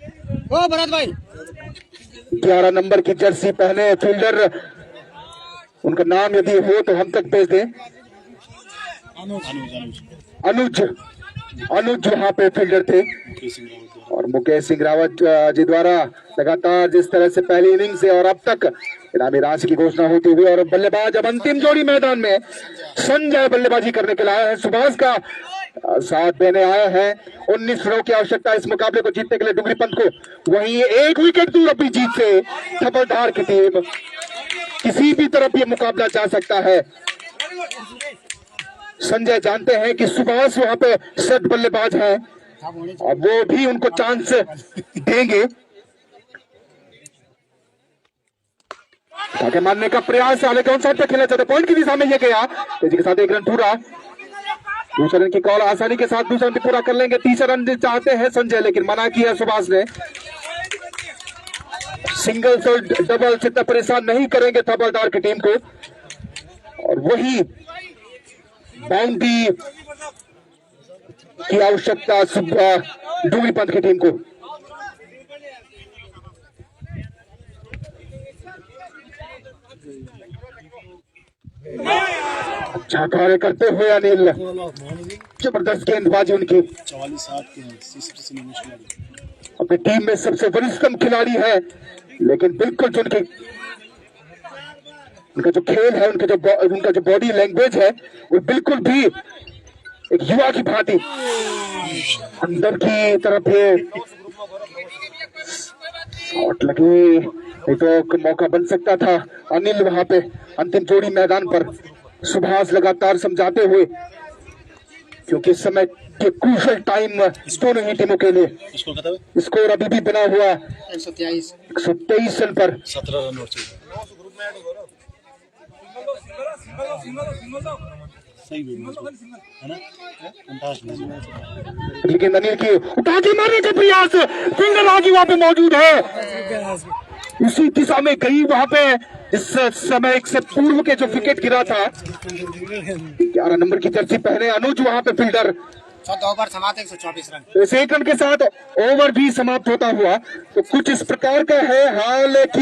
A: 11 नंबर की जर्सी पहने फील्डर, उनका नाम यदि हो तो हम तक भेज दें। अनुज वहां पे फील्डर थे और मुकेश सिंह रावत जी द्वारा लगातार जिस तरह से पहली इनिंग से और अब तक इनामी राशि की घोषणा होती हुई, और बल्लेबाज अब अंतिम जोड़ी मैदान में संजय बल्लेबाजी करने के लिए आए हैं, सुभाष का साथ देने आए हैं। 19 रनों की आवश्यकता इस मुकाबले को जीतने के लिए डुंगरी पंथ को। वहीं 1 विकेट दूर अपनी जीत से थपलधार की टीम। किसी भी तरफ ये मुकाबला जा सकता है। संजय जानते हैं कि सुभाष वहां पे सेट बल्लेबाज हैं और वो भी उनको चांस देंगे। ताकि मारने का प्रयास आलेकॉन साइड पे खेला जाता, पॉइंट की दिशा में ये गया, तेजी के साथ 1 रन पूरा। दूसरे रन की कॉल आसानी के साथ दूसरा रन पूरा कर लेंगे। तीसरा रन चाहते हैं संजय, लेकिन मना किया सुभाष ने। सिंगल्स और डबल से परेशान नहीं करेंगे थपलदार की टीम को, और वही बाउंड्री की आवश्यकता डुंगरी पंथ की टीम को। अच्छा कार्य करते हुए अनिल, जबरदस्त गेंदबाजी उनकी। अपनी टीम में सबसे वरिष्ठतम खिलाड़ी है, लेकिन बिल्कुल जो उनका जो खेल है, उनका जो बॉडी लैंग्वेज है, वो बिल्कुल भी एक युवा की भांति अंदर की तरफ है। शॉट लगी, नहीं तो मौका बन सकता था। अनिल वहां पे अंतिम जोड़ी मैदान पर, सुभाष लगातार समझाते हुए, क्योंकि इस समय के क्रूशल टाइम दोनों ही टीमों के लिए। स्कोर अभी भी बना हुआ 123 रन पर।
E: 17 रन और चाहिए। सही भी है ना, फंटास्टिक।
A: लेकिन अनिल की उठा के मारने का प्रयास, फिंगर आगे वहां पे मौजूद है, उसी दिशा में गई वहां पे इस समय एक से पूर्व के जो विकेट गिरा था। 11 नंबर की जर्सी पहने अनुज वहां पे फील्डर,
B: 14 ओवर समाप्त 124 रन।
A: इस 1 रन के साथ ओवर भी समाप्त होता हुआ। तो कुछ इस प्रकार का है हाल कि